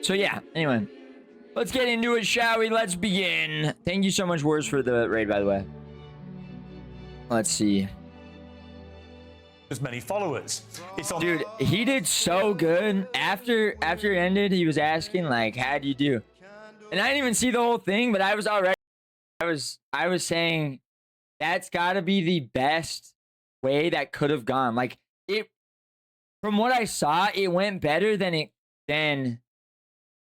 So yeah, anyway. Let's get into it, shall we? Let's begin. Thank you so much, Words, for the raid, by the way. Let's see. As many followers. It's on. Dude, he did so good. After it ended, he was asking, like, how'd you do? And I didn't even see the whole thing, but I was already... I was saying, that's gotta be the best way that could have gone. Like, it... From what I saw, it went better than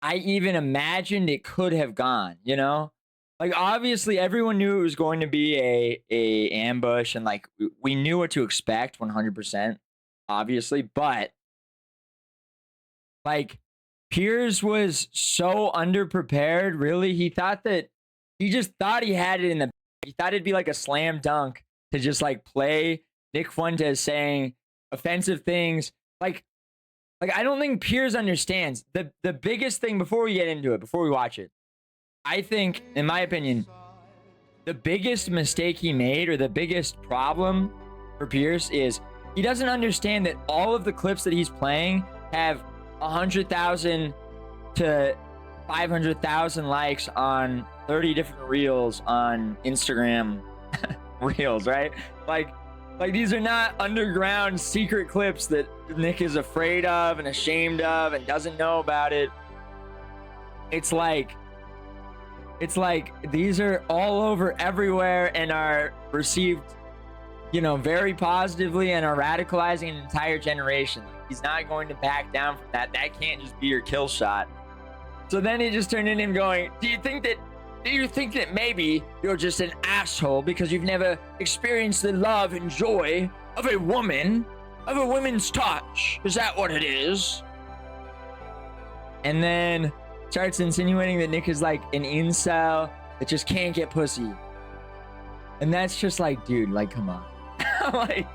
I even imagined it could have gone, you know? Like, obviously, everyone knew it was going to be a ambush, and, like, we knew what to expect 100%, obviously, but, like, Piers was so underprepared, really. He just thought he had it in the... He thought it'd be, like, a slam dunk to just, like, play Nick Fuentes saying offensive things. Like, I don't think Piers understands. The biggest thing, before we get into it, before we watch it, I think, in my opinion, the biggest mistake he made, or the biggest problem for Piers, is he doesn't understand that all of the clips that he's playing have 100,000 to 500,000 likes on 30 different reels on Instagram reels, right? Like, these are not underground secret clips that Nick is afraid of and ashamed of and doesn't know about it. It's like these are all over everywhere and are received, you know, very positively and are radicalizing an entire generation. Like, he's not going to back down from that. That can't just be your kill shot. So then it just turned into him going, do you think that maybe you're just an asshole because you've never experienced the love and joy of a woman, of a woman's touch? Is that what it is? And then starts insinuating that Nick is like an incel that just can't get pussy. And that's just like, dude, like, come on. Like,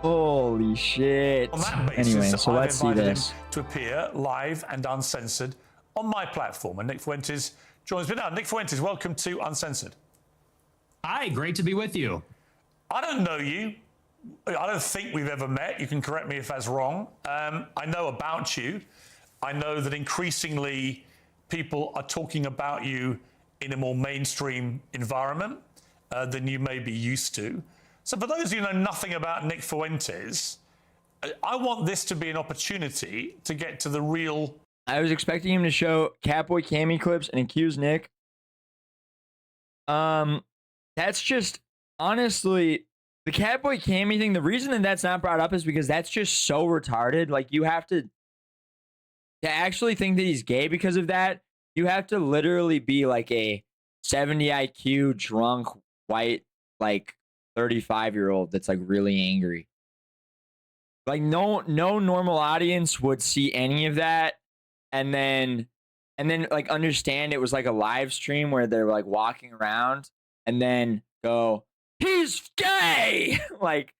holy shit. On that basis, anyway, so I've let's see invited this. him to appear live and uncensored on my platform. And Nick Fuentes joins me now. Nick Fuentes, welcome to Uncensored. Hi, great to be with you. I don't know you. I don't think we've ever met. You can correct me if that's wrong. I know about you. I know that increasingly people are talking about you in a more mainstream environment than you may be used to. So for those of you who know nothing about Nick Fuentes, I want this to be an opportunity to get to the real... I was expecting him to show Catboy Cammy clips and accuse Nick. That's just, honestly, the Catboy Cammy thing, the reason that that's not brought up is because that's just so retarded. Like, you have to actually think that he's gay because of that, you have to literally be like a 70 IQ drunk white, like, 35-year-old that's like really angry. Like, no normal audience would see any of that and then like understand it was like a live stream where they're like walking around and then go, he's gay. like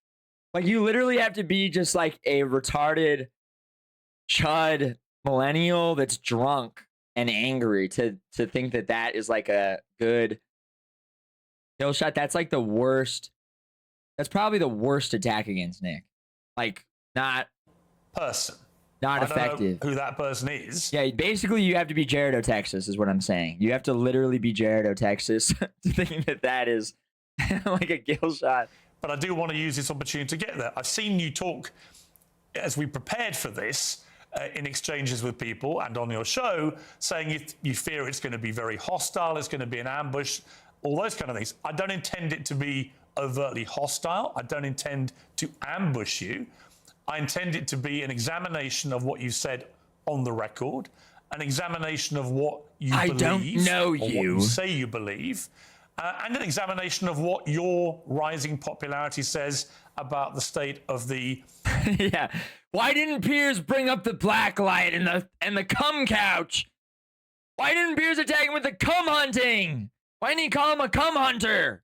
you literally have to be just like a retarded chud millennial that's drunk and angry to think that that is like a good kill shot. That's like the worst. That's probably the worst attack against Nick. Like, not person. Not I don't effective. know who that person is. Yeah, basically you have to be Jared Texas is what I'm saying. You have to literally be Jared Texas to think that that is like a kill shot. But I do want to use this opportunity to get there. I've seen you talk as we prepared for this in exchanges with people and on your show, saying you fear it's going to be very hostile, it's going to be an ambush, all those kind of things. I don't intend it to be overtly hostile. I don't intend to ambush you. I intend it to be an examination of what you said on the record, an examination of what you believe. I don't know you. Or what you say you believe, and an examination of what your rising popularity says about the state of the... Yeah. Why didn't Piers bring up the black light and the cum couch? Why didn't Piers attack him with the cum hunting? Why didn't he call him a cum hunter?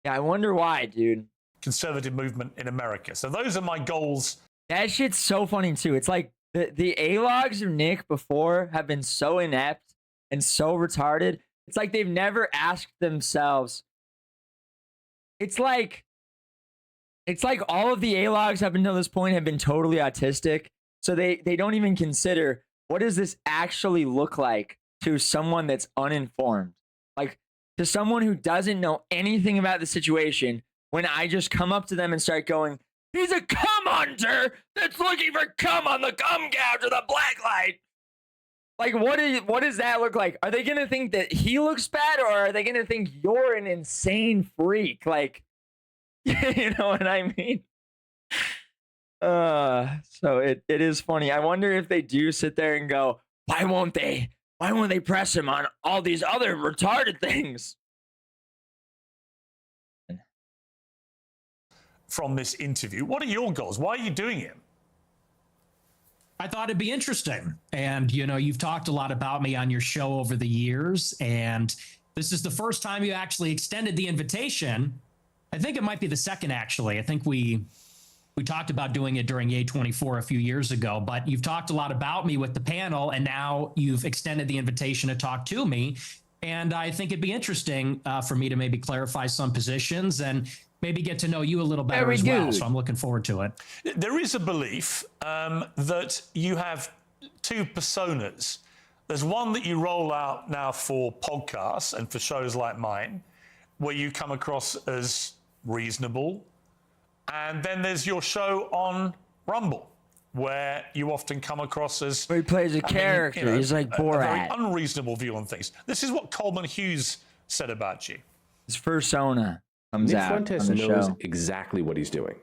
Yeah, I wonder why, dude. Conservative movement in America. So those are my goals. That shit's so funny too. It's like the A-logs of Nick before have been so inept and so retarded. It's like they've never asked themselves. It's like all of the A-logs up until this point have been totally autistic. So they don't even consider, what does this actually look like to someone that's uninformed? Like, to someone who doesn't know anything about the situation, when I just come up to them and start going, he's a cum hunter that's looking for cum on the cum couch or the black light. Like, what does that look like? Are they going to think that he looks bad, or are they going to think you're an insane freak? Like, you know what I mean? So it is funny. I wonder if they do sit there and go, why won't they press him on all these other retarded things? From this interview, what are your goals? Why are you doing it? I thought it'd be interesting. And, you know, you've talked a lot about me on your show over the years, and this is the first time you actually extended the invitation. I think it might be the second, actually. I think we talked about doing it during A24 a few years ago, but you've talked a lot about me with the panel, and now you've extended the invitation to talk to me. And I think it'd be interesting for me to maybe clarify some positions and maybe get to know you a little better as well. So I'm looking forward to it. There is a belief that you have two personas. There's one that you roll out now for podcasts and for shows like mine, where you come across as reasonable. And then there's your show on Rumble, where you often come across as... Where he plays a character. You know, he's like Borat. A very unreasonable view on things. This is what Coleman Hughes said about you. His persona comes Nick out Fuentes on the knows show. exactly what he's doing.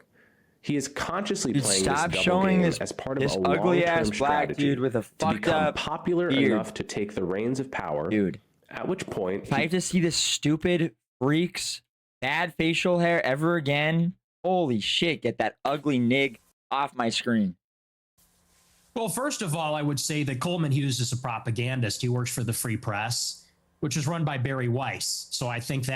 He is consciously Dude, playing stop this double showing game this, as part of this a ugly ass long-term black strategy dude with a to fucked become up popular beard. enough to take the reins of power. Dude, at which point, if I have to see this stupid freak's bad facial hair ever again, holy shit, get that ugly nig off my screen. Well, first of all, I would say that Coleman Hughes is a propagandist. He works for the Free Press, which is run by Barry Weiss. So I think you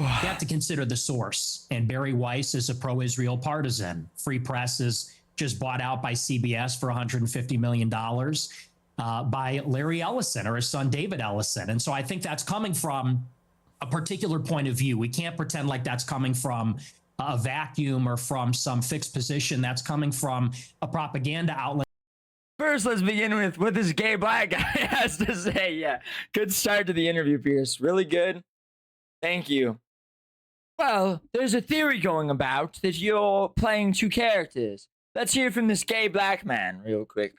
have to consider the source. And Barry Weiss is a pro-Israel partisan. Free Press is just bought out by CBS for $150 million by Larry Ellison or his son David Ellison. And so I think that's coming from a particular point of view. We can't pretend like that's coming from a vacuum or from some fixed position. That's coming from a propaganda outlet. First, let's begin with what this gay black guy has to say. Yeah, good start to the interview, Piers. Really good. Thank you. Well, there's a theory going about that you're playing two characters. Let's hear from this gay black man real quick.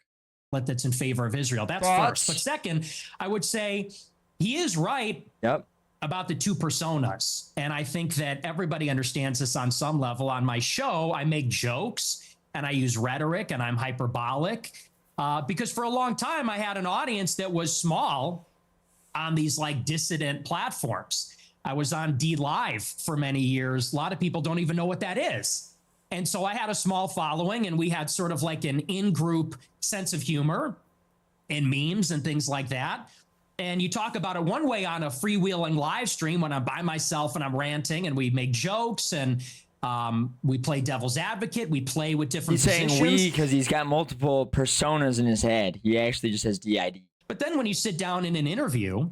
That's in favor of Israel. That's first. But second, I would say he is right. Yep. About the two personas. And I think that everybody understands this on some level. On my show, I make jokes and I use rhetoric and I'm hyperbolic because for a long time I had an audience that was small on these like dissident platforms. I was on D Live for many years. A lot of people don't even know what that is. And so I had a small following and we had sort of like an in-group sense of humor and memes and things like that. And you talk about it one way on a freewheeling live stream when I'm by myself and I'm ranting and we make jokes and we play devil's advocate. We play with different positions. He's saying we because he's got multiple personas in his head. He actually just has DID. But then when you sit down in an interview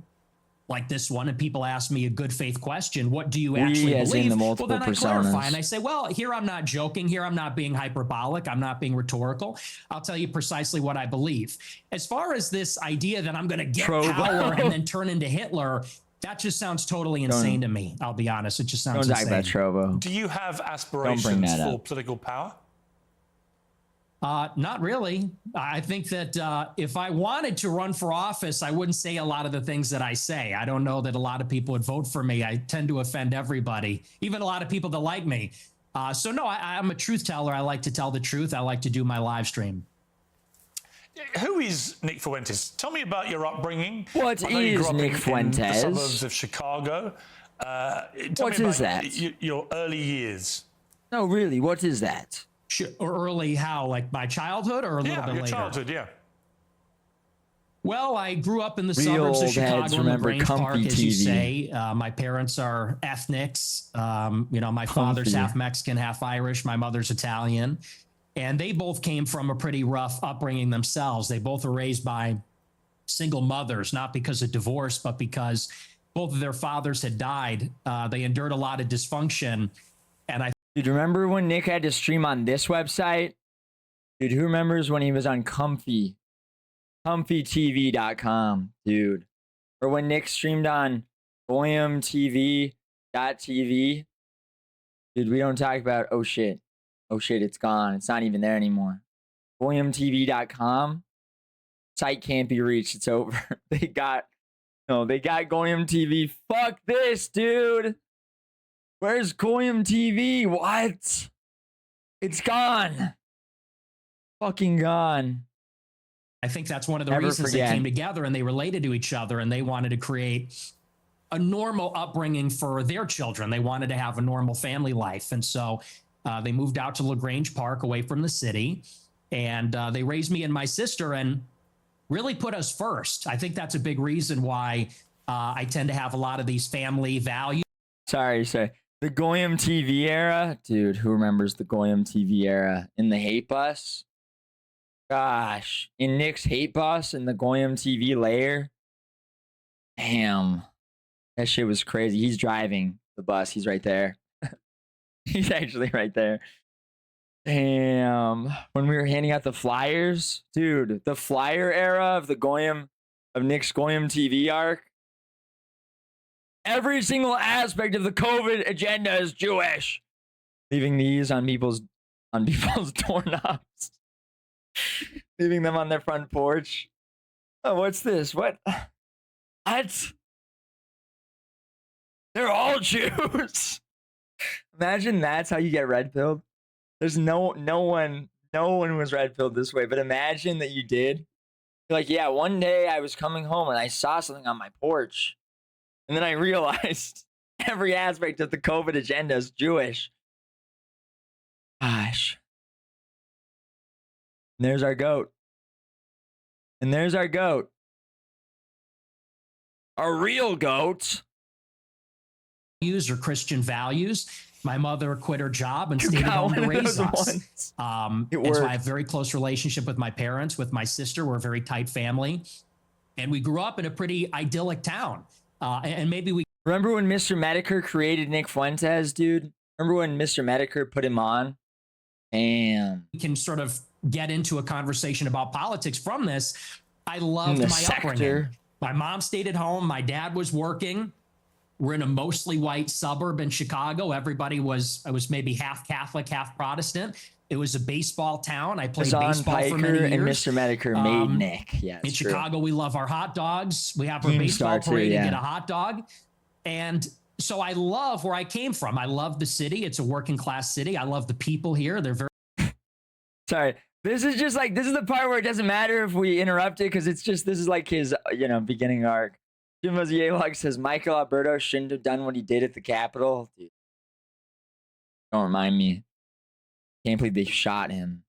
like this one and people ask me a good faith question, what do you actually believe? Well, then I clarify and I say, well, here I'm not joking. Here I'm not being hyperbolic. I'm not being rhetorical. I'll tell you precisely what I believe. As far as this idea that I'm going to get power and then turn into Hitler, that just sounds totally insane to me. I'll be honest. It just sounds insane. Don't talk about Trovo. Do you have aspirations for political power? Not really. I think that if I wanted to run for office, I wouldn't say a lot of the things that I say. I don't know that a lot of people would vote for me. I tend to offend everybody, even a lot of people that like me. So no, I'm a truth teller. I like to tell the truth. I like to do my live stream. Who is Nick Fuentes? Tell me about your upbringing. What is Nick Fuentes? In the suburbs of Chicago. What is that? Your early years. No, really, what is that? Or early how? Like my childhood or a little bit later? Yeah, your childhood, yeah. Well, I grew up in the suburbs of Chicago in the Grange Park, as you say. My parents are ethnics. You know, my father's half Mexican, half Irish. My mother's Italian. And they both came from a pretty rough upbringing themselves. They both were raised by single mothers, not because of divorce, but because both of their fathers had died. They endured a lot of dysfunction. And Dude, remember when Nick had to stream on this website? Dude, who remembers when he was on Comfy? comfytv.com, dude. Or when Nick streamed on goyamtv.tv, dude, we don't talk about, oh shit, it's gone. It's not even there anymore. goyamtv.com, site can't be reached. It's over. they got Goyam TV. Fuck this, dude. Where's Goyam TV? What? It's gone. Fucking gone. I think that's one of the Never reasons forget. they came together and they related to each other and they wanted to create a normal upbringing for their children. They wanted to have a normal family life. And so they moved out to LaGrange Park away from the city, and they raised me and my sister and really put us first. I think that's a big reason why I tend to have a lot of these family values. Sorry. The Goyam TV era? Dude, who remembers the Goyam TV era? In the hate bus? Gosh. In Nick's hate bus in the Goyam TV layer? Damn. That shit was crazy. He's driving the bus. He's right there. He's actually right there. Damn. When we were handing out the flyers, dude, the flyer era of Nick's Goyam TV arc. Every single aspect of the COVID agenda is Jewish. Leaving these on people's doorknobs. Leaving them on their front porch. Oh, what's this? What? They're all Jews. Imagine that's how you get red pilled. There's no one was red pilled this way, but imagine that you did. You're like, yeah, one day I was coming home and I saw something on my porch. And then I realized every aspect of the COVID agenda is Jewish. Gosh. And there's our goat. Our real goat. Or Christian values. My mother quit her job and stayed at home to raise us. And so I have a very close relationship with my parents, with my sister. We're a very tight family. And we grew up in a pretty idyllic town. And maybe we... Remember when Mr. Medicare created Nick Fuentes, dude? Remember when Mr. Medicare put him on? Damn. We can sort of get into a conversation about politics from this. I loved my upbringing. My mom stayed at home. My dad was working. We're in a mostly white suburb in Chicago. Everybody was maybe half Catholic, half Protestant. It was a baseball town. I played baseball for many years. And Mr. Medicare made Nick. Yeah, in Chicago, we love our hot dogs. We have our baseball parade and get a hot dog. And so I love where I came from. I love the city. It's a working class city. I love the people here. They're very... Sorry. This is the part where it doesn't matter if we interrupt it, because this is like his, beginning arc. JimboZoomer says Michael Alberto shouldn't have done what he did at the Capitol. Dude, don't remind me. Can't believe they shot him.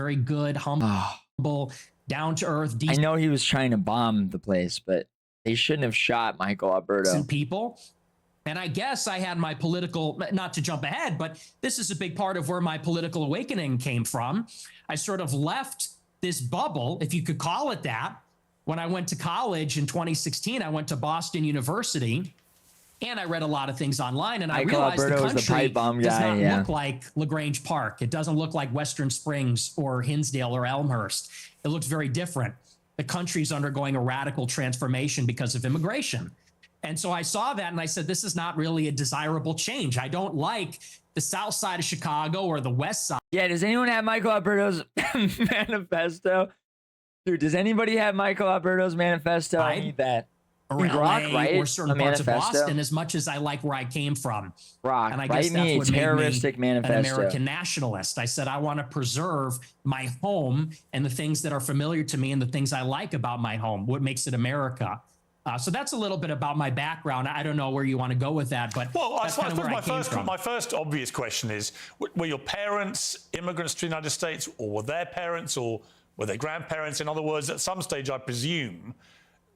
Very good, humble, down to earth, decent. I know he was trying to bomb the place, but they shouldn't have shot Michael Alberto. People. And I guess I had my political, not to jump ahead, but this is a big part of where my political awakening came from. I sort of left this bubble, if you could call it that. When I went to college in 2016, I went to Boston University, and I read a lot of things online, and I realized the country does not look like LaGrange Park. It doesn't look like Western Springs or Hinsdale or Elmhurst. It looks very different. The country's undergoing a radical transformation because of immigration. And so I saw that, and I said, this is not really a desirable change. I don't like the south side of Chicago or the west side. Yeah, does anyone have Michael Alberto's manifesto? Dude, does anybody have Michael Alberto's manifesto? I need that. Or LA, right? Or certain parts of Boston, as much as I like where I came from. Brock, and I guess that's what terroristic made me manifesto. An American nationalist. I said I want to preserve my home and the things that are familiar to me and the things I like about my home. What makes it America? So that's a little bit about my background. I don't know where you want to go with that, but that's kind of where I came from. My first obvious question is: were your parents immigrants to the United States, or were their parents, or were their grandparents? In other words, at some stage, I presume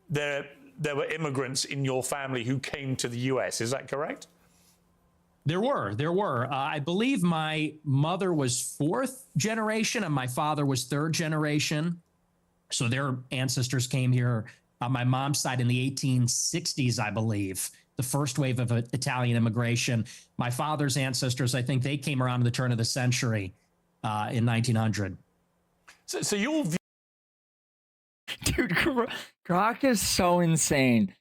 there were immigrants in your family who came to the US. Is that correct? There were. I believe my mother was fourth generation and my father was third generation. So their ancestors came here on my mom's side in the 1860s, I believe, the first wave of Italian immigration. My father's ancestors, I think they came around the turn of the century in 1900. So you'll... Dude, Dude, Grok is so insane.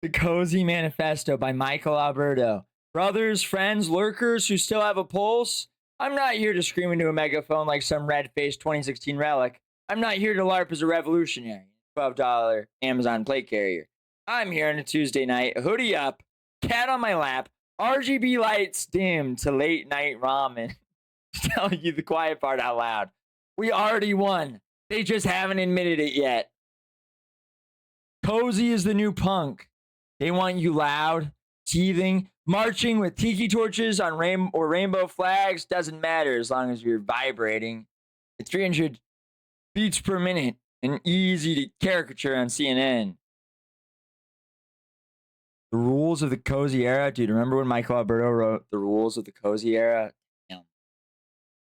The Cozy Manifesto by Michael Alberto. Brothers, friends, lurkers who still have a pulse. I'm not here to scream into a megaphone like some red-faced 2016 relic. I'm not here to LARP as a revolutionary. $12 Amazon plate carrier. I'm here on a Tuesday night, hoodie up, cat on my lap, RGB lights dim to late night ramen. Telling you the quiet part out loud. We already won. They just haven't admitted it yet. Cozy is the new punk. They want you loud, seething, marching with tiki torches on rainbow flags. Doesn't matter as long as you're vibrating. At 300 beats per minute and easy to caricature on CNN. The rules of the cozy era. Dude, remember when Michael Alberto wrote the rules of the cozy era?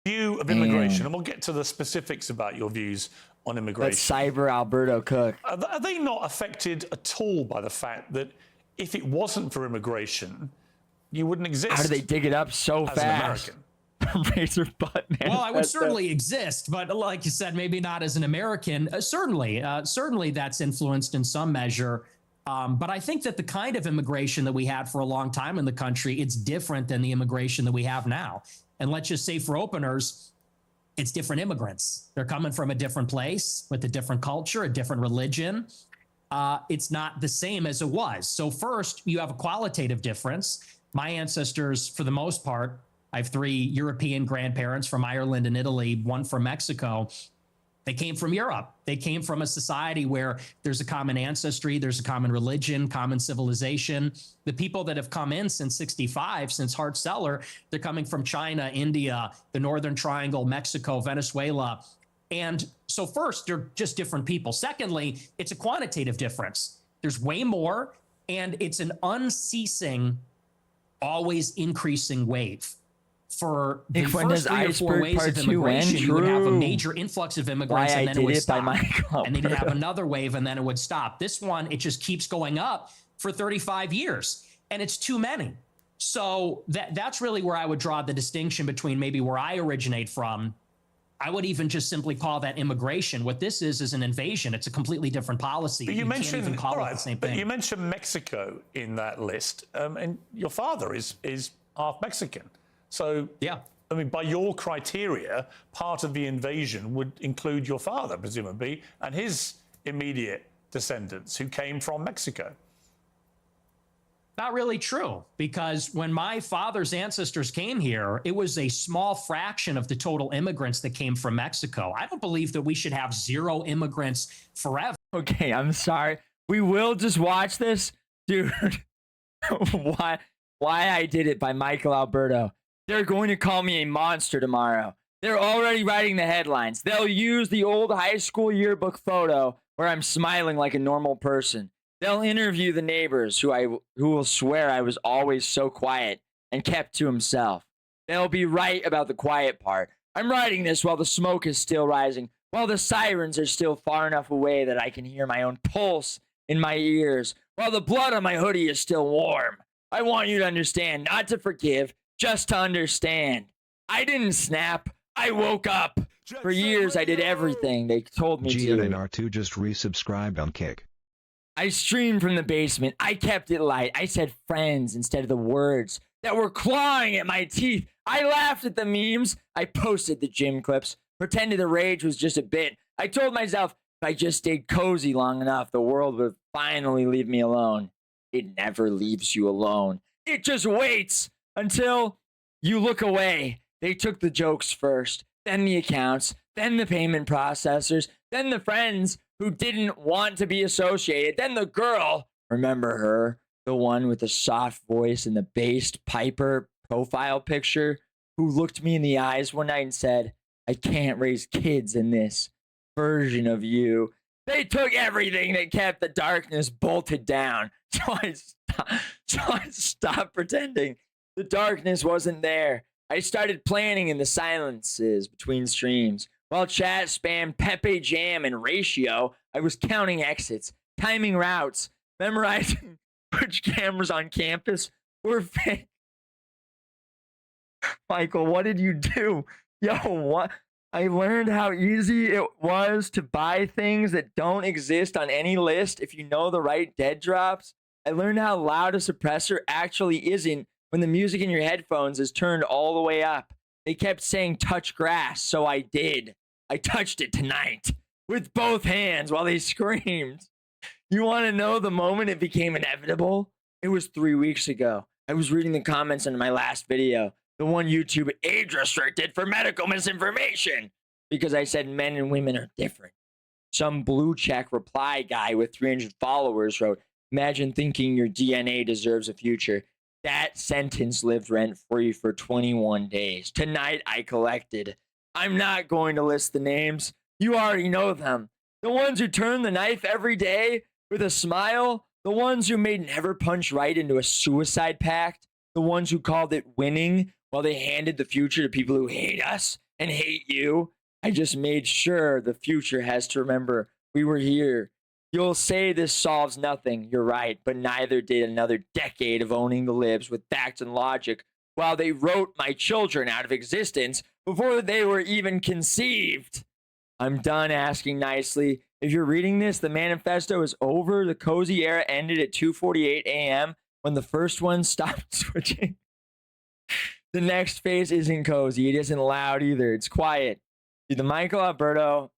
View of immigration, and we'll get to the specifics about your views on immigration. That's Cyber Alberto Cook. Are they not affected at all by the fact that if it wasn't for immigration, you wouldn't exist? How do they dig it up so as fast? An American? Razor butt, man. Well, I would certainly exist, but like you said, maybe not as an American. Certainly that's influenced in some measure. But I think that the kind of immigration that we had for a long time in the country, it's different than the immigration that we have now. And let's just say for openers, it's different immigrants. They're coming from a different place with a different culture, a different religion. It's not the same as it was. So first, you have a qualitative difference. My ancestors, for the most part, I have 3 European grandparents from Ireland and Italy, 1 from Mexico. They came from Europe. They came from a society where there's a common ancestry, there's a common religion, common civilization. The people that have come in since 65, since Hart-Celler, they're coming from China, India, the Northern Triangle, Mexico, Venezuela. And so first, they're just different people. Secondly, it's a quantitative difference. There's way more, and it's an unceasing, always increasing wave. For the first 3 or 4 waves of immigration, you would have a major influx of immigrants, and then it would stop. And then you'd have another wave, and then it would stop. This one, it just keeps going up for 35 years, and it's too many. So that's really where I would draw the distinction between maybe where I originate from. I would even just simply call that immigration. What this is an invasion. It's a completely different policy. But you mentioned, can't even call it the same thing. But you mentioned Mexico in that list, and your father is half Mexican. So, yeah, I mean, by your criteria, part of the invasion would include your father, presumably, and his immediate descendants who came from Mexico. Not really true, because when my father's ancestors came here, it was a small fraction of the total immigrants that came from Mexico. I don't believe that we should have 0 immigrants forever. Okay, I'm sorry. We will just watch this. Dude, why I Did It by Michael Alberto. They're going to call me a monster tomorrow. They're already writing the headlines. They'll use the old high school yearbook photo where I'm smiling like a normal person. They'll interview the neighbors who will swear I was always so quiet and kept to himself. They'll be right about the quiet part. I'm writing this while the smoke is still rising, while the sirens are still far enough away that I can hear my own pulse in my ears, while the blood on my hoodie is still warm. I want you to understand, not to forgive, just to understand. I didn't snap. I woke up. For years, I did everything they told me to. GNR2 just resubscribed on Kick. I streamed from the basement. I kept it light. I said friends instead of the words that were clawing at my teeth. I laughed at the memes. I posted the gym clips. Pretended the rage was just a bit. I told myself if I just stayed cozy long enough, the world would finally leave me alone. It never leaves you alone. It just waits until you look away. They took the jokes first, then the accounts, then the payment processors, then the friends who didn't want to be associated, then the girl, remember her, the one with the soft voice and the based Piper profile picture, who looked me in the eyes one night and said, I can't raise kids in this version of you. They took everything that kept the darkness bolted down. So I stopped pretending. The darkness wasn't there. I started planning in the silences between streams. While chat spammed Pepe Jam and Ratio, I was counting exits, timing routes, memorizing which cameras on campus were fake. Michael, what did you do? Yo, what? I learned how easy it was to buy things that don't exist on any list if you know the right dead drops. I learned how loud a suppressor actually isn't when the music in your headphones is turned all the way up. They kept saying touch grass, so I did. I touched it tonight with both hands while they screamed. You want to know the moment it became inevitable? It was 3 weeks ago. I was reading the comments under my last video, the one YouTube age restricted for medical misinformation, because I said men and women are different. Some blue check reply guy with 300 followers wrote, "Imagine thinking your DNA deserves a future." That sentence lived rent free for 21 days. Tonight I collected. I'm not going to list the names. You already know them. The ones who turn the knife every day with a smile. The ones who made Never Punch Right into a suicide pact. The ones who called it winning while they handed the future to people who hate us and hate you. I just made sure the future has to remember we were here. You'll say this solves nothing. You're right, but neither did another decade of owning the libs with facts and logic while they wrote my children out of existence before they were even conceived. I'm done asking nicely. If you're reading this, the manifesto is over. The cozy era ended at 2:48 a.m. when the first one stopped switching. The next phase isn't cozy. It isn't loud either. It's quiet. Dude, the Michael Alberto,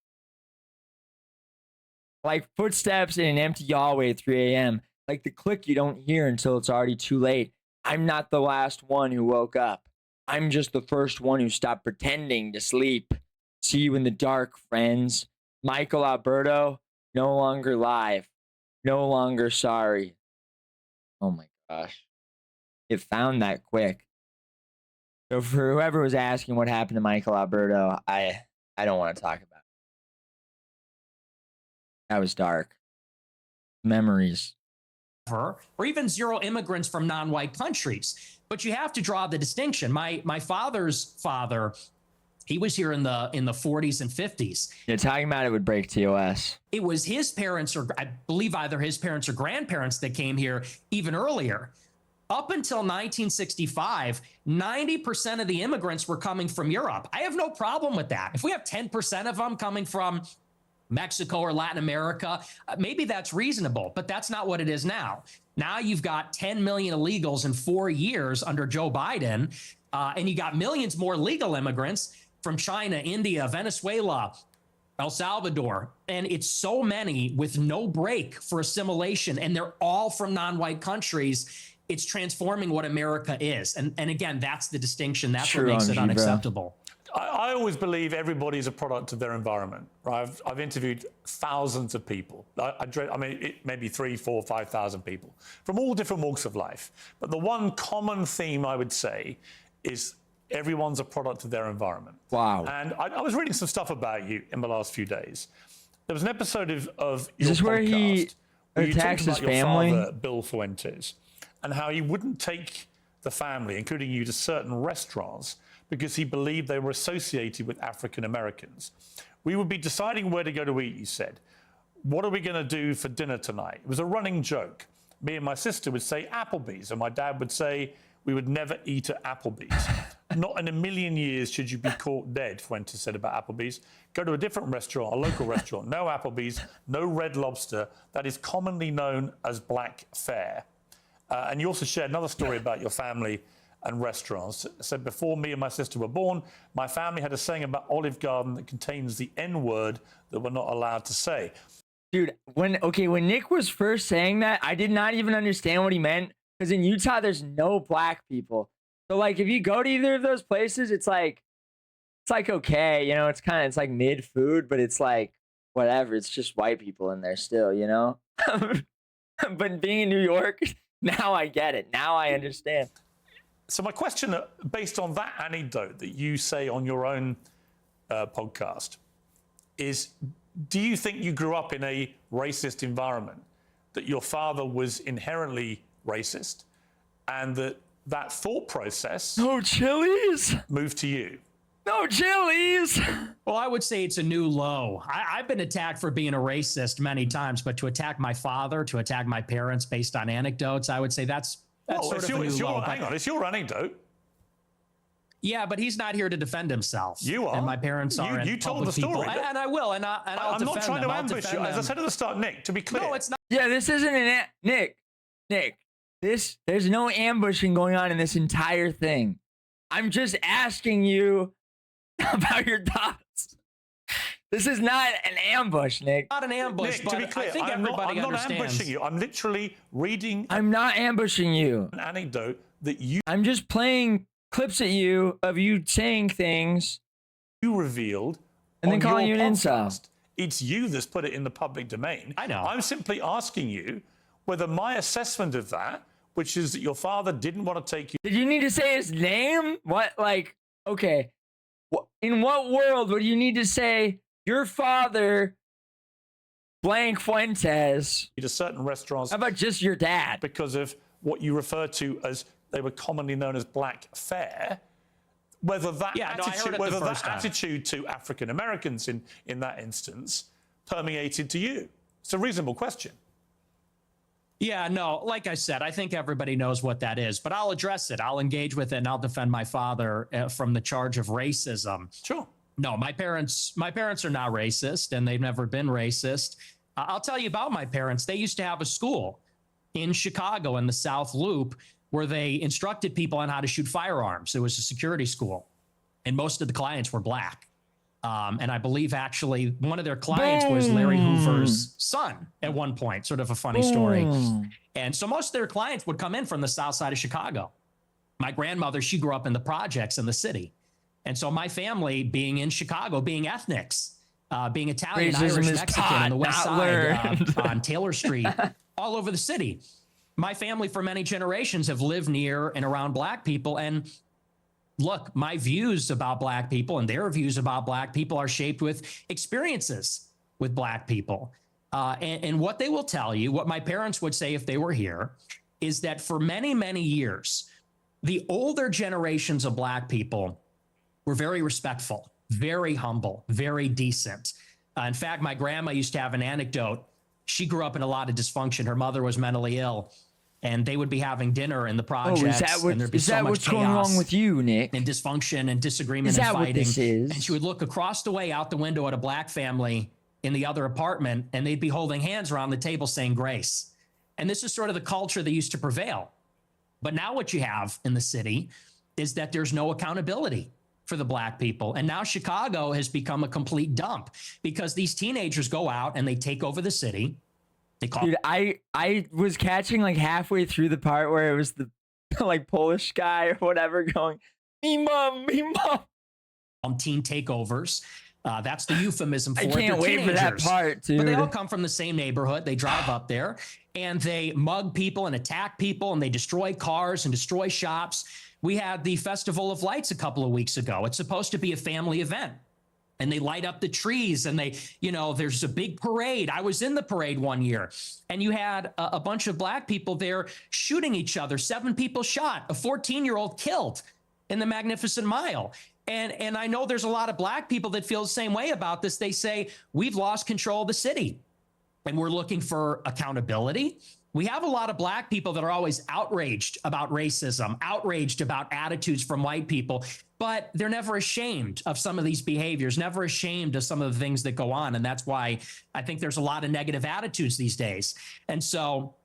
like footsteps in an empty hallway at 3 a.m. Like the click you don't hear until it's already too late. I'm not the last one who woke up. I'm just the first one who stopped pretending to sleep. See you in the dark, friends. Michael Alberto, no longer live. No longer sorry. Oh my gosh. It found that quick. So for whoever was asking what happened to Michael Alberto, I don't want to talk about it. That was dark. Memories. Or even zero immigrants from non-white countries. But you have to draw the distinction. My father's father, he was here in the 40s and 50s. Yeah, talking about it would break TOS. It was his parents, or I believe either his parents or grandparents, that came here even earlier. Up until 1965, 90% of the immigrants were coming from Europe. I have no problem with that. If we have 10% of them coming from Mexico or Latin America, maybe that's reasonable, but that's not what it is now. Now you've got 10 million illegals in 4 years under Joe Biden, and you got millions more legal immigrants from China, India, Venezuela, El Salvador, and it's so many with no break for assimilation, and they're all from non-white countries. It's transforming what America is. And again, that's the distinction. That's what makes it unacceptable. I always believe everybody is a product of their environment. Right? I've interviewed thousands of people. Maybe 3,000, 4,000, 5,000 people from all different walks of life. But the one common theme I would say is everyone's a product of their environment. Wow. And I was reading some stuff about you in the last few days. There was an episode of your Is this podcast where he where you attacks talked his about your family? father, Bill Fuentes, and how he wouldn't take the family, including you, to certain restaurants because he believed they were associated with African Americans. We would be deciding where to go to eat, you said. What are we going to do for dinner tonight? It was a running joke. Me and my sister would say Applebee's, and my dad would say we would never eat at Applebee's. Not in a million years should you be caught dead, Fuentes said about Applebee's. Go to a different restaurant, a local restaurant. No Applebee's, no Red Lobster. That is commonly known as black fare. And you also shared another story about your family and restaurants. Said, before me and my sister were born, my family had a saying about Olive Garden that contains the N-word that we're not allowed to say. Dude, when Nick was first saying that, I did not even understand what he meant, because in Utah there's no black people. So like if you go to either of those places, it's like okay, you know, it's like mid food, but it's like whatever, it's just white people in there still, you know? But being in New York, now I get it. Now I understand. So my question, based on that anecdote that you say on your own podcast, is do you think you grew up in a racist environment, that your father was inherently racist, and that thought process No chilies? moved to you? No chilies! Well, I would say it's a new low. I've been attacked for being a racist many times, but to attack my father, to attack my parents based on anecdotes, I would say that's sort of a new low. Hang on, it's your anecdote. Yeah, but he's not here to defend himself. You are. And my parents are. You told the people. story. And I will. And I'll I'm not defend trying them. to I'll ambush you. defend As I them. said at the start, Nick, to be clear. No, it's not. Yeah, this isn't Nick. There's no ambushing going on in this entire thing. I'm just asking you about your thoughts. This is not an ambush, Nick. Not an ambush, Nick, but to be clear, I think I'm everybody not understands. ambushing you. I'm literally reading I'm not ambushing you. an anecdote that you I'm just playing clips at you of you saying things revealed and then on calling your you an podcast. incel. It's you that's put it in the public domain. I know. I'm simply asking you whether my assessment of that, which is that your father didn't want to take you Did you need to say his name? What, like, okay. In what world would you need to say your father, blank Fuentes? to certain restaurants How about just your dad? because of what you refer to as, they were commonly known as black fare, whether that Yeah, no, I heard attitude, it the whether that first time. attitude to African Americans in that instance permeated to you. It's a reasonable question. Yeah, no, like I said, I think everybody knows what that is, but I'll address it. I'll engage with it, and I'll defend my father from the charge of racism. Sure. No, my parents are not racist, and they've never been racist. I'll tell you about my parents. They used to have a school in Chicago in the South Loop where they instructed people on how to shoot firearms. It was a security school, and most of the clients were black. And I believe actually one of their clients was Larry Hoover's son at one point, sort of a funny story. And so most of their clients would come in from the south side of Chicago. My grandmother, she grew up in the projects in the city. And so my family being in Chicago, being ethnics, being Italian, Racism Irish, is Mexican taught, on the west not side learned. on Taylor Street, all over the city. My family for many generations have lived near and around black people. And look, my views about black people and their views about black people are shaped with experiences with black people. And what they will tell you, what my parents would say if they were here, is that for many, many years, the older generations of black people were very respectful, very humble, very decent. In fact, my grandma used to have an anecdote. She grew up in a lot of dysfunction. Her mother was mentally ill, and they would be having dinner in the projects. And there'd be is so that much what's going chaos wrong with you, Nick? and dysfunction and disagreement Is and that what fighting. this is? And she would look across the way out the window at a black family in the other apartment, and they'd be holding hands around the table saying grace. And this is sort of the culture that used to prevail. But now what you have in the city is that there's no accountability for the black people. And now Chicago has become a complete dump because these teenagers go out and they take over the city. They call Dude, I was catching like halfway through the part where it was the like Polish guy or whatever going, me mom, me mom. them teen takeovers. That's the euphemism for I it. can't They're wait for that teenagers. part, dude. But they all come from the same neighborhood. They drive up there and they mug people and attack people and they destroy cars and destroy shops. We had the Festival of Lights a couple of weeks ago. It's supposed to be a family event. And they light up the trees and they, there's a big parade. I was in the parade one year and you had a bunch of black people there shooting each other. 7 people shot, a 14-year-old killed in the Magnificent Mile. And I know there's a lot of black people that feel the same way about this. They say, we've lost control of the city and we're looking for accountability. We have a lot of black people that are always outraged about racism, outraged about attitudes from white people, but they're never ashamed of some of these behaviors, never ashamed of some of the things that go on. And that's why I think there's a lot of negative attitudes these days. And so,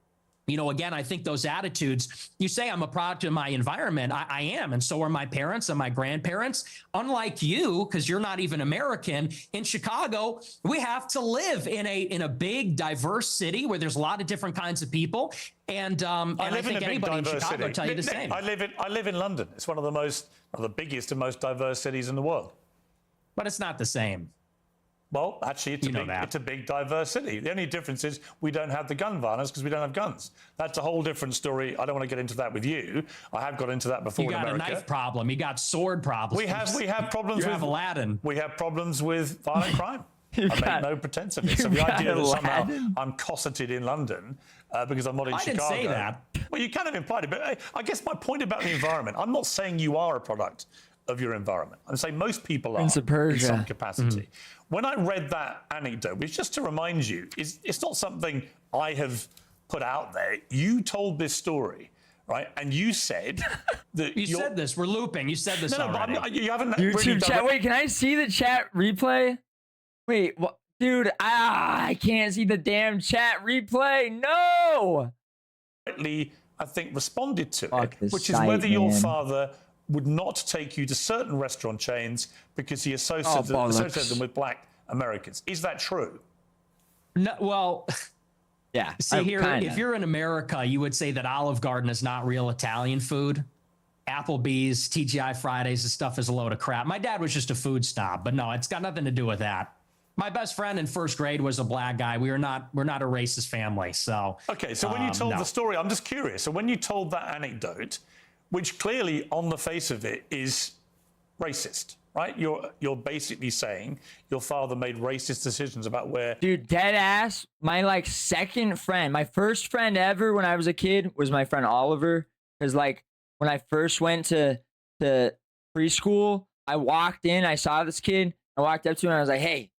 again, I think those attitudes, you say I'm a product of my environment. I am. And so are my parents and my grandparents. Unlike you, because you're not even American, in Chicago, we have to live in a big, diverse city where there's a lot of different kinds of people. And I think anybody in Chicago will tell you the same. I live in London. It's one of the biggest and most diverse cities in the world. But it's not the same. Well, actually, it's a big, diverse city. The only difference is we don't have the gun violence because we don't have guns. That's a whole different story. I don't want to get into that with you. I have got into that before in America. You got a knife problem. You got sword problems. We have problems you with have Aladdin. We have problems with violent crime. I make no pretense of it. So the got idea that somehow Aladdin. I'm cosseted in London because I'm not in Chicago. I didn't say that. Well, you kind of implied it, but I guess my point about the environment, I'm not saying you are a product of your environment. I'm saying most people are Prince of Persia. in some capacity. When I read that anecdote, which just to remind you, it's not something I have put out there. You told this story right? And you said that You said this. We're looping. You said this no, but already. you haven't YouTube really chat. Wait, can I see the chat replay? Wait, what? Dude, I can't see the damn chat replay. No. directly, I think, responded to Fuck it, this which is site, whether your man. father would not take you to certain restaurant chains because he associated bollocks. them with black Americans. Is that true? No, well, Yeah. see here, kinda. if you're in America, you would say that Olive Garden is not real Italian food. Applebee's, TGI Fridays, this stuff is a load of crap. My dad was just a food snob, but no, it's got nothing to do with that. My best friend in first grade was a black guy. We're not a racist family. So Okay, so when you told no. the story, I'm just curious. So when you told that anecdote, which clearly on the face of it is racist, right? You're basically saying your father made racist decisions about where. Dude, dead ass. My like second friend, my first friend ever when I was a kid was my friend Oliver. Because like when I first went to preschool, I walked in, I saw this kid, I walked up to him, and I was like, "Hey,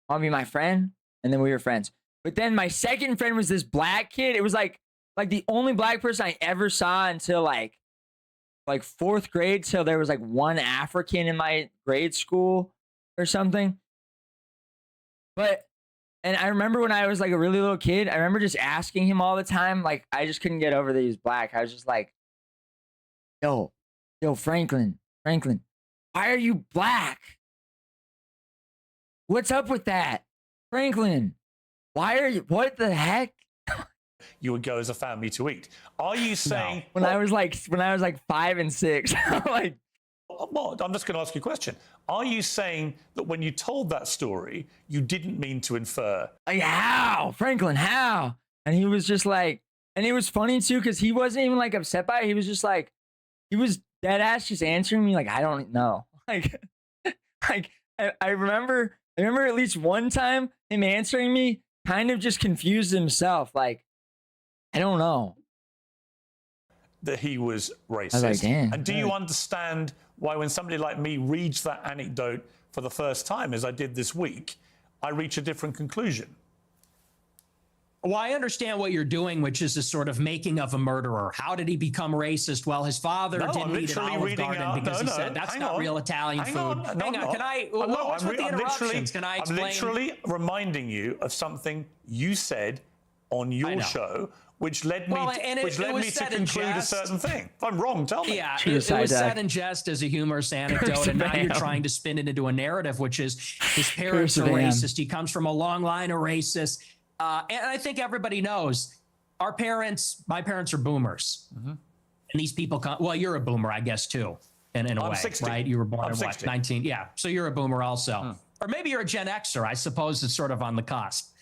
want to be my friend?" And then we were friends. But then my second friend was this black kid. It was like the only black person I ever saw until like fourth grade. Till there was like one African in my grade school or something. And I remember when I was like a really little kid, I remember just asking him all the time. Like I just couldn't get over that he was black. I was just like, yo, Franklin, why are you black? What's up with that? Franklin, why are you, what the heck? You would go as a family to eat. Are you saying When I was like 5 and 6, like, well, I'm just going to ask you a question. Are you saying that when you told that story, you didn't mean to infer? how? Franklin, how? And he was just like, and it was funny too, because he wasn't even like upset by it. He was just like, he was dead ass just answering me like, I don't know. Like I remember at least one time him answering me kind of just confused himself. Like, I don't know. That he was racist. I was like, damn. And do you understand why when somebody like me reads that anecdote for the first time, as I did this week, I reach a different conclusion? Well, I understand what you're doing, which is a sort of making of a murderer. How did he become racist? Well, his father No, I'm didn't eat an literally Olive reading Garden out. because he No, said that's hang not on. real Italian Hang food. on. No, Hang on, I'm can I? not. No, What's with the I'm interruptions? Can I explain? I'm literally reminding you of something you said on your show, which led me, to conclude a certain thing. If I'm wrong, tell me. Yeah, it was said in jest as a humorous anecdote, and now you're trying to spin it into a narrative, which is his parents are racist. He comes from a long line of racists. And I think everybody knows my parents are boomers. Mm-hmm. And these people come, well, you're a boomer, I guess, too, in a way, 60. right? You were born in 60. 19? Yeah, so you're a boomer also. Or maybe you're a Gen Xer. I suppose it's sort of on the cusp.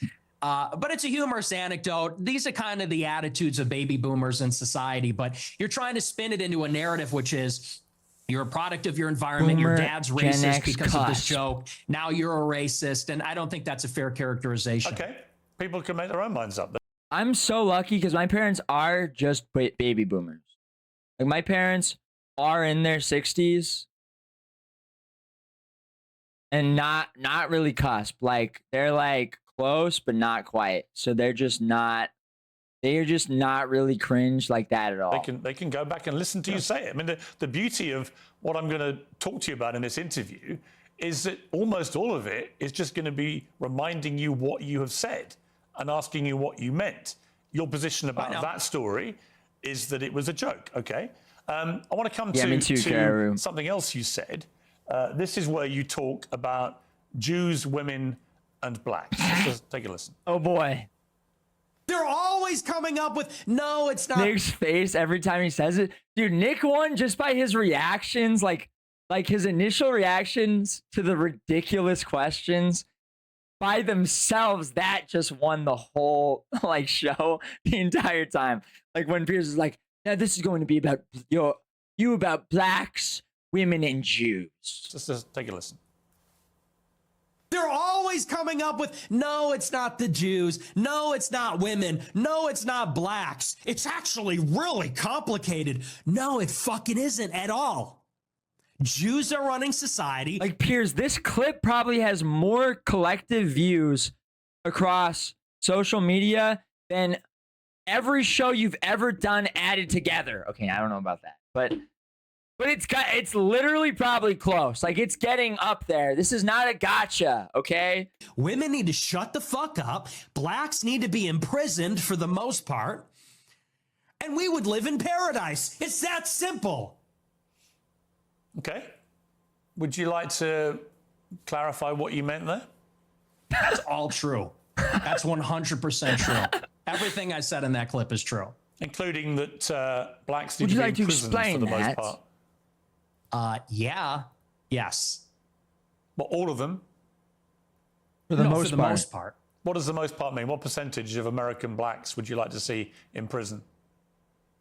But it's a humorous anecdote. These are kind of the attitudes of baby boomers in society, but you're trying to spin it into a narrative, which is you're a product of your environment. Your dad's racist because of this joke. Now you're a racist. And I don't think that's a fair characterization. Okay. People can make their own minds up. I'm so lucky because my parents are just baby boomers. Like my parents are in their 60s and not really cusp. Like they're like close but not quite. So they're just not really cringe like that at all. They can go back and listen to you say it. I mean, the beauty of what I'm going to talk to you about in this interview is that almost all of it is just going to be reminding you what you have said and asking you what you meant. Your position about that story is that it was a joke, okay? I want to come to something else you said. This is where you talk about Jews, women, and blacks. Let's just take a listen. Oh, boy. They're always coming up with, no, it's not. Nick's face every time he says it. Dude, Nick won just by his reactions, like his initial reactions to the ridiculous questions by themselves. That just won the whole like show the entire time. Like when Piers is like, now this is going to be about you about blacks, women, and Jews. Just take a listen. They're always coming up with, no, it's not the Jews. No, it's not women. No, it's not blacks. It's actually really complicated. No, it fucking isn't at all. Jews are running society. Like Piers, this clip probably has more collective views across social media than every show you've ever done added together. Okay, I don't know about that, but it's literally probably close. Like, it's getting up there. This is not a gotcha, okay? Women need to shut the fuck up. Blacks need to be imprisoned for the most part. And we would live in paradise. It's that simple. Okay. Would you like to clarify what you meant there? That's all true. That's 100% true. Everything I said in that clip is true. Including that blacks need Would to you be like to imprisoned for explain the most that? part. Yeah. Yes. But all of them? For the No, most for the part. most part. What does the most part mean? What percentage of American blacks would you like to see in prison?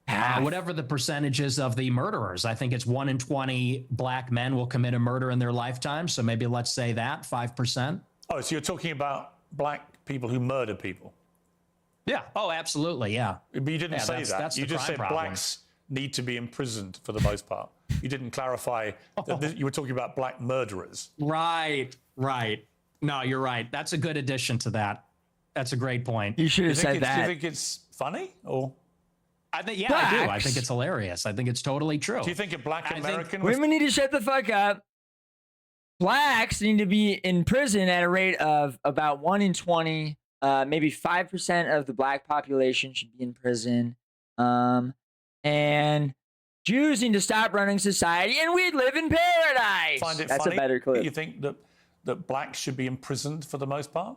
Half. Whatever the percentages of the murderers. I think it's 1 in 20 black men will commit a murder in their lifetime. So maybe let's say that 5%. Oh, so you're talking about black people who murder people. Yeah. Oh, absolutely. Yeah. But you didn't say that. That's You the just crime said problem. blacks need to be imprisoned for the most part. You didn't clarify that you were talking about black murderers. Right. No, you're right. That's a good addition to that. That's a great point. You should have said Do you that. think it's funny? Or I think, yeah, I do. I Blacks. think it's hilarious. I think it's totally true. do you think a black I think American was Women need to shut the fuck up. Blacks need to be in prison at a rate of about 1 in 20. Maybe 5% of the black population should be in prison. And Jews need to stop running society, and we'd live in paradise. find it That's funny? a better clip. You think that blacks should be imprisoned for the most part?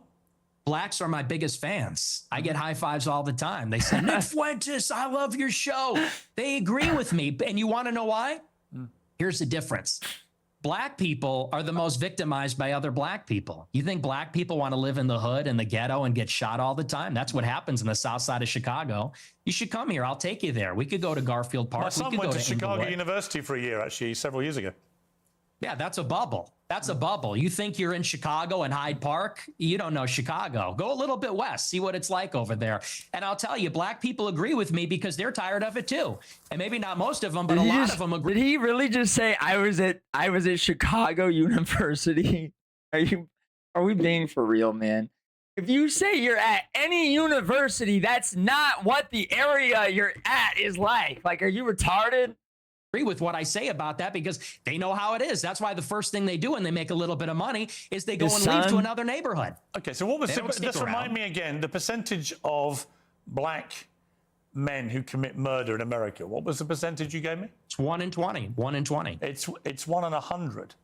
Blacks are my biggest fans. I get high fives all the time. They say, Nick Fuentes, I love your show. They agree with me. And you want to know why? Here's the difference. Black people are the most victimized by other black people. You think black people want to live in the hood and the ghetto and get shot all the time? That's what happens in the south side of Chicago. You should come here. I'll take you there. We could go to Garfield Park. My We son could went go to Chicago Inglewood. University for a year, actually, several years ago. Yeah, that's a bubble. That's a bubble. You think you're in Chicago and Hyde Park? You don't know Chicago. Go a little bit west, see what it's like over there. And I'll tell you, black people agree with me because they're tired of it too. And maybe not most of them, but a lot of them agree. Did he really just say I was at Chicago University? Are we being for real, man? If you say you're at any university, that's not what the area you're at is like. Like, are you retarded? Agree with what I say about that because they know how it is. That's why the first thing they do when they make a little bit of money is they go and leave to another neighborhood. Okay, so what was They don't stick just remind around. me again, the percentage of black men who commit murder in America. What was the percentage you gave me? It's 1 in 20. 1 in 20. It's 1 in 100.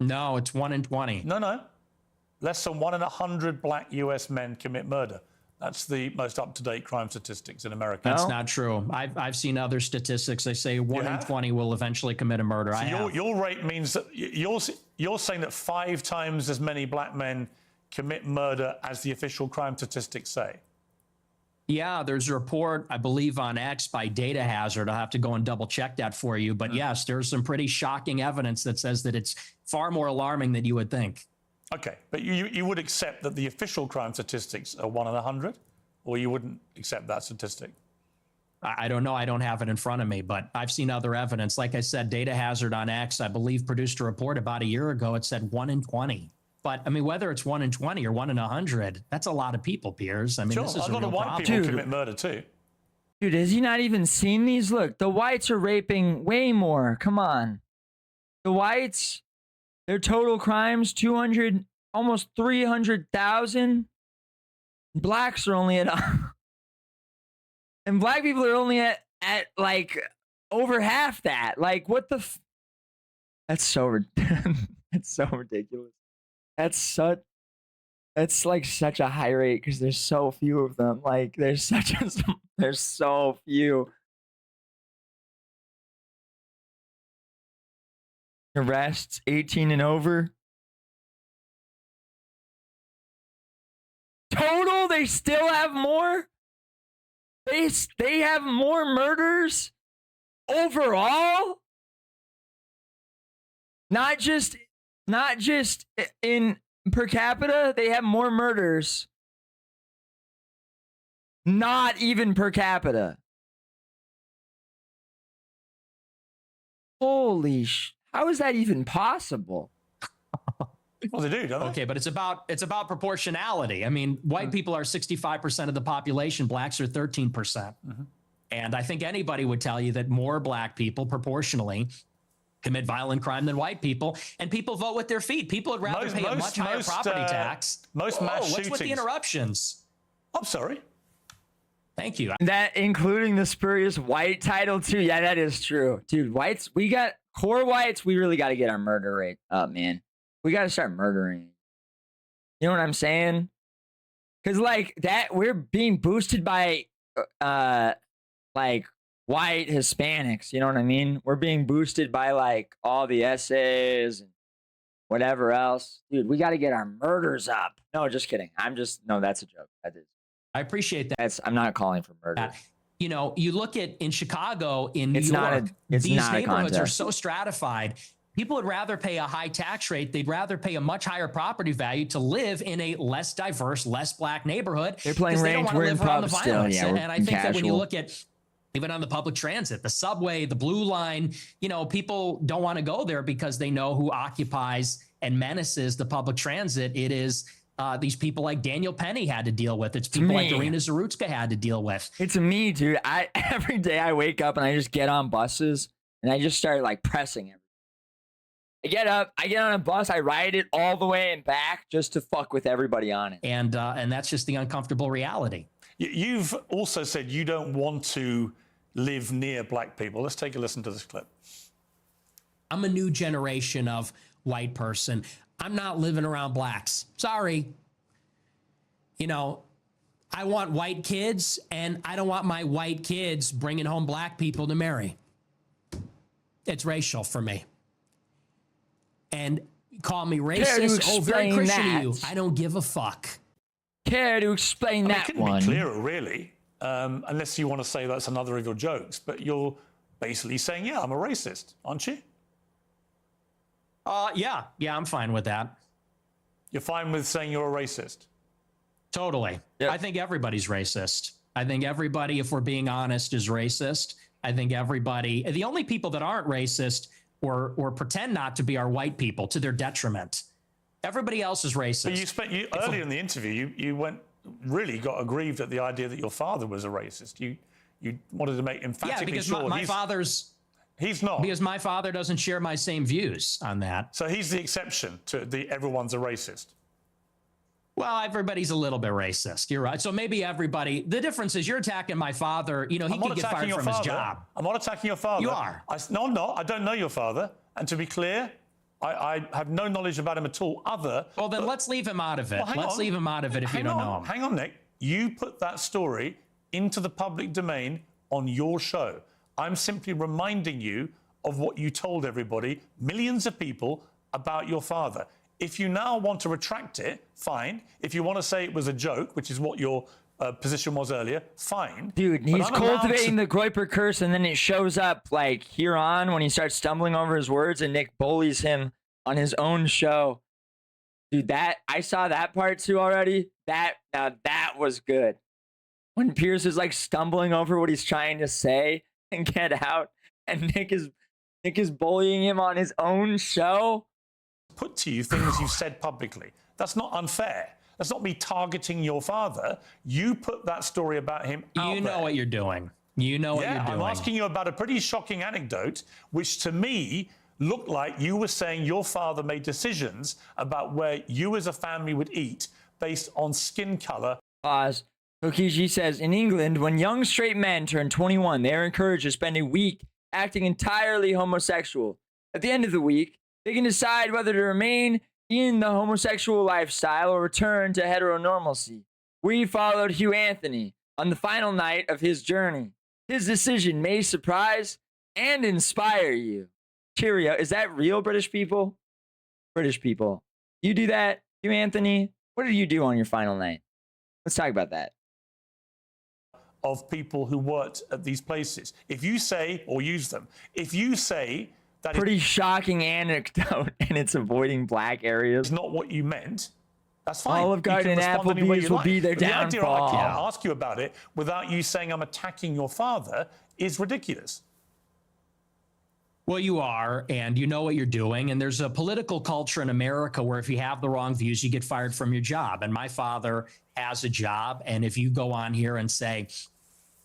No, it's 1 in 20. No. Less than 1 in 100 black US men commit murder. That's the most up-to-date crime statistics in America. That's not true. I've seen other statistics. They say 1 in have? 20 will eventually commit a murder. I have. Your rate means that you're saying that 5 times as many black men commit murder as the official crime statistics say. Yeah, there's a report, I believe, on X by Data Hazard. I'll have to go and double check that for you. But yes, there's some pretty shocking evidence that says that it's far more alarming than you would think. Okay, but you would accept that the official crime statistics are 1 in 100, or you wouldn't accept that statistic? I don't know. I don't have it in front of me, but I've seen other evidence. Like I said, Data Hazard on X, I believe, produced a report about a year ago. It said 1 in 20. But I mean, whether it's 1 in 20 or 1 in 100, that's a lot of people, Piers. I mean, Sure, this is a a lot real of white problem. people Dude. commit murder too. Dude, has he not even seen these? Look, the whites are raping way more. Come on. The whites, their total crimes, 200, almost 300,000. Blacks are only at, and black people are only at like over half that. Like, what the? That's so, that's so ridiculous. That's like such a high rate because there's so few of them. Like, there's so few. Arrests 18 and over. Total, they still have more. They have more murders overall. Not just in per capita, they have more murders. Not even per capita. Holy how is that even possible? Well, they do, don't they? Okay, but it's about proportionality. I mean, white people are 65% of the population, blacks are 13%. Mm-hmm. And I think anybody would tell you that more black people proportionally commit violent crime than white people, and people vote with their feet. People would rather pay a much higher property tax. Most mass what's shootings. with the interruptions? I'm sorry. Thank you. That including the spurious white title too. Yeah, that is true, dude. Whites, we got core whites. We really got to get our murder rate up, man. We got to start murdering. You know what I'm saying? Because like that, we're being boosted by like white Hispanics. You know what I mean? We're being boosted by like all the essays and whatever else, dude. We got to get our murders up. No, just kidding. No, that's a joke. That is. I appreciate that. I'm not calling for murder. You know, you look at in Chicago, in New It's York, these neighborhoods are contest. so stratified. People would rather pay a high tax rate. They'd rather pay a much higher property value to live in a less diverse, less black neighborhood. They're playing 'cause they don't range. want to We're in live around the pubs still. violence. Yeah, and I think that when you casual. look at even on the public transit, the subway, the blue line, you know, people don't want to go there because they know who occupies and menaces the public transit. It is these people like Daniel Penny had to deal with. It's people like Irina Zarutska had to deal with. It's me, dude. Every day I wake up and I just get on buses and I just start like pressing it. I get up, I get on a bus, I ride it all the way and back just to fuck with everybody on it. And that's just the uncomfortable reality. You've also said you don't want to live near black people. Let's take a listen to this clip. I'm a new generation of white person. I'm not living around blacks. Sorry. You know, I want white kids, and I don't want my white kids bringing home black people to marry. It's racial for me. And call me racist. Oh, very Christian of you. I don't give a fuck. Care to explain that couldn't one? be clearer, really, unless you want to say that's another of your jokes. But you're basically saying, yeah, I'm a racist, aren't you? Yeah, I'm fine with that. You're fine with saying you're a racist? Totally. Yep. I think everybody's racist. I think everybody, if we're being honest, is racist. I think everybody, the only people that aren't racist or pretend not to be are white people to their detriment. Everybody else is racist. But earlier in the interview, you got aggrieved at the idea that your father was a racist. You wanted to make emphatically sure. Yeah, because he's not. Because my father doesn't share my same views on that. So he's the exception to the everyone's a racist. Well, everybody's a little bit racist. You're right. So maybe everybody. The difference is you're attacking my father. You know, he could get fired from his job. I'm not attacking your father. You are. No, I'm not. I don't know your father. And to be clear, I have no knowledge about him at all. Well, then let's leave him out of it. Let's leave him out of it if you don't know him. Hang on, Nick. You put that story into the public domain on your show. I'm simply reminding you of what you told everybody, millions of people, about your father. If you now want to retract it, fine. If you want to say it was a joke, which is what your position was earlier, fine. Dude, he's cultivating the Groiper curse, and then it shows up like here on when he starts stumbling over his words, and Nick bullies him on his own show. Dude, I saw that part too already. That was good. When Piers is like stumbling over what he's trying to say and get out, and Nick is bullying him on his own show. Put to you things you've said publicly. That's not unfair. That's not me targeting your father. You put that story about him out there. You know what you're doing. You know what you're doing. I'm asking you about a pretty shocking anecdote, which to me looked like you were saying your father made decisions about where you as a family would eat based on skin color. Pause. Kokishi says, in England, when young straight men turn 21, they are encouraged to spend a week acting entirely homosexual. At the end of the week, they can decide whether to remain in the homosexual lifestyle or return to heteronormalcy. We followed Hugh Anthony on the final night of his journey. His decision may surprise and inspire you. Cheerio. Is that real, British people? British people. You do that, Hugh Anthony? What did you do on your final night? Let's talk about that. Of people who worked at these places. If you say, or use them, if you say that pretty shocking anecdote, and it's avoiding black areas. It's not what you meant. That's fine. Olive Garden and Applebee's will be their downfall. The idea I ask you about it without you saying I'm attacking your father is ridiculous. Well, you are, and you know what you're doing. And there's a political culture in America where if you have the wrong views, you get fired from your job. And my father has a job. And if you go on here and say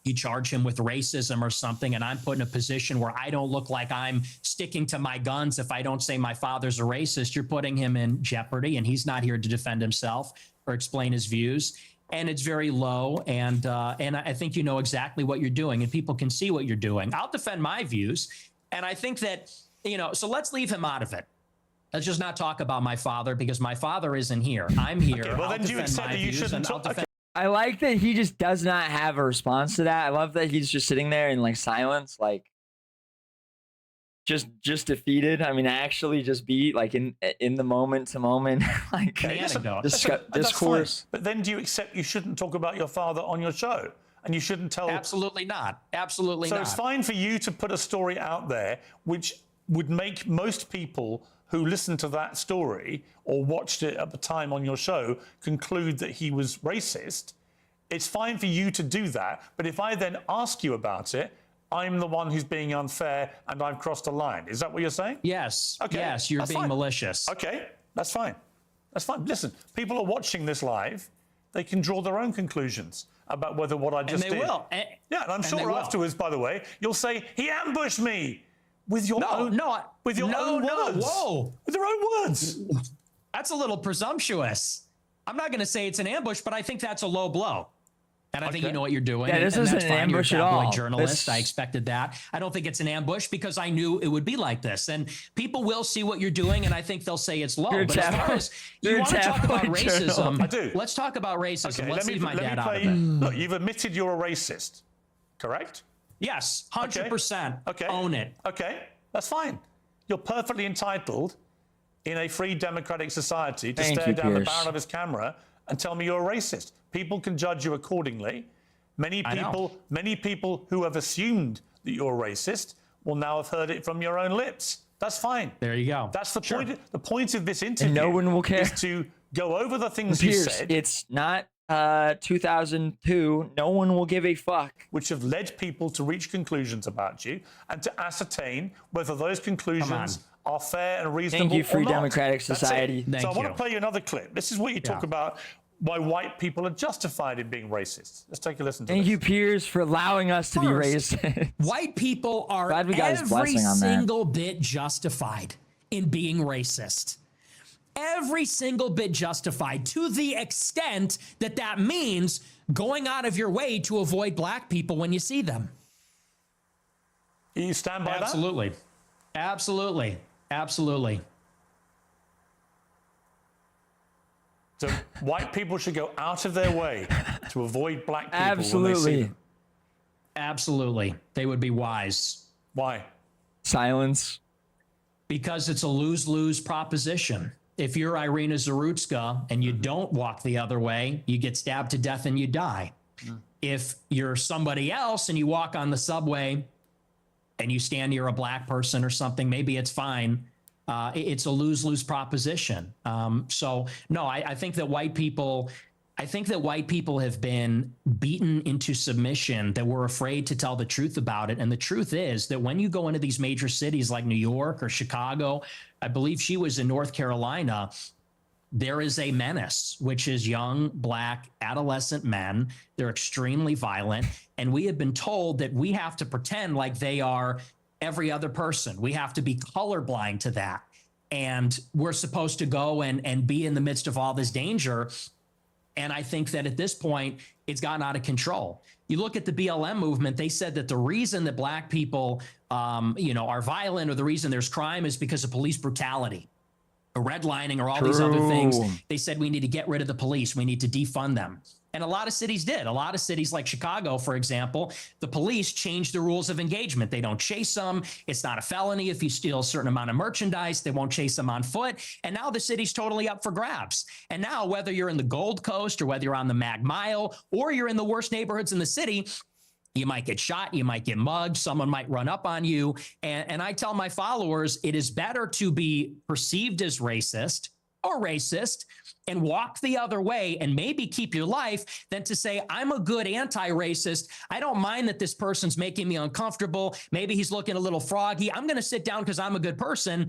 you charge him with racism or something, and I'm put in a position where I don't look like I'm sticking to my guns if I don't say my father's a racist, you're putting him in jeopardy. And he's not here to defend himself or explain his views. And it's very low. And I think you know exactly what you're doing, and people can see what you're doing. I'll defend my views. And I think that, so let's leave him out of it. Let's just not talk about my father, because my father isn't here. I'm here. Okay, well, I'll then do you defend accept my that you views, shouldn't and I'll talk? defend- I like that he just does not have a response to that. I love that he's just sitting there in like silence, like just defeated. I mean, actually just be like in the moment to moment, like Okay, anecdote. that's fine. discourse. But then do you accept you shouldn't talk about your father on your show? And you shouldn't tell... Absolutely not. Absolutely So not. it's fine for you to put a story out there which would make most people who listened to that story or watched it at the time on your show conclude that he was racist. It's fine for you to do that. But if I then ask you about it, I'm the one who's being unfair and I've crossed a line. Is that what you're saying? Yes. Okay, Yes, you're that's being fine. malicious. Okay, that's fine. That's fine. Listen, people are watching this live. They can draw their own conclusions about whether what I just And they did. will. Yeah, and I'm they sure will. afterwards, by the way, you'll say, he ambushed me with your own words. Whoa. With your own words. That's a little presumptuous. I'm not going to say it's an ambush, but I think that's a low blow. And I think you know what you're doing. Yeah, this and isn't that's an fine. You're a ambush at tabloid all. journalist. This- I expected that. I don't think it's an ambush because I knew it would be like this. And people will see what you're doing, and I think they'll say it's low. You're a But as far tabloid- as you're you a want to talk about tabloid journal. racism, I do. let's talk about racism. Okay, Let's leave my dad out of it. Look, you've admitted you're a racist, correct? Yes, 100%. Okay. Own it. Okay, that's fine. You're perfectly entitled in a free democratic society to Thank stare you, down the Piers. barrel of his camera and tell me you're a racist. People can judge you accordingly. Many people who have assumed that you're a racist will now have heard it from your own lips. That's fine. There you go. That's the point. The point of this interview no one will care. is to go over the things you Piers, said, it's not 2002. No one will give a fuck. which have led people to reach conclusions about you, and to ascertain whether those conclusions are fair and reasonable. Thank you, Free or not. Democratic That's it. Society. Thank So I want you. to play you another clip. This is what you talk about why white people are justified in being racist. Let's take a listen to Thank this. you, Piers, for allowing us to be First, racist. White people are Glad we got his every blessing on that. single bit justified in being racist. Every single bit justified, to the extent that that means going out of your way to avoid black people when you see them. You stand by that? Absolutely. Absolutely. Absolutely. So white people should go out of their way to avoid black people when they see Absolutely. them. Absolutely. They would be wise Why? Silence. because it's a lose-lose proposition. If you're Irina Zarutska and you don't walk the other way, you get stabbed to death and you die. If you're somebody else and you walk on the subway and you stand near a black person or something, maybe it's fine. It's a lose-lose proposition. So no, I think that white people have been beaten into submission, that we're afraid to tell the truth about it. And the truth is that when you go into these major cities like New York or Chicago, I believe she was in North Carolina, there is a menace, which is young, black, adolescent men. They're extremely violent. And we have been told that we have to pretend like they are every other person. We have to be colorblind to that. And we're supposed to go and be in the midst of all this danger. And I think that at this point, it's gotten out of control. You look at the BLM movement, they said that the reason that black people, are violent, or the reason there's crime, is because of police brutality, or redlining, or all these other things. True. They said we need to get rid of the police. We need to defund them. And a lot of cities did. A lot of cities like Chicago, for example, the police changed the rules of engagement. They don't chase them. It's not a felony if you steal a certain amount of merchandise. They won't chase them on foot. And now the city's totally up for grabs. And now, whether you're in the Gold Coast or whether you're on the Mag Mile or you're in the worst neighborhoods in the city, you might get shot, you might get mugged, someone might run up on you. And I tell my followers, it is better to be perceived as racist or racist and walk the other way and maybe keep your life than to say, I'm a good anti-racist. I don't mind that this person's making me uncomfortable. Maybe he's looking a little froggy. I'm going to sit down because I'm a good person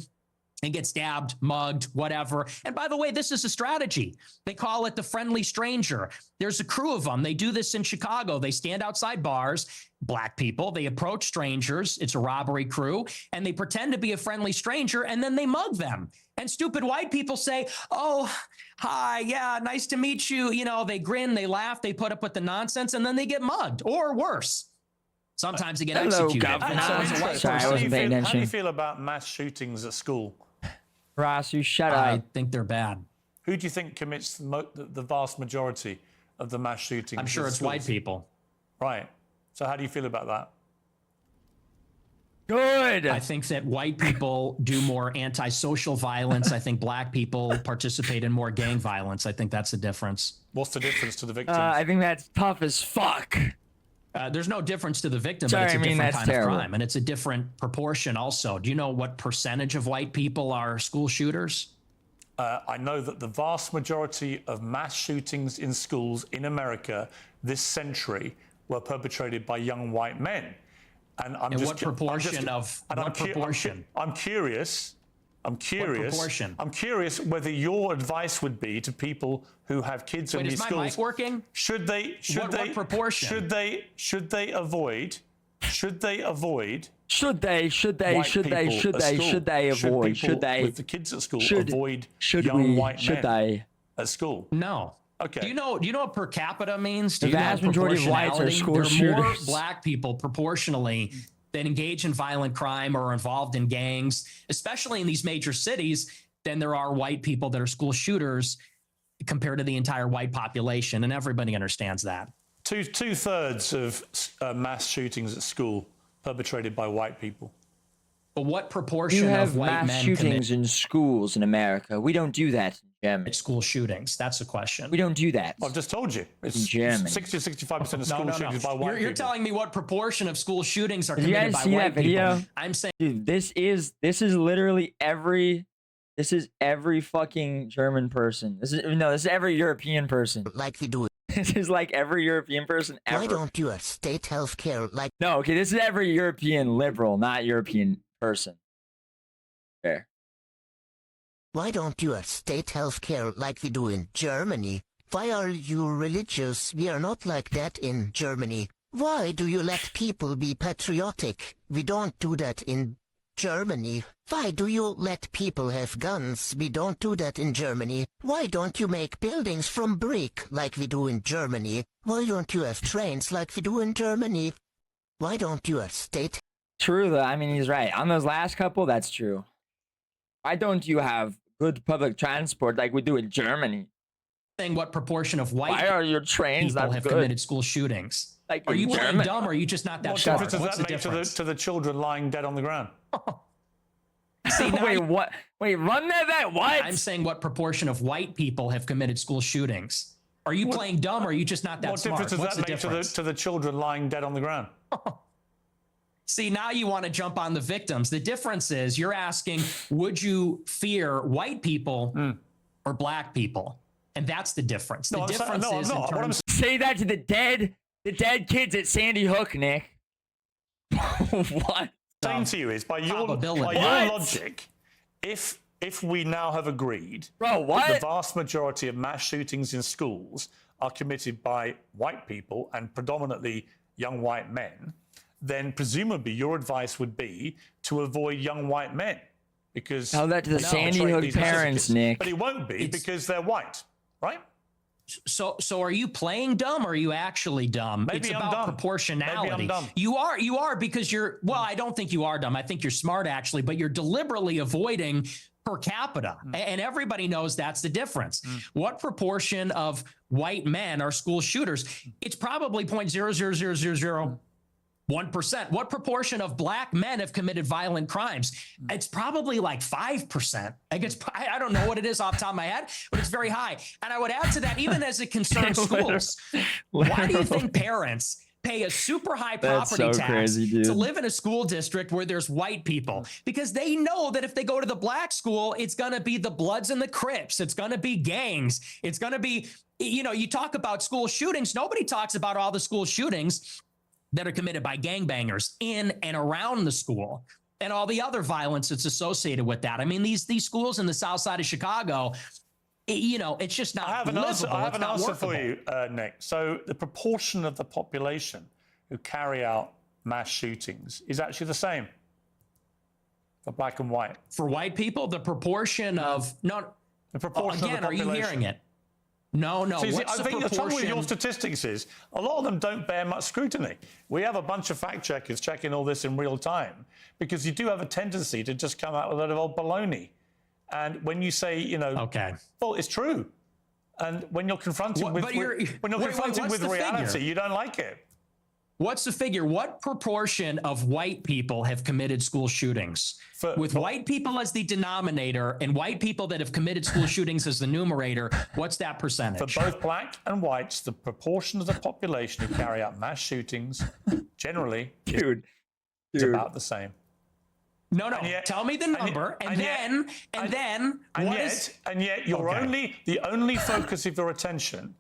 and get stabbed, mugged, whatever. And by the way, this is a strategy. They call it the friendly stranger. There's a crew of them. They do this in Chicago. They stand outside bars, black people. They approach strangers. It's a robbery crew. And they pretend to be a friendly stranger, and then they mug them. And stupid white people say, oh, hi, yeah, nice to meet you. You know, they grin, they laugh, they put up with the nonsense, and then they get mugged, or worse. Sometimes they get executed. Governor. And so as a white Sorry, I person, wasn't paying How do attention. you feel about mass shootings at school? Ross, you shut I up. think they're bad. Who do you think commits the vast majority of the mass shootings? I'm sure at it's schools? white people. Right. So how do you feel about that? Good. I think that white people do more antisocial violence. I think black people participate in more gang violence. I think that's the difference. What's the difference to the victims? I think that's tough as fuck. There's no difference to the victim, Sorry, but it's a I mean, different that's kind terrible. of crime, and it's a different proportion also. Do you know what percentage of white people are school shooters? I know that the vast majority of mass shootings in schools in America this century were perpetrated by young white men. And I'm And just what proportion of and what proportion? I'm curious. proportion? I'm curious whether your advice would be to people who have kids in Wait, these is my schools. mic working? What proportion? Should they avoid Should they white avoid? people with the kids at school Should avoid should young we? white Should men they? at school? No. Okay. Do you know what per capita means? Do The you know vast majority of whites are proportionality? school There are more shooters. black people proportionally that engage in violent crime or are involved in gangs, especially in these major cities, than there are white people that are school shooters compared to the entire white population. And everybody understands that. Two-thirds of mass shootings at school perpetrated by white people. But what You proportion have of white mass men shootings commit in schools in America. We don't do that in Germany. school shootings? That's the question. We don't do that. I've just told you. It's Germany. 60-65% of school shootings by white You're people. telling me what proportion of school shootings are Did you committed guys by see white that video? people. I'm saying Dude, this is literally every fucking German person. This is every European person. like we do. This is like every European person ever. Why don't you have state health care like No, okay, this is every European liberal, not European person. Fair. why don't you have state health care like we do in Germany? Why are you religious? We are not like that in Germany. Why do you let people be patriotic? We don't do that in Germany. Why do you let people have guns? We don't do that in Germany. Why don't you make buildings from brick like we do in Germany? Why don't you have trains like we do in Germany? Why don't you have state True, though. I mean, he's right. On those last couple, that's true. Why don't you have good public transport like we do in Germany? what proportion of Why white are your trains people not have good? committed school shootings. Like Are in you playing Germany? dumb or are you just not that What smart? difference does What's that the make difference? to the children lying dead on the ground? See, now Wait, what? Wait, run that what? I'm saying what proportion of white people have committed school shootings. Are you playing dumb or are you just not that What smart? difference does What's that the make difference? to the children lying dead on the ground? See, now you want to jump on the victims. The difference is you're asking, would you fear white people or black people? And that's the difference. The No, I'm saying- difference no, I'm is not. in What I'm terms Say that to the dead kids at Sandy Hook, Nick. What? saying to you is by your Probability. by What? your logic, if we now have agreed Bro, that what? the vast majority of mass shootings in schools are committed by white people and predominantly young white men, then presumably your advice would be to avoid young white men because Tell that to the they'll Sandy portray Hook these as parents, kids. Nick. But it won't be because they're white, right? So are you playing dumb or are you actually dumb? Maybe it's I'm about dumb. proportionality. Maybe I'm dumb. You are because I don't think you are dumb. I think you're smart actually, but you're deliberately avoiding per capita. And everybody knows that's the difference. What proportion of white men are school shooters? It's probably 0.00001%. What proportion of black men have committed violent crimes? It's probably like 5%. I don't know what it is off the top of my head, but it's very high. And I would add to that, even as it concerns schools, why do you think parents pay a super high That's property so tax crazy, dude. to live in a school district where there's white people because they know that if they go to the black school, it's going to be the Bloods and the Crips. It's going to be gangs. It's going to be, you know, you talk about school shootings. Nobody talks about all the school shootings that are committed by gangbangers in and around the school and all the other violence that's associated with that. I mean, these schools in the south side of Chicago, you know, it's just not I have an livable. answer, I have It's an not answer for workable. you, Nick. So the proportion of the population who carry out mass shootings is actually the same for black and white. For white people, the proportion of The proportion again, of the are you population. hearing it? No. See, What's I the think the trouble with your proportion? statistics is a lot of them don't bear much scrutiny. We have a bunch of fact checkers checking all this in real time because you do have a tendency to just come out with a lot of old baloney. And when you say, you know, Okay. well, it's true. And when you're confronted What- with, but you're- when you're wait, confronted what's with the reality, figure? you don't like it. What's the figure? What proportion of white people have committed school shootings? With white people as the denominator and white people that have committed school shootings as the numerator, what's that percentage? For both black and whites, the proportion of the population who carry out mass shootings generally is about the same. No. yet- Tell me the number, and then the only focus of your attention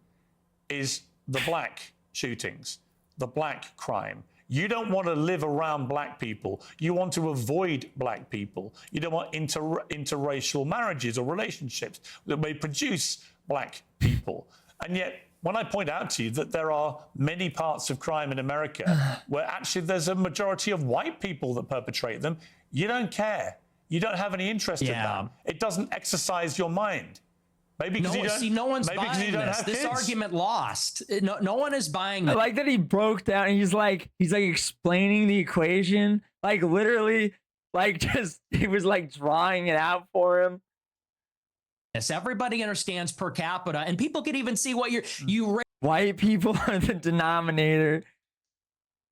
is the black shootings, the black crime. You don't want to live around black people. You want to avoid black people. You don't want interracial marriages or relationships that may produce black people. And yet, when I point out to you that there are many parts of crime in America where actually there's a majority of white people that perpetrate them, you don't care. You don't have any interest in that. It doesn't exercise your mind. Maybe because you don't. no one's maybe 'cause buying you don't this. have This kids. argument lost. No one is buying I this. like that he broke down. He's like explaining the equation, like literally, like just he was like drawing it out for him. Everybody understands per capita, and people can even see what you. White people are the denominator.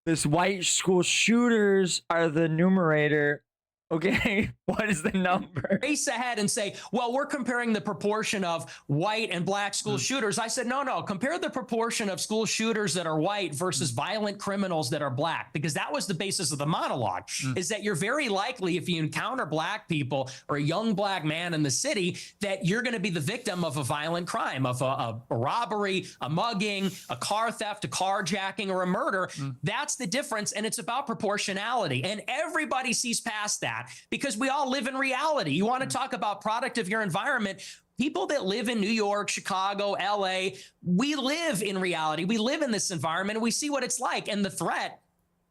This white school shooters are the numerator. Okay, what is the number? Race ahead and say, well, we're comparing the proportion of white and black school shooters. I said, no, compare the proportion of school shooters that are white versus violent criminals that are black, because that was the basis of the monologue, is that you're very likely, if you encounter black people or a young black man in the city, that you're going to be the victim of a violent crime, of a robbery, a mugging, a car theft, a carjacking, or a murder. That's the difference, and it's about proportionality, and everybody sees past that. Because we all live in reality. You want to talk about product of your environment. People that live in New York, Chicago, LA, we live in reality. We live in this environment and we see what it's like. And the threat,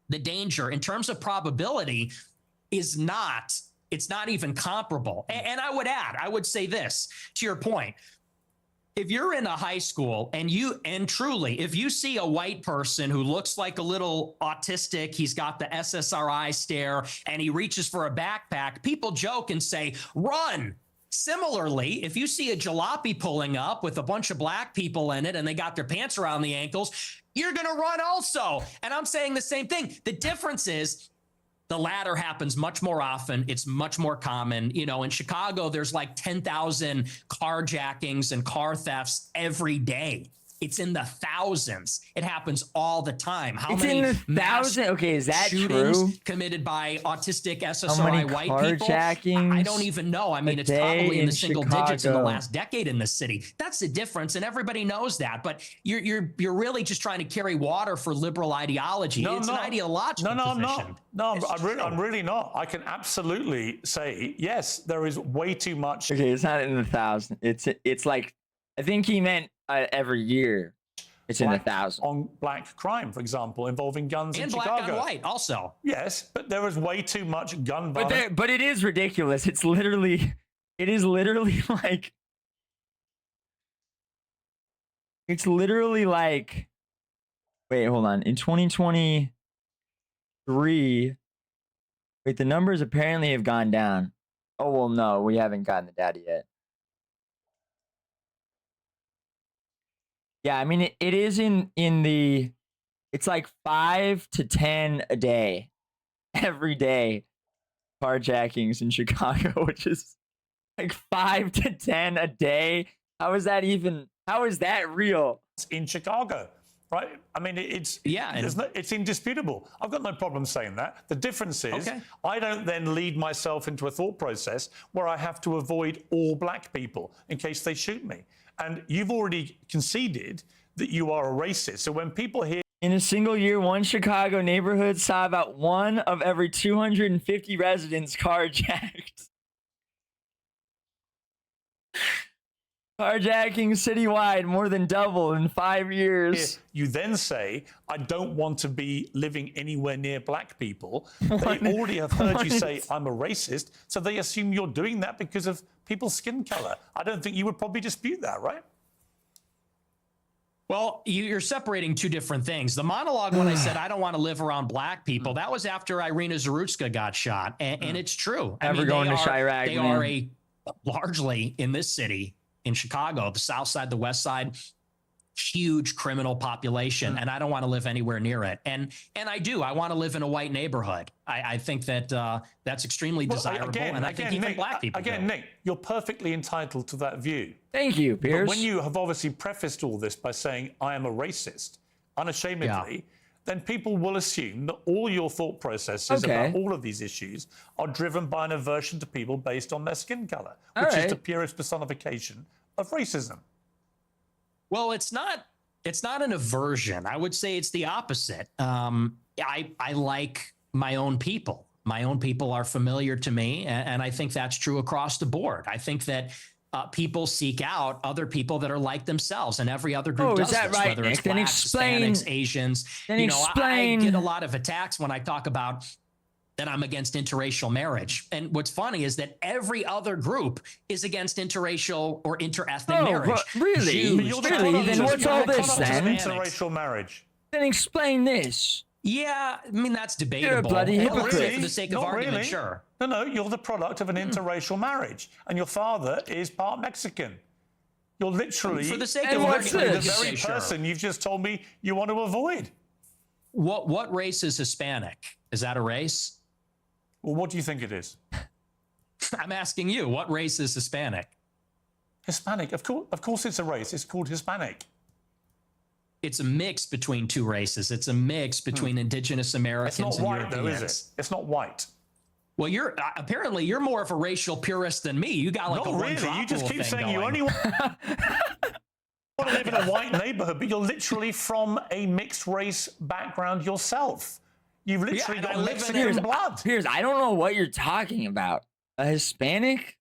the danger in terms of probability it's not even comparable. And I would say this to your point. If you're in a high school and truly, if you see a white person who looks like a little autistic, he's got the SSRI stare and he reaches for a backpack, people joke and say, run. Similarly, if you see a jalopy pulling up with a bunch of black people in it and they got their pants around the ankles, you're going to run also. And I'm saying the same thing. The difference is the latter happens much more often. It's much more common. You know, in Chicago, there's like 10,000 carjackings and car thefts every day. It's in the thousands. It happens all the time. It's in the thousands. Okay, is that true? Committed by autistic How SSRI many white people? carjackings I don't even know. I mean, a it's probably day in the in single digits in the Chicago? last decade in this city. That's the difference, and everybody knows that. But you're really just trying to carry water for liberal ideology. It's an ideological position. I'm really not. I can absolutely say yes. There is way too much. Okay, it's not in the thousand. It's like I think he meant every year. It's in the thousand. On black crime, for example, involving guns in And Chicago. black and white also. Yes, but there is way too much gun violence. But it is ridiculous. It is literally like, wait, hold on. In 2023, wait, the numbers apparently have gone down. Oh, well, no, we haven't gotten the data yet. Yeah, I mean, it is in the, it's like 5 to 10 a day, every day, carjackings in Chicago, which is like 5 to 10 a day. How is that real? In Chicago. right? I mean, it's Yeah, it's indisputable. I've got no problem saying that. The difference is I don't then lead myself into a thought process where I have to avoid all black people in case they shoot me. And you've already conceded that you are a racist. So when people hear In a single year, one Chicago neighborhood saw about 1 of every 250 residents carjacked. Carjacking citywide more than double in 5 years. you then say, I don't want to be living anywhere near black people, they already have heard you say, I'm a racist, so they assume you're doing that because of people's skin color. I don't think you would probably dispute that, right? Well, you're separating two different things. The monologue when I said I don't want to live around black people, that was after Irina Zarutska got shot. And it's true. Ever going to Chirac, They are largely in this city, in Chicago, the south side, the west side, huge criminal population. And I don't want to live anywhere near it. And I do. I want to live in a white neighborhood. I think that that's extremely desirable. And I think even Nick, black people do. Nick, you're perfectly entitled to that view. Thank you, Piers. But when you have obviously prefaced all this by saying, I am a racist, unashamedly, then people will assume that all your thought processes about all of these issues are driven by an aversion to people based on their skin color, which is the purest personification of racism. Well, it's not an aversion. I would say it's the opposite. I like my own people. My own people are familiar to me, and I think that's true across the board. I think that people seek out other people that are like themselves, and every other group does this, right, whether Nick? it's Then blacks, explain. Hispanics, Asians. Then I get a lot of attacks when I talk about that I'm against interracial marriage. And what's funny is that every other group is against interracial or interethnic marriage. Really? Jews, Really? Then what's all this then? Interracial marriage. Then explain this. Yeah, I mean, that's debatable. You're a bloody But let's hypocrite. say for the sake of argument, sure. No, you're the product of an interracial marriage, and your father is part Mexican. You're literally For the sake And of what's argument, the this? very person you've just told me you want to avoid. What race is Hispanic? Is that a race? Well, what do you think it is? I'm asking you, what race is Hispanic? Hispanic, of course it's a race. It's called Hispanic. It's a mix between two races. It's a mix between indigenous Americans It's not and white, Europeans. though, is it? It's not white. Well, you're apparently you're more of a racial purist than me. You got like Not a really. one-drop You just rule keep thing saying you going. only want to live in a white neighborhood, but you're literally from a mixed race background yourself. You've literally and got I live in Mexican blood. Piers, I don't know what you're talking about. A Hispanic?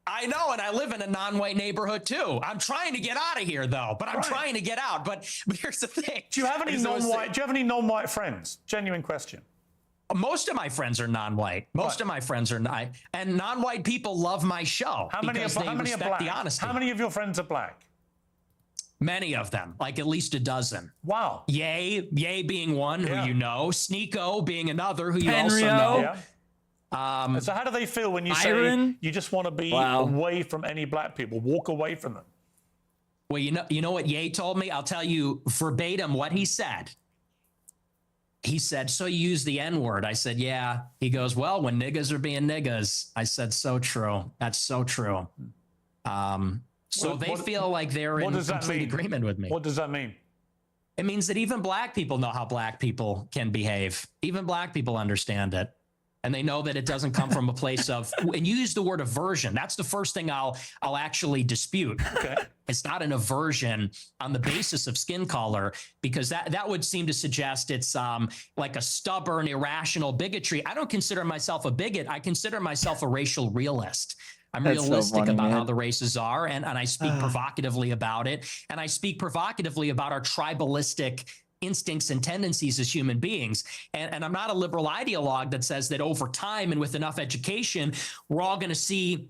I know, and I live in a non-white neighborhood too. I'm trying to get out of here, though. But I'm trying to get out. But here's the thing: Do you have any non-white? Do you have any non-white friends? Genuine question. most of my friends are non-white. Most of my friends are not, and non-white people love my show because they respect the honesty. How many of your friends are black? Many of them, like at least a dozen. Wow. Ye being one Yeah. who you know, Sneeko being another who you also Henrio. know. Yeah. So how do they feel when you Byron? say you just want to be away from any black people, walk away from them? Well, you know what Ye told me? I'll tell you verbatim what he said. He said, so you use the N-word. I said, yeah. He goes, well, when niggas are being niggas. I said, so true. That's so true. So they feel like they're in complete agreement with me. What does that mean? It means that even black people know how black people can behave. Even black people understand it. And they know that it doesn't come from a place of, and you use the word aversion. That's the first thing I'll actually dispute. Okay. It's not an aversion on the basis of skin color, because that would seem to suggest it's like a stubborn, irrational bigotry. I don't consider myself a bigot. I consider myself a racial realist. I'm realistic about how the races are, and I speak provocatively about it. And I speak provocatively about our tribalistic instincts and tendencies as human beings. And I'm not a liberal ideologue that says that over time and with enough education, we're all going to see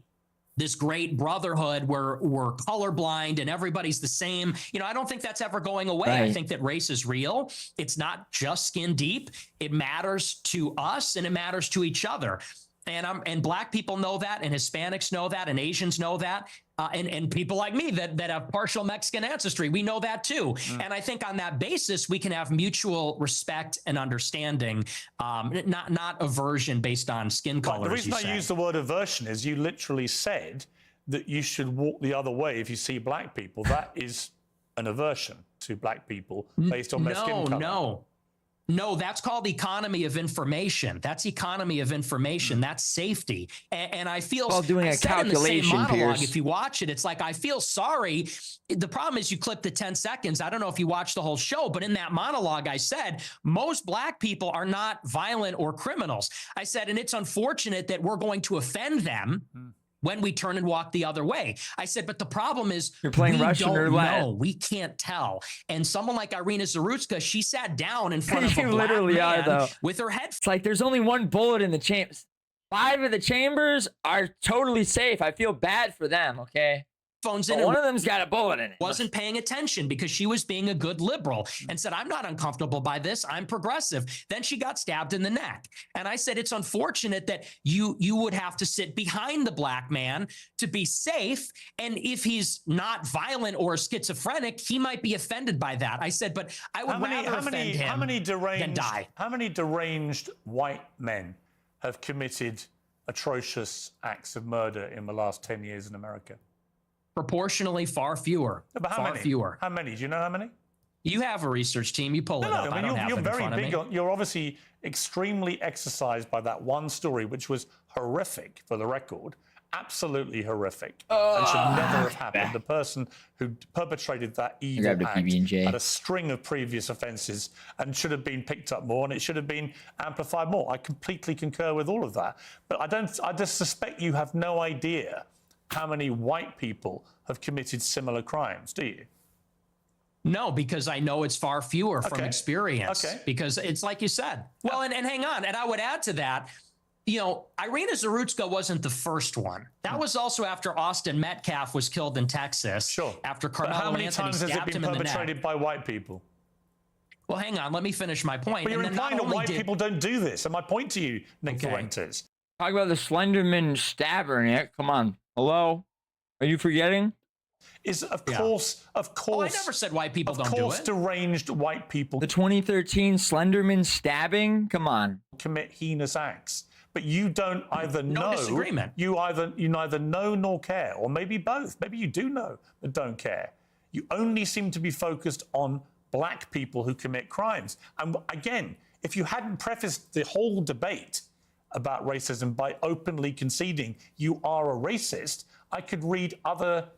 this great brotherhood where we're colorblind and everybody's the same. You know, I don't think that's ever going away. Right. I think that race is real. It's not just skin deep. It matters to us and it matters to each other. And black people know that, and Hispanics know that, and Asians know that, and people like me that have partial Mexican ancestry, we know that too. And I think on that basis, we can have mutual respect and understanding, not aversion based on skin color. The reason I use the word aversion is you literally said that you should walk the other way if you see black people. That is an aversion. to black people based on their skin color. No, that's called economy of information. That's economy of information. That's safety. And I feel While doing I a said in the same calculation, monologue, Piers. if you watch it, it's like, I feel sorry. The problem is you clip the 10 seconds. I don't know if you watched the whole show, but in that monologue, I said, most black people are not violent or criminals. I said, and it's unfortunate that we're going to offend them when we turn and walk the other way. I said, but the problem is You're playing we Russian don't roulette. know. We can't tell. And someone like Irina Zarutska, she sat down in front of a You black literally man are, though. with her head. It's like there's only one bullet in the chamber. 5 of the chambers are totally safe. I feel bad for them, okay? Phones But in one and of them's got a bullet in it. wasn't paying attention because she was being a good liberal and said, I'm not uncomfortable by this. I'm progressive. Then she got stabbed in the neck. And I said, it's unfortunate that you would have to sit behind the black man to be safe. And if he's not violent or schizophrenic, he might be offended by that. I said, but I would rather offend him than die. How many deranged white men have committed atrocious acts of murder in the last 10 years in America? Proportionally far fewer. No, but how far many? fewer. How many? Do you know how many? You have a research team. You pull it up. I don't have you're it in very front of big me. on. You're obviously extremely exercised by that one story, which was horrific, for the record, absolutely horrific, and should never have happened. The person who perpetrated that evil grabbed a act PB&J. had a string of previous offences and should have been picked up more, and it should have been amplified more. I completely concur with all of that, but I just suspect you have no idea how many white people have committed similar crimes, do you? No, because I know it's far fewer from Okay. experience. Okay. Because it's like you said. Well, and hang on. And I would add to that, Irina Zarutska wasn't the first one. That was also after Austin Metcalf was killed in Texas. Sure. After But Carmelo how many Anthony times has it stabbed been him in the perpetrated neck. by white people? Well, hang on. Let me finish my point. But you're And then not implying that only white did- people don't do this. And my point to you, Nick Okay. Fuentes, Talk about the Slenderman stabber, Nick. Come on. Hello? Are you forgetting? is of Yeah. course, Oh, I never said white people don't do it. deranged white people The 2013 Slenderman stabbing? Come on. commit heinous acts. But you don't either know. disagreement. You neither know nor care, or maybe both. Maybe you do know but don't care. You only seem to be focused on black people who commit crimes. And again, if you hadn't prefaced the whole debate about racism by openly conceding you are a racist, I could read other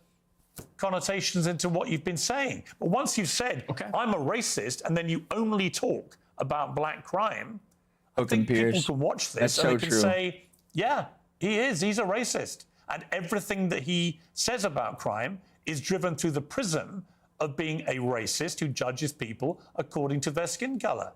connotations into what you've been saying. But once you've said, Okay. I'm a racist, and then you only talk about black crime, I think Piers. people can watch this That's and so they can true. say, yeah, he's a racist. And everything that he says about crime is driven through the prism of being a racist who judges people according to their skin color.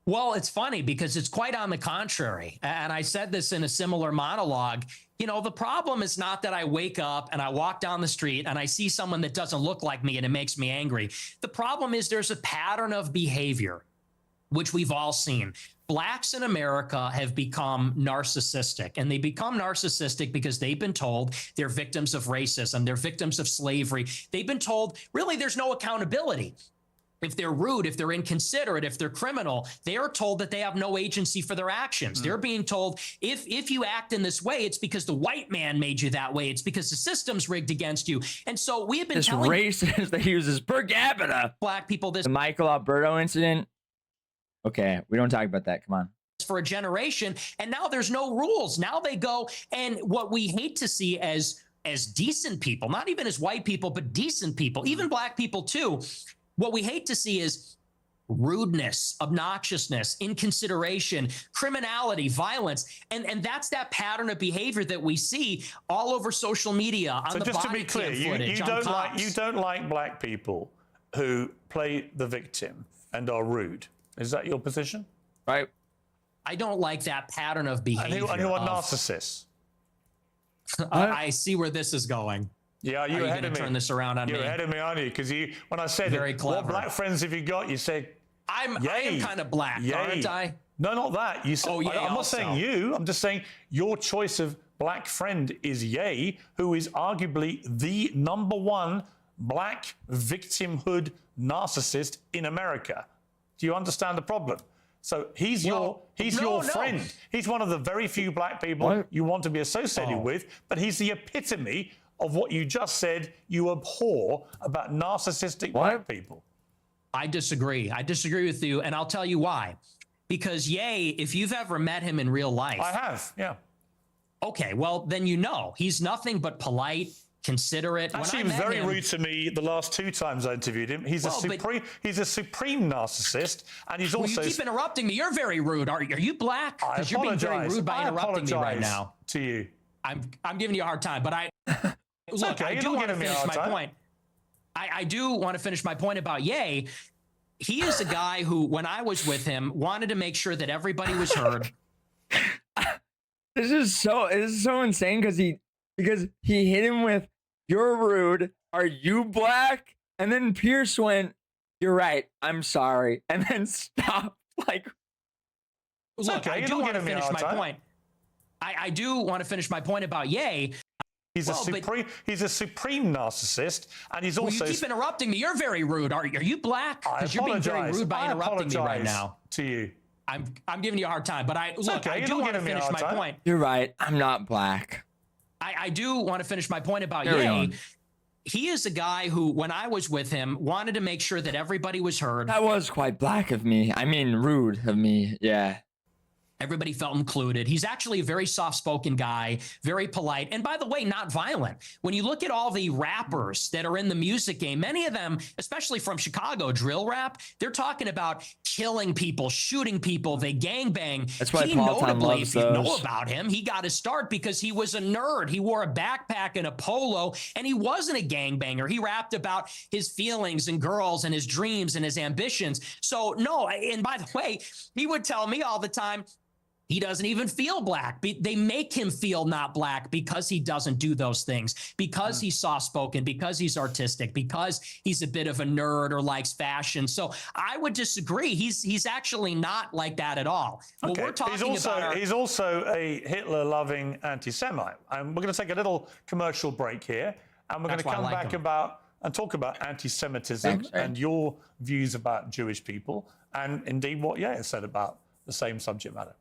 Well, it's funny because it's quite on the contrary. And I said this in a similar monologue. The problem is not that I wake up and I walk down the street and I see someone that doesn't look like me and it makes me angry. The problem is there's a pattern of behavior, which we've all seen. Blacks in America have become narcissistic, and they become narcissistic because they've been told they're victims of racism, they're victims of slavery. They've been told, really, there's no accountability. If they're rude, if they're inconsiderate, if they're criminal, they are told that they have no agency for their actions. They're being told, if you act in this way, it's because the white man made you that way. It's because the system's rigged against you. And so we have been This telling racist that uses per capita. black people this The Michael Alberto incident. Okay, we don't talk about that. Come on. for a generation, and now there's no rules. Now they go, and what we hate to see as decent people, not even as white people, but decent people, even black people too, what we hate to see is rudeness, obnoxiousness, inconsideration, criminality, violence. And that's that pattern of behavior that we see all over social media, on So the just to body be clear, cam footage, you on don't like cops. you don't like black people who play the victim and are rude. Is that your position? Right? I don't like that pattern of behavior. And who are of- narcissists? I see where this is going. Yeah, Are you're you ahead going of to me. turn this around on You're me? ahead of me, aren't you? Because when I said, Very what clever. black friends have you got? You said, I am yay. kind of black, Yay. aren't I? No, not that. You said, Oh, yay I'm not also. saying you. I'm just saying your choice of black friend is Ye, who is arguably the #1 black victimhood narcissist in America. Do you understand the problem? So he's no. your friend. He's one of the very few black people What? you want to be associated with, but he's the epitome of what you just said you abhor about narcissistic black people. I disagree. I disagree with you, and I'll tell you why. Because Ye, if you've ever met him in real life, I have, yeah. Okay, well then you know he's nothing but polite, considerate. Actually, he was very rude to me the last 2 times I interviewed him. He's a supreme narcissist, and he's also. You keep interrupting me. You're very rude. Are you black? Because you're being very rude by interrupting me right now. To you, I'm giving you a hard time, but look. Okay, I do want to finish my point. I do want to finish my point about Ye. He is a guy who, when I was with him, wanted to make sure that everybody was heard. This is so insane because he hit him with, "You're rude. Are you black?" And then Pierce went, "You're right. I'm sorry." And then stopped. Like, look, okay. I do want to finish my point. I do want to finish my point about Ye. He's a supreme narcissist, and he's also. You keep interrupting me. You're very rude. Are you black? Because you're being very rude by interrupting me right now. To you. I'm giving you a hard time, but I do want to finish my point. You're right. I'm not black. I do want to finish my point about Ye. He is a guy who, when I was with him, wanted to make sure that everybody was heard. That was quite black of me. I mean, rude of me. Yeah. Everybody felt included. He's actually a very soft-spoken guy, very polite, and by the way, not violent. When you look at all the rappers that are in the music game, many of them, especially from Chicago, drill rap, they're talking about killing people, shooting people, they gangbang. That's why Paul Tom loves if you know about him, he got his start because he was a nerd. He wore a backpack and a polo, and he wasn't a gangbanger. He rapped about his feelings and girls and his dreams and his ambitions. So no, and by the way, he would tell me all the time, he doesn't even feel black. They make him feel not black because he doesn't do those things, because he's soft-spoken, because he's artistic, because he's a bit of a nerd or likes fashion. So I would disagree. He's actually not like that at all. Okay. We're talking he's also a Hitler-loving anti-Semite. And we're going to take a little commercial break here, and we're going to come back and talk about anti-Semitism and your views about Jewish people, and indeed what Ye said about the same subject matter.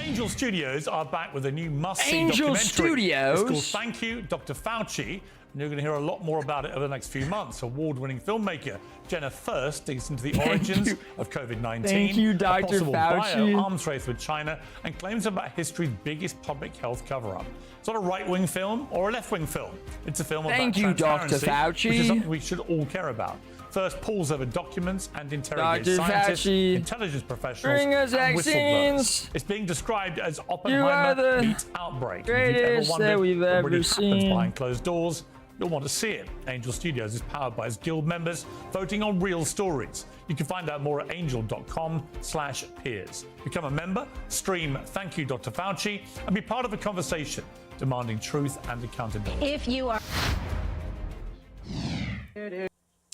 Angel Studios are back with a new must-see documentary. Studios? It's called Thank You, Dr. Fauci, and you're going to hear a lot more about it over the next few months. Award-winning filmmaker Jenna First digs into the origins of COVID-19, Thank you, Dr. a possible Fauci. bio-arms race with China, and claims about history's biggest public health cover-up. It's not a right-wing film or a left-wing film. It's a film about transparency, Dr. which is Fauci. something we should all care about. First, pulls over documents and interrogates scientists, Fauci, intelligence professionals, bring us and whistleblowers. vaccines. It's being described as Oppenheimer meets Outbreak. If you've ever wondered that we've what ever really happens seen. behind closed doors, you'll want to see it. Angel Studios is powered by its guild members voting on real stories. You can find out more at angel.com/peers. Become a member, stream Thank You, Dr. Fauci, and be part of a conversation demanding truth and accountability. If you are...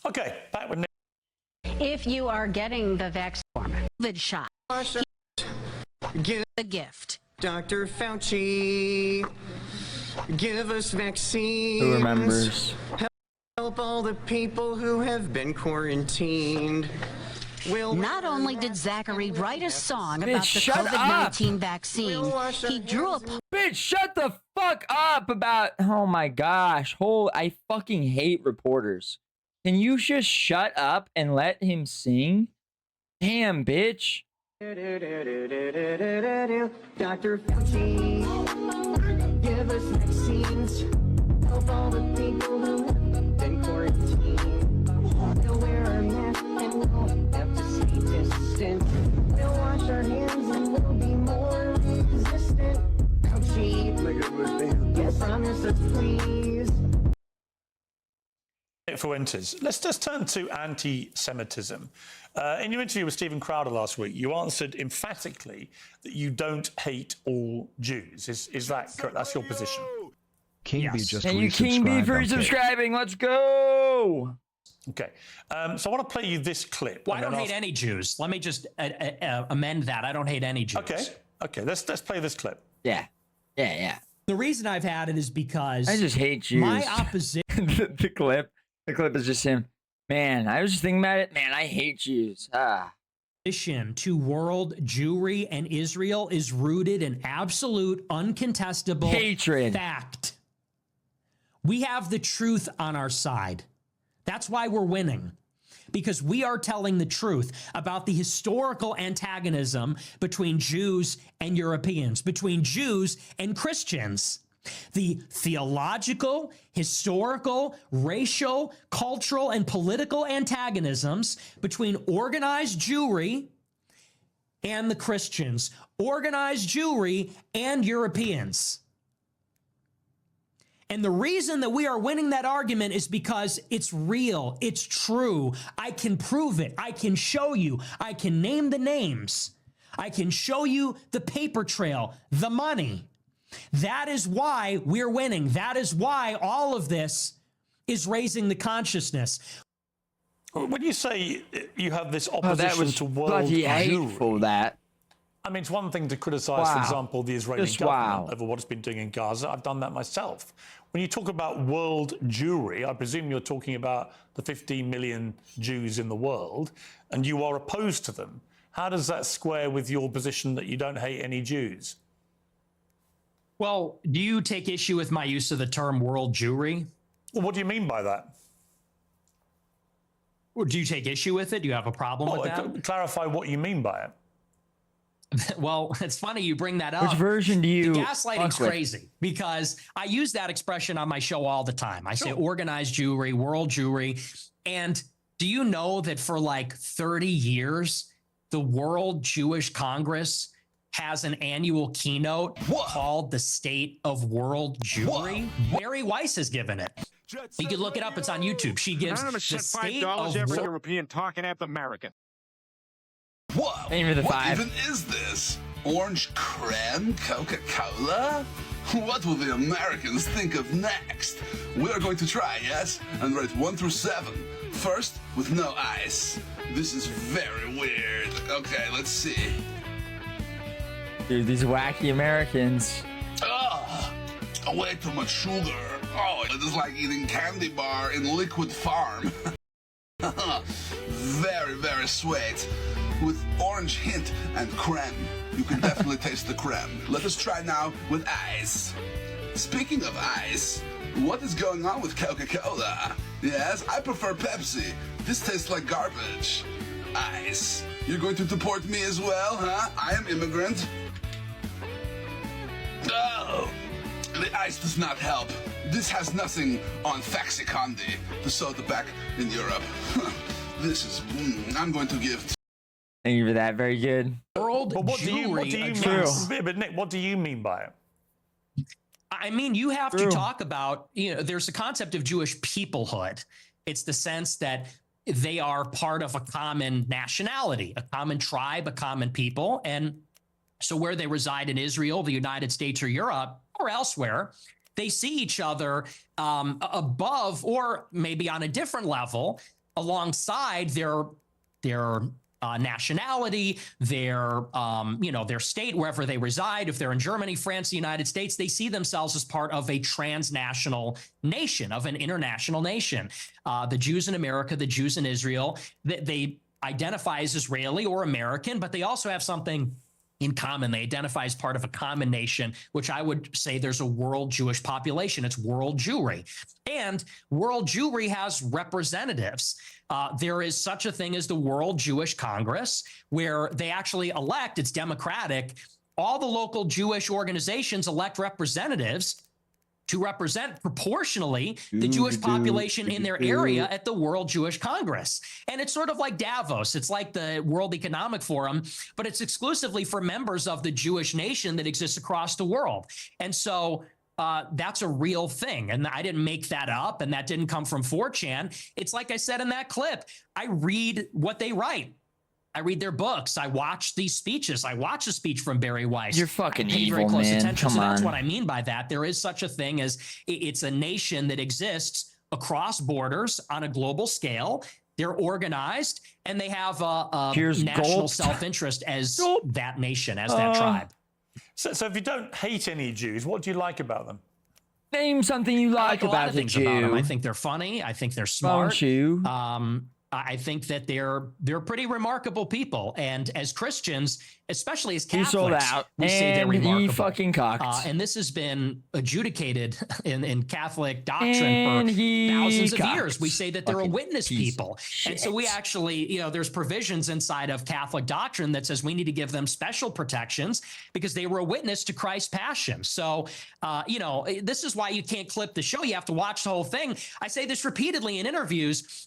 Okay, back with Nick. If you are getting the vaccine COVID shot, Give the gift. Dr. Fauci, give us vaccines. Who remembers? Help all the people who have been quarantined. Not only did Zachary write a song about the shut COVID-19 vaccine, he drew a Bitch, shut the fuck up about. Oh my gosh. I fucking hate reporters. Can you just shut up and let him sing? Damn, bitch. Dr. Fauci, give us vaccines. Help all the people who have been quarantined. We'll wear our masks and we'll have to stay distant. We'll wash our hands and we'll be more resistant. Fauci, promise us please. Fuentes. Let's just turn to anti-Semitism. In your interview with Stephen Crowder last week, you answered emphatically that you don't hate all Jews. Is that correct? That's your position. King B just Can you King B for resubscribing? Let's go. Okay. So I want to play you this clip. Well, I don't hate any Jews. Let me just amend that. I don't hate any Jews. Okay. Let's play this clip. Yeah. The reason I've had it is because I just hate Jews. my opposition. the clip is just him. Man, I was just thinking about it. Man, I hate Jews. To world Jewry and Israel is rooted in absolute, uncontestable hatred. Fact. We have the truth on our side. That's why we're winning. Because we are telling the truth about the historical antagonism between Jews and Europeans, between Jews and Christians. The theological, historical, racial, cultural, and political antagonisms between organized Jewry and the Christians, organized Jewry and Europeans. And the reason that we are winning that argument is because it's real. It's true. I can prove it. I can show you. I can name the names. I can show you the paper trail, the money. That is why we're winning. That is why all of this is raising the consciousness. When you say you have this Oh, opposition that was to world bloody Jewry, hateful, that. I mean, it's one thing to criticise, for Wow. example, the Israeli Just government wow. over what it's been doing in Gaza. I've done that myself. When you talk about world Jewry, I presume you're talking about the 15 million Jews in the world, and you are opposed to them. How does that square with your position that you don't hate any Jews? Well, do you take issue with my use of the term world Jewry? Well, what do you mean by that? Or do you take issue with it? Do you have a problem with that? Clarify what you mean by it. Well, it's funny you bring that up. Which version do you The gaslighting's fuck with? crazy because I use that expression on my show all the time. I say organized Jewry, world Jewry. And do you know that for like 30 years, the World Jewish Congress has an annual keynote called the State of World Jewry? Mary Weiss has given it. You can look it up. It's on YouTube. She gives the State of World European talking at the American. Whoa! Thank you for the What 5. even is this? Orange creme Coca-Cola? What will the Americans think of next? We are going to try, yes? And rate 1 through 7. First, with no ice. This is very weird. Okay, let's see. Dude, these wacky Americans. Oh, way too much sugar. Oh, it is like eating candy bar in liquid farm. Very, very sweet. With orange hint and creme. You can definitely taste the creme. Let us try now with ice. Speaking of ice, what is going on with Coca-Cola? Yes, I prefer Pepsi. This tastes like garbage. Ice. You're going to deport me as well, huh? I am immigrant. Oh, the ice does not help. This has nothing on Faxi Condi, the soda back in Europe. This is, I'm going to give... Thank you for that. Very good. World But what do you Jewry. mean? But Nick, what do you mean by it? I mean, you have to talk about, there's a concept of Jewish peoplehood. It's the sense that they are part of a common nationality, a common tribe, a common people. And so where they reside in Israel, the United States, or Europe, or elsewhere, they see each other above or maybe on a different level alongside their nationality, their state, wherever they reside. If they're in Germany, France, the United States, they see themselves as part of a transnational nation, of an international nation. The Jews in America, the Jews in Israel, they identify as Israeli or American, but they also have something in common. They identify as part of a common nation, which I would say there's a world Jewish population. It's world Jewry. And world Jewry has representatives. There is such a thing as the World Jewish Congress, where they actually elect, it's democratic, all the local Jewish organizations elect representatives to represent proportionally the Jewish population in their area at the World Jewish Congress. And it's sort of like Davos. It's like the World Economic Forum, but it's exclusively for members of the Jewish nation that exists across the world. And so that's a real thing. And I didn't make that up, and that didn't come from 4chan. It's like I said in that clip, I read what they write. I read their books. I watch these speeches. I watch a speech from Barry Weiss. You're fucking I pay evil, very close man. attention. Come So that's on. what I mean by that. There is such a thing as it's a nation that exists across borders on a global scale. They're organized, and they have a Here's national Gulp. self-interest as Gulp. that nation, as that tribe. So if you don't hate any Jews, what do you like about them? Name something you I like a lot about of the things about them. Jew. I think they're funny. I think they're smart. Don't you? I think that they're pretty remarkable people, and as Christians, especially as Catholics, He sold out, we say they're and remarkable. he fucking cocked. And this has been adjudicated in Catholic doctrine And for he thousands of cocked. years. We say that they're a Fucking witness piece people, of shit. and so we actually, there's provisions inside of Catholic doctrine that says we need to give them special protections because they were a witness to Christ's passion. So, this is why you can't clip the show. You have to watch the whole thing. I say this repeatedly in interviews.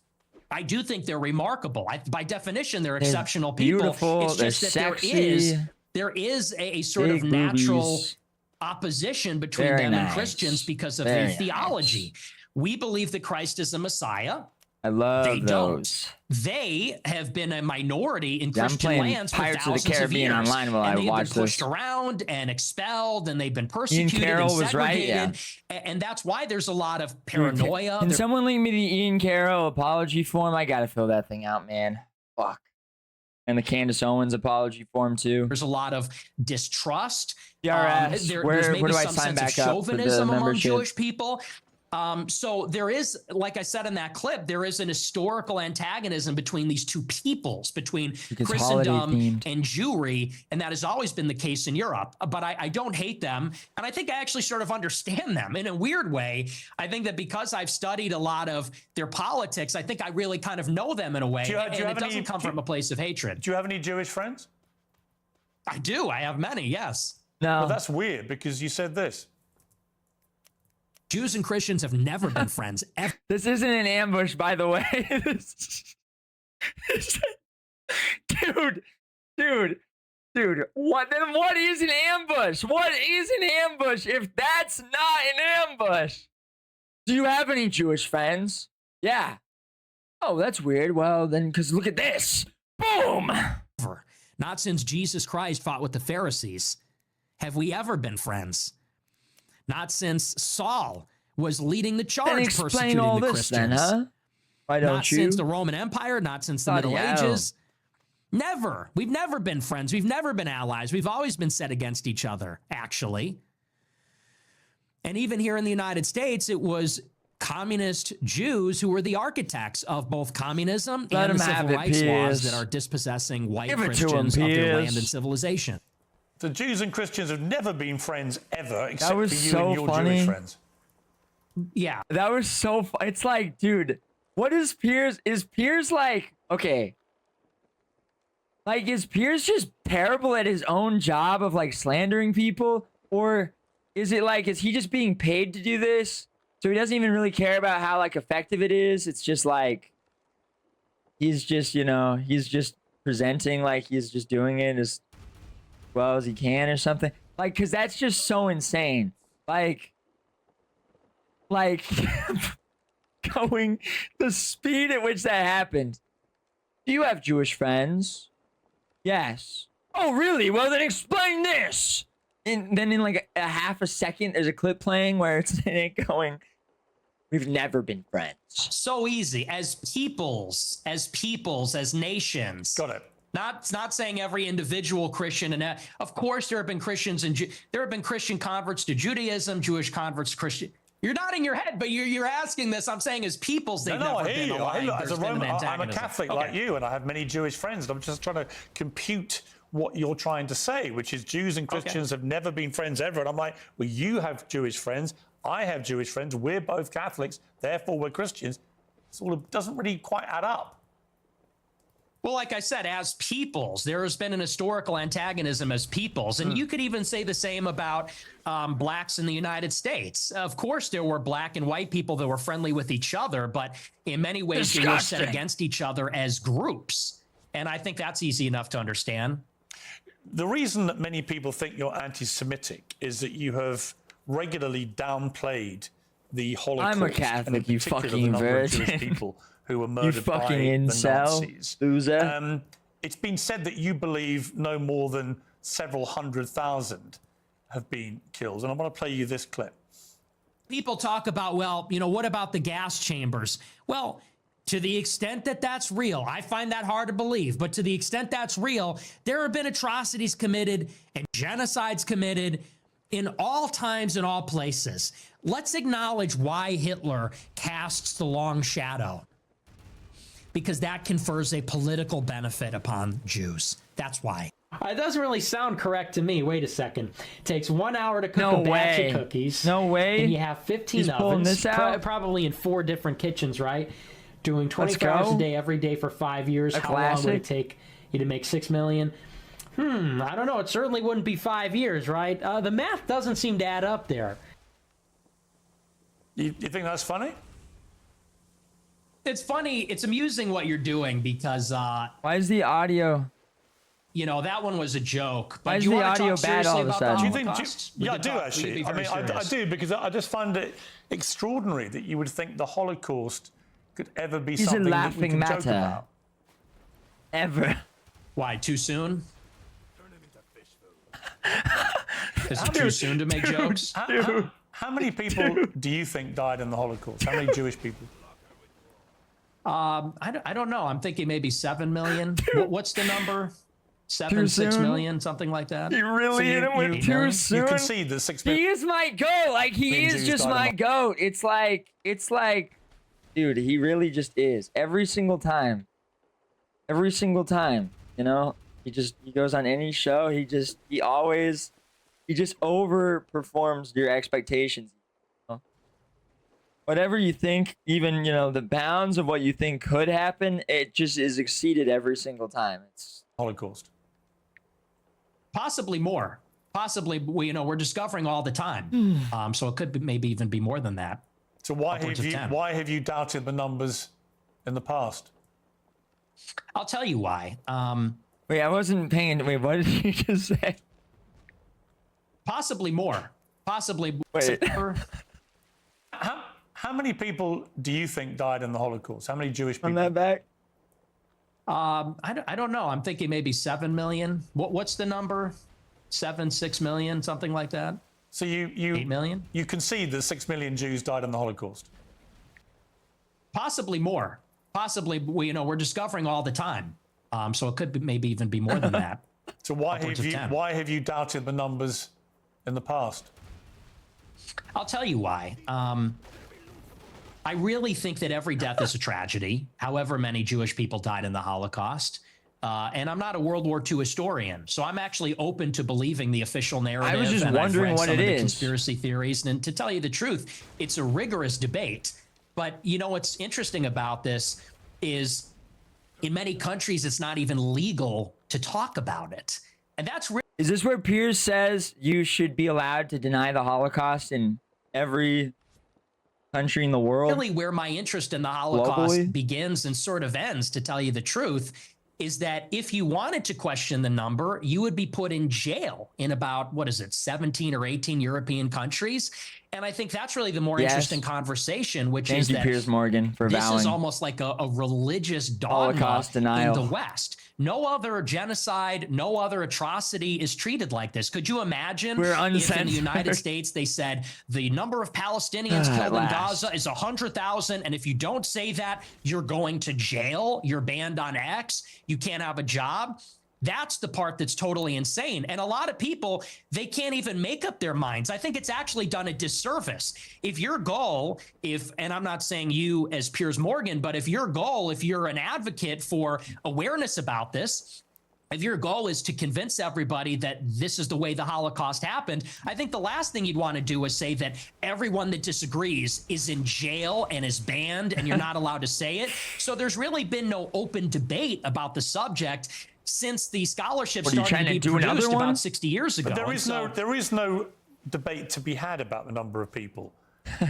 I do think they're remarkable. By definition, they're exceptional people. Beautiful. It's just They're that sexy. there is a sort Big of natural boobies. opposition between Very them and nice. Christians because of Very their theology. nice. We believe that Christ is the Messiah. I love They those. don't. They have been a minority in Yeah, I'm Christian playing lands for Pirates of the thousands Caribbean of years. online while and I they've watch been pushed this. around and expelled, and they've been persecuted Carroll and was right, segregated. yeah. And that's why there's a lot of paranoia. Can There- someone link me the Ian Carroll apology form? I gotta fill that thing out, man. Fuck. And the Candace Owens apology form too. There's a lot of distrust. DRS, There's where maybe do I some sign sense back of up for the chauvinism among membership? Jewish people. So there is, like I said in that clip, there is an historical antagonism between these two peoples, between Because Christendom holiday-themed. and Jewry, and that has always been the case in Europe. But I don't hate them, and I think I actually sort of understand them in a weird way. I think that because I've studied a lot of their politics, I think I really kind of know them in a way, and it doesn't come from a place of hatred. Do you have any Jewish friends? I do. I have many, yes. No. Well, that's weird because you said this. Jews and Christians have never been friends, ever. This isn't an ambush, by the way. Dude. What then? What is an ambush? What is an ambush if that's not an ambush? Do you have any Jewish friends? Yeah. Oh, that's weird. Well, then, because look at this. Boom. Not since Jesus Christ fought with the Pharisees have we ever been friends. Not since Saul was leading the charge Then explain persecuting all the this, Christians. then, huh? Why don't Not you? since the Roman Empire, not since the Bloody Middle hell. Ages. Never. We've never been friends. We've never been allies. We've always been set against each other, actually. And even here in the United States, it was communist Jews who were the architects of both communism Let and him the have civil it, rights laws Piers. that are dispossessing white Give it to him, Christians of their Piers. land and civilization. The Jews and Christians have never been friends ever, except was for you so and your funny. Jewish friends. Yeah. That was so it's like, dude, what is Piers? Is Piers like, okay. Like, is Piers just terrible at his own job of like slandering people? Or is it like, is he just being paid to do this? So he doesn't even really care about how like effective it is. It's just like, he's just, he's just presenting like he's just doing it as well as he can or something. Like, cause that's just so insane. Like going the speed at which that happened. Do you have Jewish friends? Yes. Oh, really? Well, then explain this. And then in like a half a second, there's a clip playing where it's going, we've never been friends. So easy. As peoples, as nations. Got it. Not saying every individual Christian, and of course there have been Christians and there have been Christian converts to Judaism, Jewish converts to Christian. You're nodding your head, but you're asking this. I'm saying as peoples, they've No, never I hear been you. aligned. As a There's been an Roman, I'm a antagonism. Catholic Okay. like you, and I have many Jewish friends. And I'm just trying to compute what you're trying to say, which is Jews and Christians have never been friends ever. And I'm like, well, you have Jewish friends. I have Jewish friends. We're both Catholics. Therefore, we're Christians. It sort of doesn't really quite add up. Well, like I said, as peoples, there has been an historical antagonism as peoples. And you could even say the same about blacks in the United States. Of course, there were black and white people that were friendly with each other, but in many ways, they were set Disgusting. against each other as groups. And I think that's easy enough to understand. The reason that many people think you're anti-Semitic is that you have regularly downplayed the Holocaust. I'm a and Catholic, in you particular, fucking the number of virgin. Jewish people who were You murdered by fucking the incel, Nazis. loser. It's been said that you believe no more than several 100,000 have been killed. And I want to play you this clip. People talk about, well, what about the gas chambers? Well, to the extent that that's real, I find that hard to believe, but to the extent that's real, there have been atrocities committed and genocides committed in all times and all places. Let's acknowledge why Hitler casts the long shadow. because that confers a political benefit upon Jews. That's why. It doesn't really sound correct to me. Wait a second. It takes 1 hour to cook No a batch way. of cookies. No way. And you have 15 He's pulling ovens. this out? Probably in 4 different kitchens, right? Doing Let's 24 hours go. a day, every day for 5 years. A How long would classic. it take you to make $6 million? I don't know. It certainly wouldn't be 5 years, right? The math doesn't seem to add up there. You think that's funny? It's funny. It's amusing what you're doing because, Why is the audio? you know, that one was a joke. But Why is do you the wanna audio talk bad seriously all of a about the sudden? Do you think? Holocaust? We Yeah, I could do talk- we could actually. be I very mean, I serious. do because I just find it extraordinary that you would think the Holocaust could ever be Is a something that we laughing can joke matter. about. Ever. Why, too soon? Is it too soon to make jokes? How many people do you think died in the Holocaust? How many Jewish people? I don't know. I'm thinking maybe 7 million. What's the number? 7, Too 6 soon? million, something like that. You really hit him with you- too you soon? You can see the 6 million. He is my goat. Like, he Means is he was just my dynamite. goat. It's like, dude, he really just is. Every single time. Every single time, you know? He goes on any show. He just overperforms your expectations. You know? Whatever you think, even, you know, the bounds of what you think could happen, it just is exceeded every single time. It's Holocaust. Possibly more. Possibly, we're discovering all the time. So it could be, maybe even be more than that. So why Upwards of 10. have you doubted the numbers in the past? I'll tell you why. wait, I wasn't paying. Wait, what did you just say? Possibly more. Possibly. Wait. How many people do you think died in the Holocaust? How many Jewish people? Run that back. I don't know. I'm thinking maybe 7 million. What's the number? 7, 6 million, something like that. So 8 million? You concede that 6 million Jews died in the Holocaust. Possibly more. Possibly, we're discovering all the time. So it could be, maybe even be more than that. So why Upwards of 10. have you doubted the numbers in the past? I'll tell you why. I really think that every death is a tragedy, however many Jewish people died in the Holocaust. And I'm not a World War II historian, so I'm actually open to believing the official narrative. I was just and I've wondering read what some it of the is. conspiracy theories. And to tell you the truth, it's a rigorous debate. But you know what's interesting about this is in many countries, it's not even legal to talk about it. And that's Is this where Piers says you should be allowed to deny the Holocaust in every country in the world? really where my interest in the Holocaust Globally? begins and sort of ends, to tell you the truth, is that if you wanted to question the number, you would be put in jail in about, 17 or 18 European countries. And I think that's really the more Yes. interesting conversation, which Thank is you, that Piers Morgan, for this is vowing. almost like a religious dogma Holocaust denial. in the West. No other genocide, no other atrocity is treated like this. Could you imagine We're if in the uncensored. United States they said the number of Palestinians At killed in last. Gaza is 100,000, and if you don't say that, you're going to jail, you're banned on X, you can't have a job? That's the part that's totally insane. And a lot of people, they can't even make up their minds. I think it's actually done a disservice. If your goal, and I'm not saying you as Piers Morgan, but if your goal, if you're an advocate for awareness about this, if your goal is to convince everybody that this is the way the Holocaust happened, I think the last thing you'd want to do is say that everyone that disagrees is in jail and is banned and you're not allowed to say it. So there's really been no open debate about the subject since the scholarship What, are you started trying to to be do another produced one? about 60 years ago. But there And is so- no debate to be had about the number of people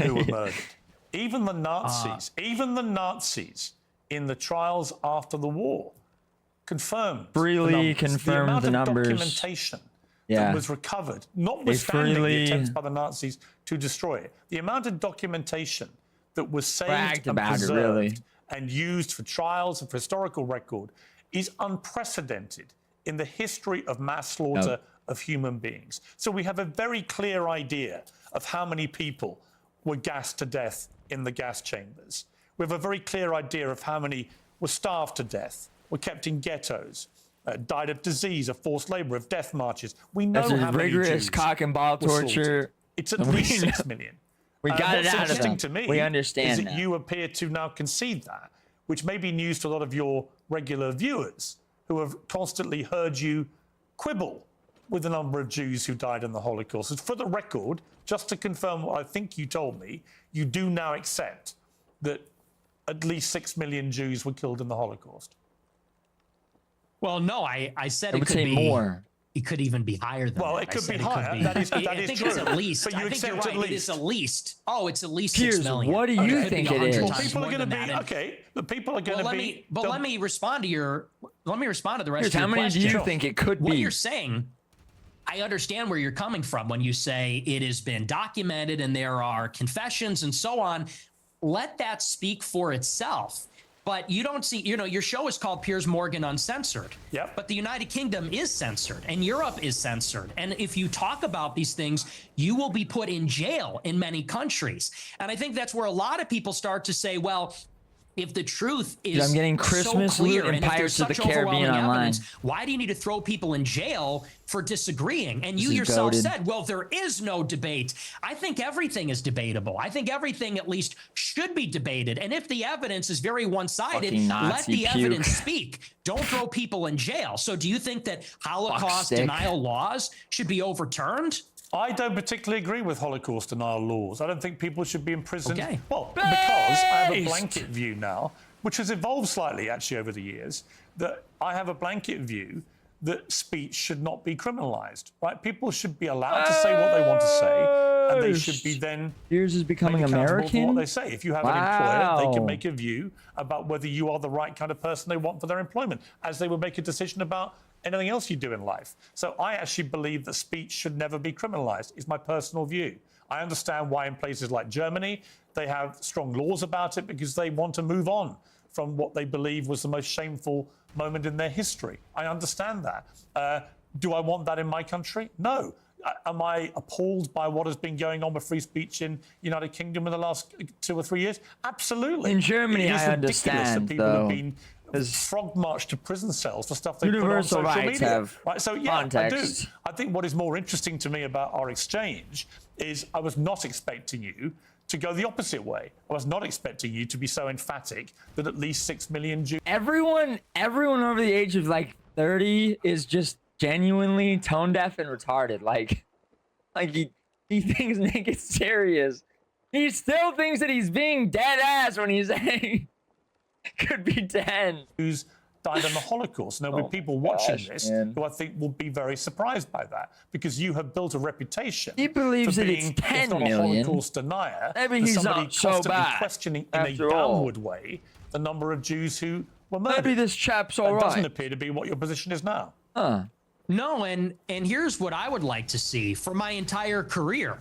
who were murdered. Even the Nazis in the trials after the war confirmed Freely the numbers. confirmed amount the of numbers. documentation Yeah. that was recovered, notwithstanding freely- the attempts by the Nazis to destroy it. The amount of documentation that was saved Bragged and about it, preserved really. and used for trials and for historical record is unprecedented in the history of mass slaughter of human beings. So we have a very clear idea of how many people were gassed to death in the gas chambers. We have a very clear idea of how many were starved to death, were kept in ghettos, died of disease, of forced labor, of death marches. We know That's a how many rigorous Jews cock and ball were slaughtered. torture. It's at We least know. 6 million. We got it What's out of interesting them. to me We understand is that now. you appear to now concede that, which may be news to a lot of your regular viewers who have constantly heard you quibble with the number of Jews who died in the Holocaust. And for the record, just to confirm what I think you told me, you do now accept that at least 6 million Jews were killed in the Holocaust. Well, no, I said I it would could say be more. It could even be higher than Well, that. it could I said be higher. That is I think true. it's at least. But you I think you're accept right. at It is least. at least. Oh, it's at least Piers, 6 million. what do you It could think be it 100 is? times People are more going to than be that. okay. The people are going to be. Let me respond to your. Let me respond to the rest Piers, of your how many question. do you think it could What be? you're saying, I understand where you're coming from when you say it has been documented and there are confessions and so on. Let that speak for itself. But you don't see, your show is called Piers Morgan Uncensored. Yep. But the United Kingdom is censored and Europe is censored. And if you talk about these things, you will be put in jail in many countries. And I think that's where a lot of people start to say, well, if the truth is I'm getting Christmas so clear loot and and if Pirates there's of the such Caribbean overwhelming online. evidence, why do you need to throw people in jail for disagreeing? And you is yourself goated. said, well, there is no debate. I think everything is debatable. I think everything at least should be debated. And if the evidence is very one-sided, Fucking let Nazi the puke. evidence speak. Don't throw people in jail. So do you think that Holocaust stick. denial laws should be overturned? I don't particularly agree with Holocaust denial laws. I don't think people should be imprisoned. Okay. Well, because I have a Based. blanket view now, which has evolved slightly actually over the years, that I have a blanket view that speech should not be criminalized, right? People should be allowed to say what they want to say, and they should be then Piers is becoming made accountable for American. what they say. If you have an employer, they Wow. can make a view about whether you are the right kind of person they want for their employment, as they would make a decision about anything else you do in life. So I actually believe that speech should never be criminalized, is my personal view. I understand why in places like Germany, they have strong laws about it because they want to move on from what they believe was the most shameful moment in their history. I understand that. Do I want that in my country? No. Am I appalled by what has been going on with free speech in United Kingdom in the last 2 or 3 years? Absolutely. In Germany, It is I ridiculous understand, that people though, have been frog marched to prison cells for stuff they put on Universal social rights media. have Right? So yeah, context. I do. I think what is more interesting to me about our exchange is I was not expecting you to go the opposite way. I was not expecting you to be so emphatic that at least 6 million Jews. Everyone over the age of like 30 is just genuinely tone deaf and retarded. Like he thinks Nick is serious. He still thinks that he's being dead ass when he's saying could be 10. Jews died in the Holocaust. And there'll be people watching this man. who I think will be very surprised by that because you have built a reputation. He believes for that being, it's 10 if not million. a Holocaust denier. Maybe that he's somebody not so constantly bad questioning in a after all. downward way the number of Jews who were murdered. Maybe this chap's all That doesn't right. appear to be what your position is now. Huh. No, and here's what I would like to see for my entire career.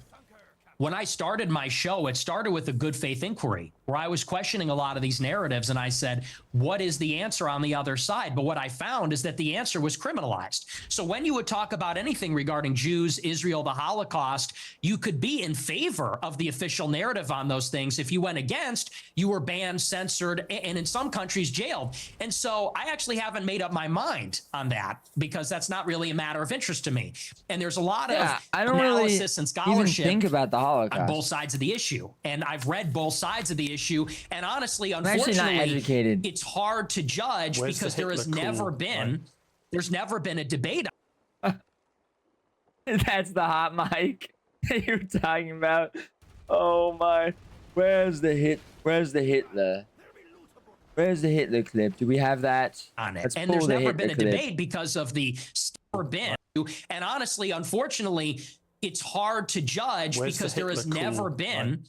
When I started my show, it started with a good faith inquiry where I was questioning a lot of these narratives. And I said, what is the answer on the other side? But what I found is that the answer was criminalized. So when you would talk about anything regarding Jews, Israel, the Holocaust, you could be in favor of the official narrative on those things. If you went against, you were banned, censored, and in some countries jailed. And so I actually haven't made up my mind on that because that's not really a matter of interest to me. And there's a lot of I don't really analysis and even scholarship think about the Holocaust. on both sides of the issue. And I've read both sides of the issue. And honestly, I'm actually not unfortunately, educated. it's hard to judge Where's because the there has Hitler never cool, been, right? there's never been a debate. That's the hot mic that you're talking about. Oh my. Where's the Hitler? Where's the Hitler clip? Do we have that? On it. Let's And pull there's the never Hitler been a clip. debate because of the never been. And honestly, unfortunately, it's hard to judge Where's because the there has Hitler cool, never been.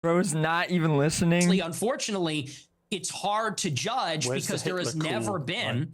Bro's not even listening. Unfortunately, it's hard to judge Where's because the there has Hitler never cool, been. right?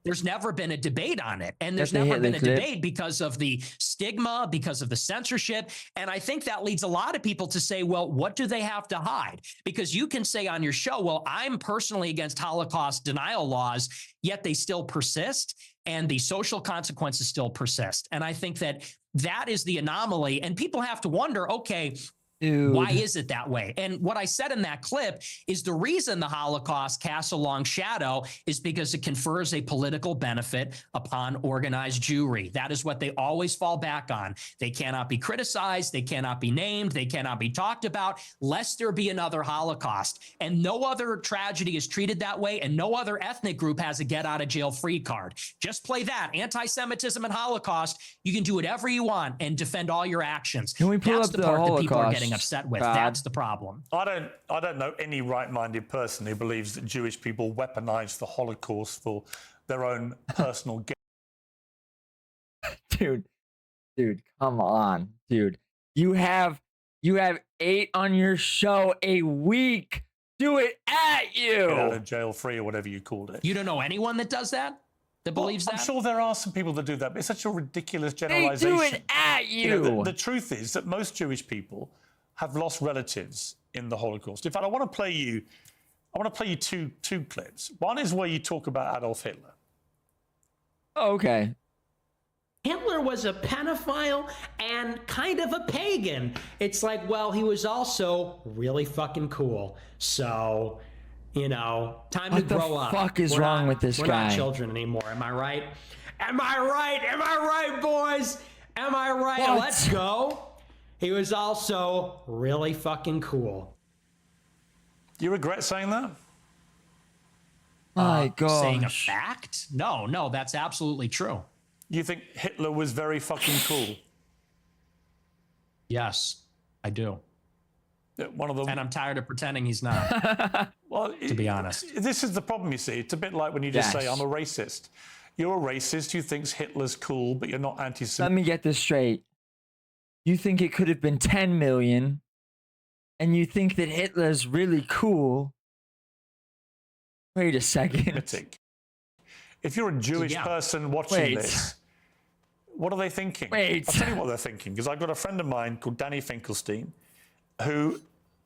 There's never been a debate on it. And there's That's the never been a Hitler clip. debate because of the stigma, because of the censorship. And I think that leads a lot of people to say, well, what do they have to hide? Because you can say on your show, well, I'm personally against Holocaust denial laws, yet they still persist and the social consequences still persist. And I think that that is the anomaly. And people have to wonder, okay, Dude. Why is it that way? And what I said in that clip is the reason the Holocaust casts a long shadow is because it confers a political benefit upon organized Jewry. That is what they always fall back on. They cannot be criticized. They cannot be named. They cannot be talked about, lest there be another Holocaust. And no other tragedy is treated that way. And no other ethnic group has a get out of jail free card. Just play that. Anti-Semitism and Holocaust. You can do whatever you want and defend all your actions. Can we pull That's up the the part that people are Holocaust? getting upset with. God. That's the problem. I don't know any right-minded person who believes that Jewish people weaponized the Holocaust for their own personal gain. Dude, come on, dude. You have 8 on your show a week. Do it at you. Get out of jail free or whatever you called it. You don't know anyone that does that? That believes that? I'm sure there are some people that do that, but it's such a ridiculous They generalization. do it at you. know, the truth is that most Jewish people have lost relatives in the Holocaust. In fact, I want to play you two clips. One is where you talk about Adolf Hitler. Oh, okay. Hitler was a pedophile and kind of a pagan. It's like, well, he was also really fucking cool. So, you know, time to grow up. What the fuck is We're wrong not- with this we're guy? not children anymore. Am I right? Am I right? Am I right, boys? Am I right? What? Let's go. He was also really fucking cool. You regret saying that? My God. Saying a fact? No, that's absolutely true. You think Hitler was very fucking cool? Yes, I do. One of the And I'm tired of pretending he's not, well, to be honest. This is the problem, you see. It's a bit like when you just say, Yes. I'm a racist. You're a racist who thinks Hitler's cool, but you're not Let anti-Semitic. me get this straight. You think it could have been 10 million, and you think that Hitler's really cool. Wait a second. If you're a Jewish Yeah. person watching Wait. this, what are they thinking? Wait. I'll tell you what they're thinking, because I've got a friend of mine called Danny Finkelstein, who,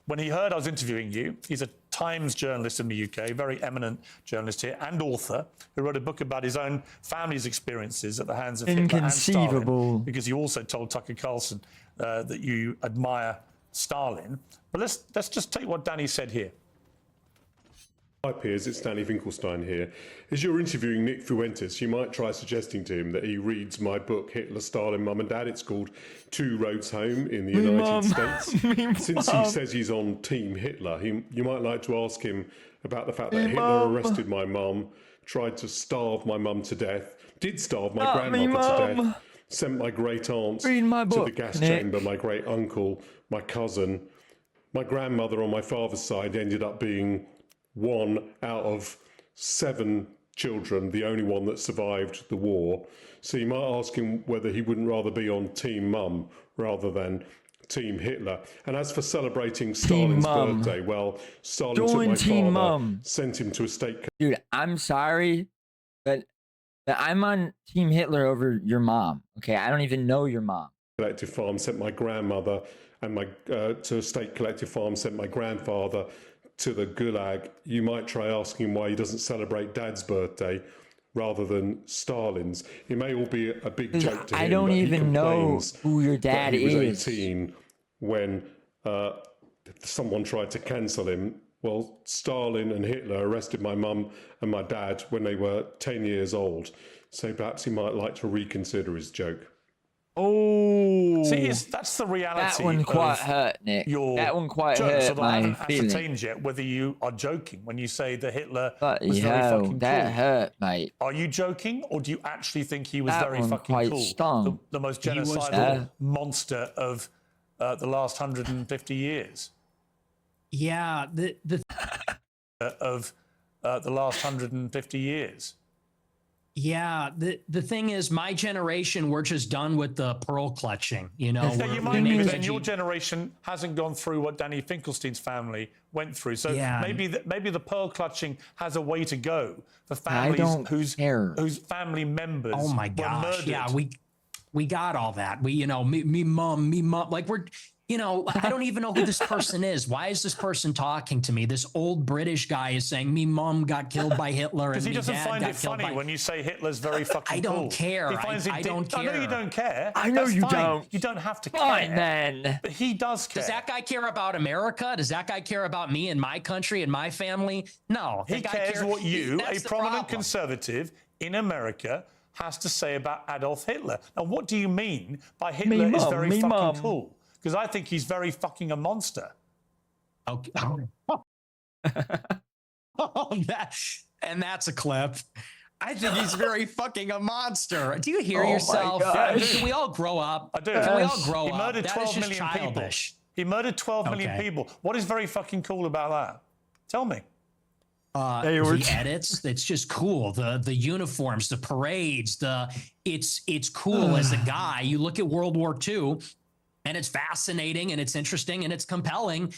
when he heard I was interviewing you, he's a Times journalist in the UK, very eminent journalist here, and author, who wrote a book about his own family's experiences at the hands of Hitler and Stalin, Inconceivable. because you also told Tucker Carlson that you admire Stalin. But let's just take what Danny said here. Hi Piers, it's Danny Finkelstein here. As you're interviewing Nick Fuentes, you might try suggesting to him that he reads my book, Hitler, Stalin, Mum and Dad. It's called Two Roads Home in the United States. Since he says he's on Team Hitler, you might like to ask him about the fact that Hitler arrested my mum, tried to starve my mum to death, did starve my grandmother to death, sent my great aunt to the gas chamber, my great uncle, my cousin. My grandmother on my father's side ended up being 1 out of 7 children, the only one that survived the war. So you might ask him whether he wouldn't rather be on Team Mum rather than Team Hitler. And as for celebrating Stalin's birthday, well, Stalin took my father, sent him to a state... Dude, I'm sorry, but I'm on Team Hitler over your mom. Okay, I don't even know your mom. ...collective farm, sent my grandmother and to a state collective farm, sent my grandfather to the Gulag. You might try asking him why he doesn't celebrate Dad's birthday rather than Stalin's. It may all be a big joke to him. I don't even know who your dad he was is. 18 when someone tried to cancel him. Well, Stalin and Hitler arrested my mum and my dad when they were 10 years old. So perhaps he might like to reconsider his joke. Oh, see, that's the reality. That one quite hurt, Nick. That one quite hurt I my haven't feeling. ascertained yet whether you are joking when you say that Hitler But was very yo, fucking that cool. hurt, mate. Are you joking, or do you actually think he was That very one fucking quite cool? stung. The most He was genocidal monster of the last 150 years. Yeah, of the last 150 years. Yeah, the thing is, my generation, we're just done with the pearl clutching. You know, Yeah, you might be, but then your generation hasn't gone through what Danny Finkelstein's family went through. So maybe the pearl clutching has a way to go for families whose family members oh my were gosh, murdered. yeah, we got all that. We, you know, me mom, like you know, I don't even know who this person is. Why is this person talking to me? This old British guy is saying, me mom got killed by Hitler. Because and he doesn't dad find got it killed funny by... when you say Hitler's very fucking I don't cool. care. He finds I don't I know care. you don't care. I know That's you fine. don't. You don't have to Fine, care. then. But he does care. Does that guy care about America? Does that guy care about me and my country and my family? No. He cares what you, a that's the prominent problem. conservative in America, has to say about Adolf Hitler. Now, what do you mean by Hitler is very fucking cool? Because I think he's very fucking a monster. Okay. And that's a clip. I think he's very fucking a monster. Do you hear yourself? Can we all grow up? I do. Can we all grow He up? murdered That 12 is just million childish. people. He murdered 12 million people. What is very fucking cool about that? Tell me. The edits, it's just cool. The uniforms, the parades, it's cool as a guy. You look at World War II, and it's fascinating, and it's interesting, and it's compelling,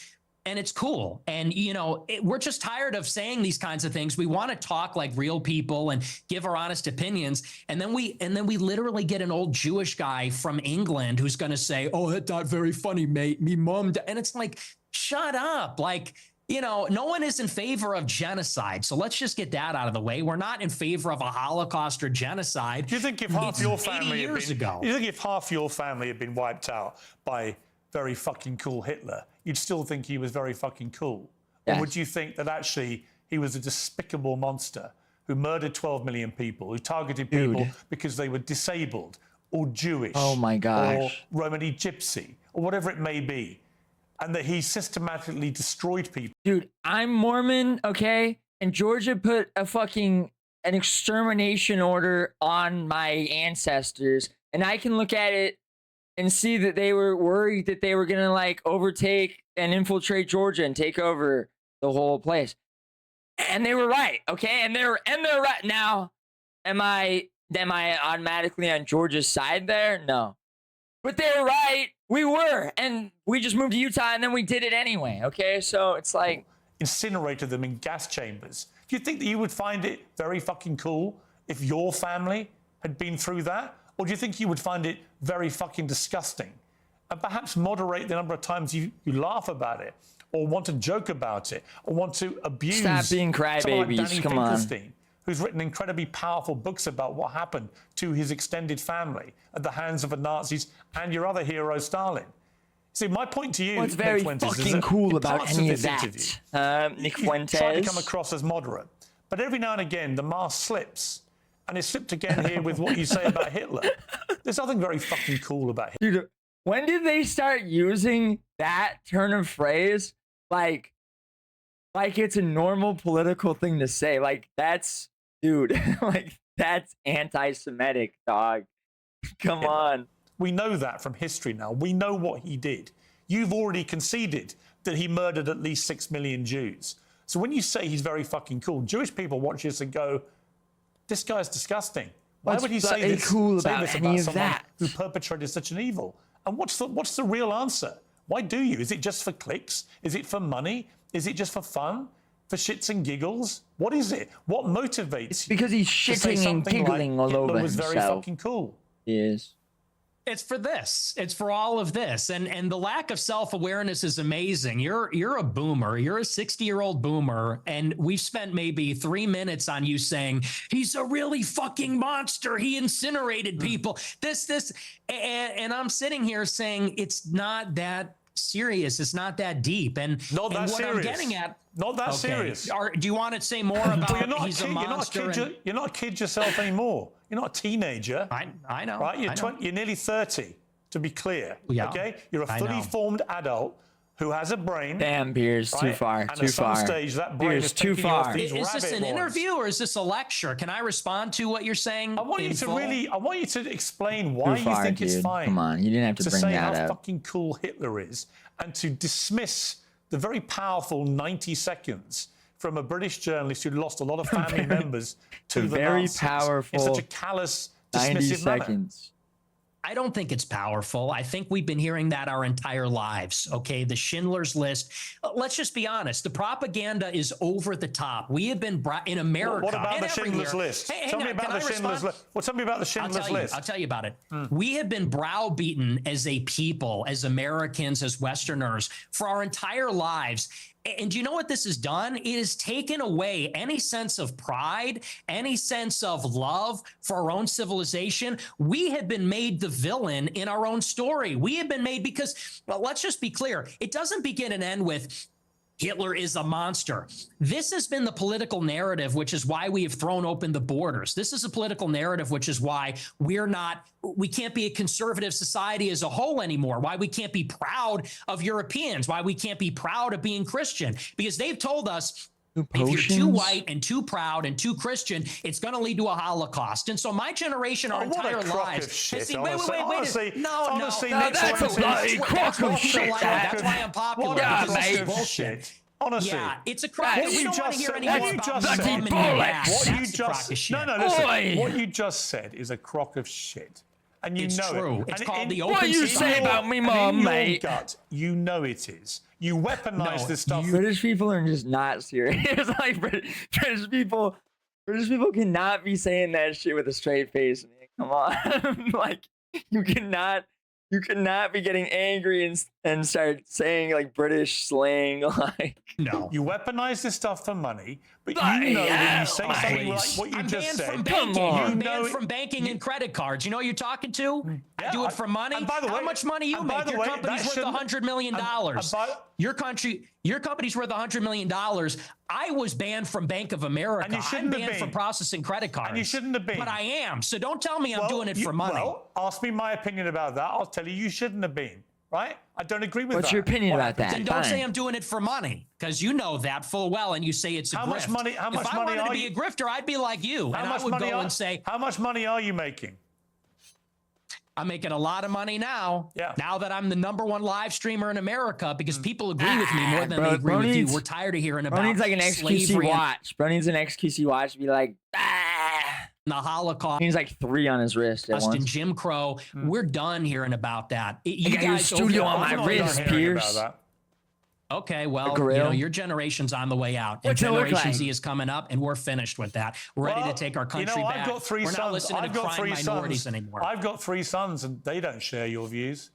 and it's cool. And you know, we're just tired of saying these kinds of things. We want to talk like real people and give our honest opinions, and then we literally get an old Jewish guy from England who's going to say, "Oh, that's not very funny, mate. Me mom," and it's like, shut up, like. You know, no one is in favor of genocide. So let's just get that out of the way. We're not in favor of a Holocaust or genocide. Do you think if half your family years ago? You think if half your family had been wiped out by very fucking cool Hitler, you'd still think he was very fucking cool? Yes. Or would you think that actually he was a despicable monster who murdered 12 million people, who targeted people because they were disabled or Jewish Oh my gosh. or Romani Gypsy or whatever it may be? And that he systematically destroyed people. Dude, I'm Mormon, okay? And Georgia put an extermination order on my ancestors. And I can look at it and see that they were worried that they were going to like overtake and infiltrate Georgia and take over the whole place. And they were right, okay? And they're right. Now, am I automatically on Georgia's side there? No. But they were right. We were. And we just moved to Utah and then we did it anyway. Okay. So it's like. Incinerated them in gas chambers. Do you think that you would find it very fucking cool if your family had been through that? Or do you think you would find it very fucking disgusting? And perhaps moderate the number of times you laugh about it or want to joke about it or want to abuse. Stop being crybabies. Like Danny Come on. Finkelstein, who's written incredibly powerful books about what happened to his extended family at the hands of the Nazis and your other hero, Stalin. See, my point to you, What's very Nick Fuentes, is fucking that cool in about parts any of of this that, interview, Nick you Fuentes? try to come across as moderate, but every now and again the mask slips, and it slipped again here with what you say about Hitler. There's nothing very fucking cool about Hitler. Dude, when did they start using that turn of phrase? Like it's a normal political thing to say. Like, that's, dude, like, that's anti-Semitic, dog. Come on. We know that from history now. We know what he did. You've already conceded that he murdered at least 6 million Jews. So when you say he's very fucking cool, Jewish people watch this and go, this guy's disgusting. Why would he say this, cool say about this any about of someone that? who perpetrated such an evil? And what's the real answer? Why do you? Is it just for clicks? Is it for money? Is it just for fun? For shits and giggles? What is it? What motivates It's you? because he's to say shitting and something giggling all Hitler over was very himself. fucking cool. He is. It's for this. It's for all of this. And the lack of self-awareness is amazing. You're a boomer. You're a 60-year-old boomer. And we've spent maybe 3 minutes on you saying, he's a really fucking monster. He incinerated people. And I'm sitting here saying it's not that serious. It's not that deep. And Not that and what serious. I'm getting at. Not that serious. Do you want to say more about Well, you're not he's a a kid, monster? you're not a kid yourself anymore. You're not a teenager. I know. Right? You're, I know. You're nearly 30, to be clear. Yeah, okay? You're a I fully know. formed adult who has a brain. Damn, Piers, too right? far. And Too at some far. stage, that brain Piers, is too taking you off far. these Is this rabbit an warrens. interview or is this a lecture? Can I respond to what you're saying? I want you to explain why Too you far, think it's dude. fine. Come on, you didn't have to bring say that how up. fucking cool Hitler is and to dismiss the very powerful 90 seconds from a British journalist who lost a lot of family members to the very Nazis powerful in such a callous, 90 dismissive manner. seconds. I don't think it's powerful. I think we've been hearing that our entire lives. Okay. The Schindler's List. Let's just be honest. The propaganda is over the top. We have been in America. What about and the Schindler's everywhere. List? Hey, Tell me about the Schindler's List. Well, tell me about the Schindler's List. I'll tell you about it. We have been browbeaten as a people, as Americans, as Westerners for our entire lives. And do you know what this has done? It has taken away any sense of pride, any sense of love for our own civilization. We have been made the villain in our own story. We have been made because, well, let's just be clear. It doesn't begin and end with Hitler is a monster. This has been the political narrative, which is why we have thrown open the borders. This is a political narrative, which is why we can't be a conservative society as a whole anymore, why we can't be proud of Europeans, why we can't be proud of being Christian, because they've told us if you're too white and too proud and too Christian, it's going to lead to a Holocaust. And so my generation, our entire lives. Wait. No, that's a crock of shit. That's why I'm popular. Because it's bullshit. Honestly, yeah, it's a crock. We don't want to hear any more about What you just said is a crock of shit. And you know true. it. It's called the open What you say about me, mom, mate? Gut, you know it is. You weaponize this stuff. British people are just not serious. Like British people cannot be saying that shit with a straight face, man. Come on, like you cannot be getting angry and start saying like British slang. Like no, you weaponize this stuff for money, but you know when you say something like what you just said. I'm banned from banking and credit cards. You know who you're talking to? I do it for money. And by the way, how much money you make? Your company's worth $100 million. Your company's worth $100 million. I was banned from Bank of America. And you shouldn't I'm banned from processing credit cards. And you shouldn't have been. But I am. So don't tell me I'm doing it for money. Well, ask me my opinion about that. I'll tell you shouldn't have been. Right? I don't agree with that. What's your opinion about that? Then don't say I'm doing it for money, because you know that full well, and you say it's a grift. How much money if I wanted to be a grifter, I'd be like you, and I would go and say, how much money are you making? I'm making a lot of money now. Yeah. Now that I'm the #1 live streamer in America, because people agree with me more than they agree with you. We're tired of hearing about needs like an XQC slavery watch. Bro needs an XQC watch to be like, the Holocaust. He's like 3 on his wrist at once. And Jim Crow. We're done hearing about that. You got your studio on my wrist, Piers. Okay, well, your generation's on the way out. And Generation Z is coming up, and we're finished with that. We're ready to take our country back. I've got 3 sons. We're not listening to crying minorities anymore. I've got 3 sons, and they don't share your views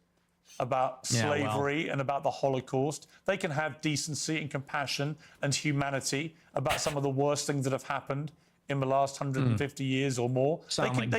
about slavery and about the Holocaust. They can have decency and compassion and humanity about some of the worst things that have happened in the last 150 years or more. They can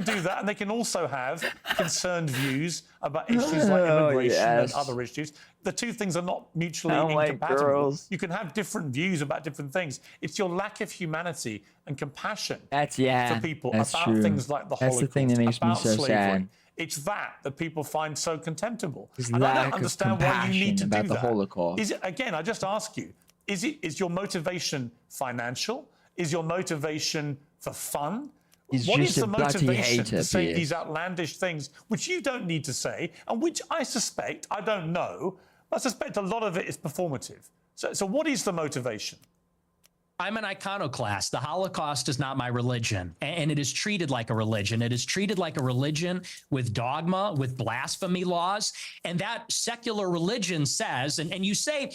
do that, and they can also have concerned views about issues like immigration and other issues. The two things are not mutually incompatible. You can have different views about different things. It's your lack of humanity and compassion for people about things like the Holocaust, that's the thing that makes me so slavery. sad. It's that people find so contemptible. And I don't understand why you need to about do the that. Holocaust. Is it, again, I just ask you, is your motivation financial? Is your motivation for fun? What is the motivation to say these outlandish things, which you don't need to say, and which I suspect, I don't know, but I suspect a lot of it is performative. So what is the motivation? I'm an iconoclast. The Holocaust is not my religion, and it is treated like a religion. It is treated like a religion with dogma, with blasphemy laws, and that secular religion says, and you say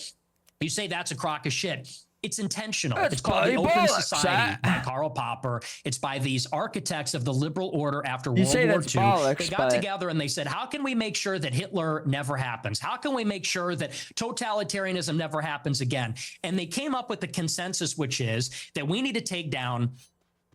that's a crock of shit. It's intentional. It's called the Open Society by Karl Popper. It's by these architects of the liberal order after World War II. They got together and they said, how can we make sure that Hitler never happens? How can we make sure that totalitarianism never happens again? And they came up with the consensus, which is that we need to take down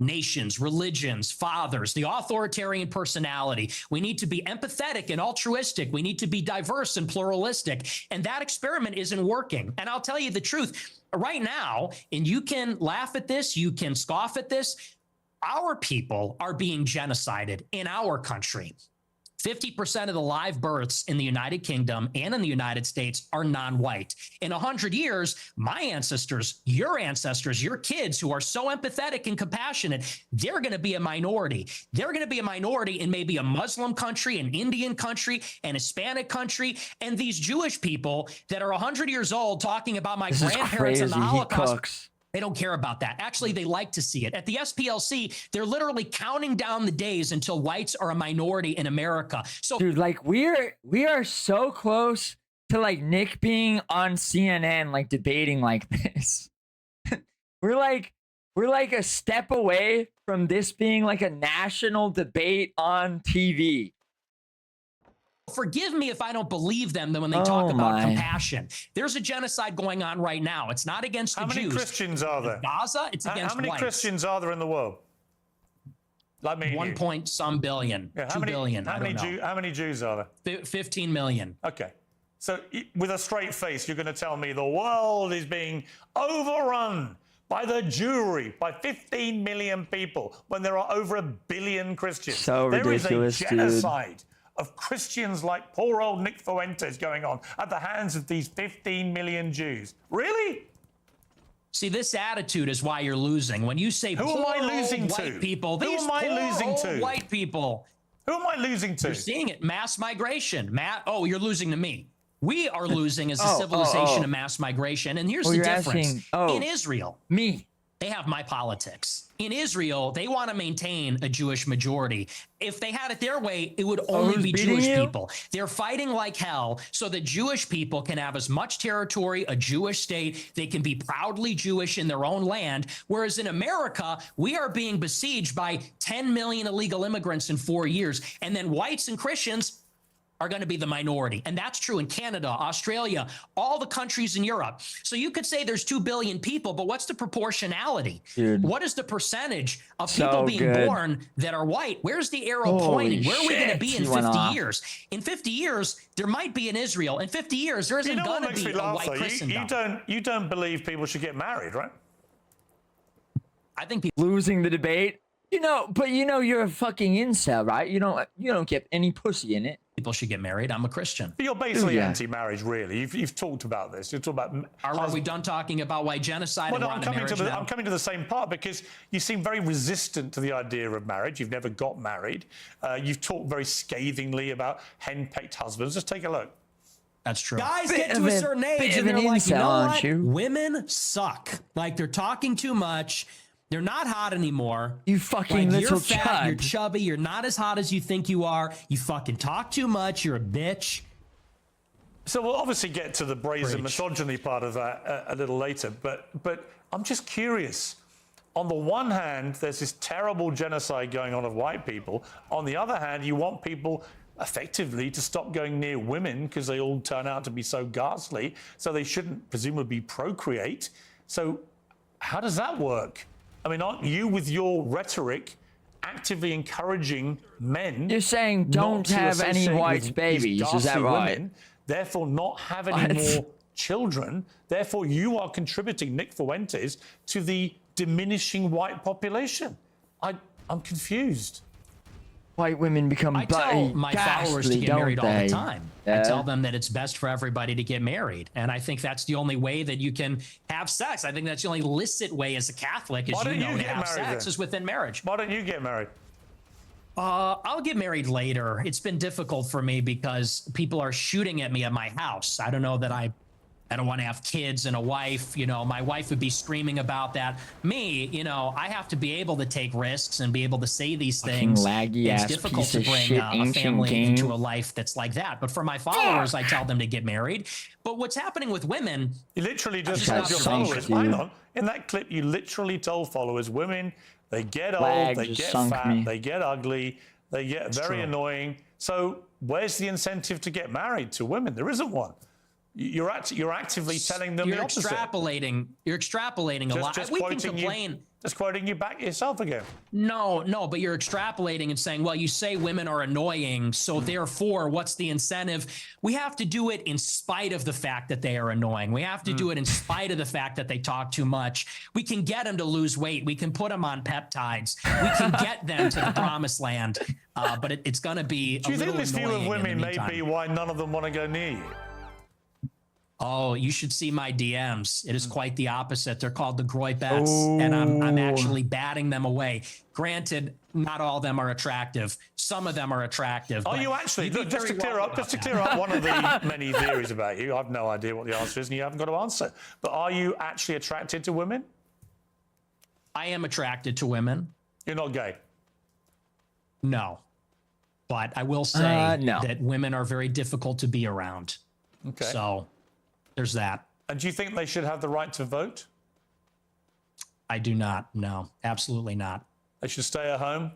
nations, religions, fathers, the authoritarian personality. We need to be empathetic and altruistic. We need to be diverse and pluralistic. And that experiment isn't working. And I'll tell you the truth right now, and you can laugh at this, you can scoff at this. Our people are being genocided in our country. 50% of the live births in the United Kingdom and in the United States are non-white. In 100 years, my ancestors, your kids who are so empathetic and compassionate, they're going to be a minority. They're going to be a minority in maybe a Muslim country, an Indian country, an Hispanic country. And these Jewish people that are 100 years old talking about my grandparents and the Holocaust. They don't care about that. Actually, they like to see it. At the SPLC, they're literally counting down the days until whites are a minority in America. So, dude, like we are so close to like Nick being on CNN, like debating like this. we're like a step away from this being like a national debate on TV. forgive me if I don't believe them when they talk about compassion. There's a genocide going on right now. It's not against the Jews. How many Christians are there? In Gaza, it's against How many whites. Christians are there in the world? Like me, 1 point some billion, yeah, 2 billion. How many Jews are there? 15 million. Okay. So with a straight face, you're going to tell me the world is being overrun by the Jewry, by 15 million people, when there are over 1 billion Christians. So ridiculous, there is a genocide of Christians like poor old Nick Fuentes going on at the hands of these 15 million Jews. Really? See, this attitude is why you're losing. When you say who poor am I losing old to? white people, Who these am I poor losing old to? white people. Who am I losing to? You're seeing it. Mass migration. Oh, you're losing to me. We are losing as a civilization of mass migration. And here's the difference. In Israel, they have my politics. In Israel, they want to maintain a Jewish majority. If they had it their way, it would only be Jewish people. They're fighting like hell so that Jewish people can have as much territory, a Jewish state. They can be proudly Jewish in their own land. Whereas in America, we are being besieged by 10 million illegal immigrants in 4 years. And then whites and Christians are going to be the minority. And that's true in Canada, Australia, all the countries in Europe. So you could say there's 2 billion people, but what's the proportionality? Dude. What is the percentage of people being born that are white? Where's the arrow pointing? Where are we going to be in 50 years? In 50 years, there might be in Israel. In 50 years, there isn't going to be a white Christendom. You don't believe people should get married, right? I think people losing the debate. But you're a fucking incel, right? You don't get any pussy in it. People should get married. I'm a Christian. But you're basically anti-marriage, really. You've talked about this. You've talked about. Are we done talking about white genocide? Well, no, I'm coming to the same part because you seem very resistant to the idea of marriage. You've never got married. You've talked very scathingly about henpecked husbands. Just take a look. That's true. Guys get to a certain age and they're like, you know what? Women suck. Like they're talking too much. They're not hot anymore. You fucking little you're fat, chud. you're chubby, you're not as hot as you think you are. You fucking talk too much, you're a bitch. So we'll obviously get to the brazen misogyny part of that a little later, but I'm just curious. On the one hand, there's this terrible genocide going on of white people. On the other hand, you want people effectively to stop going near women because they all turn out to be so ghastly, so they shouldn't presumably procreate. So how does that work? I mean, aren't you, with your rhetoric, actively encouraging men? You're saying don't have any white babies, is that right? Women, therefore not have any more children. Therefore, you are contributing, Nick Fuentes, to the diminishing white population. I'm confused. White women become I tell my followers to get married all the time. Yeah. I tell them that it's best for everybody to get married. And I think that's the only way that you can have sex. I think that's the only licit way as a Catholic, as to have sex is within marriage. Why don't you get married? I'll get married later. It's been difficult for me because people are shooting at me at my house. I don't know that I don't want to have kids and a wife. My wife would be screaming about that. Me, I have to be able to take risks and be able to say these things. It's difficult to bring a family into a life that's like that. But for my followers, I tell them to get married. But what's happening with women? You literally just told your followers, hang on, in that clip, you literally told followers, women, they get old, they get fat, they get ugly, they get very annoying. So where's the incentive to get married to women? There isn't one. You're actively telling them the opposite. You're extrapolating a lot. We can complain. Just quoting you back yourself again. No, but you're extrapolating and saying, well, you say women are annoying, so therefore, what's the incentive? We have to do it in spite of the fact that they are annoying. We have to do it in spite of the fact that they talk too much. We can get them to lose weight. We can put them on peptides. We can get them to the promised land, but it's going to be Do you think this view of women may be why none of them want to go near you? Oh, you should see my DMs. It is quite the opposite. They're called the Groybettes, and I'm actually batting them away. Granted, not all of them are attractive. Some of them are attractive. Are you actually? Just to clear up one of the many theories about you, I have no idea what the answer is, and you haven't got to answer. But are you actually attracted to women? I am attracted to women. You're not gay. No. But I will say no. that women are very difficult to be around. Okay. So there's that. And do you think they should have the right to vote? I do not. No, absolutely not. They should stay at home?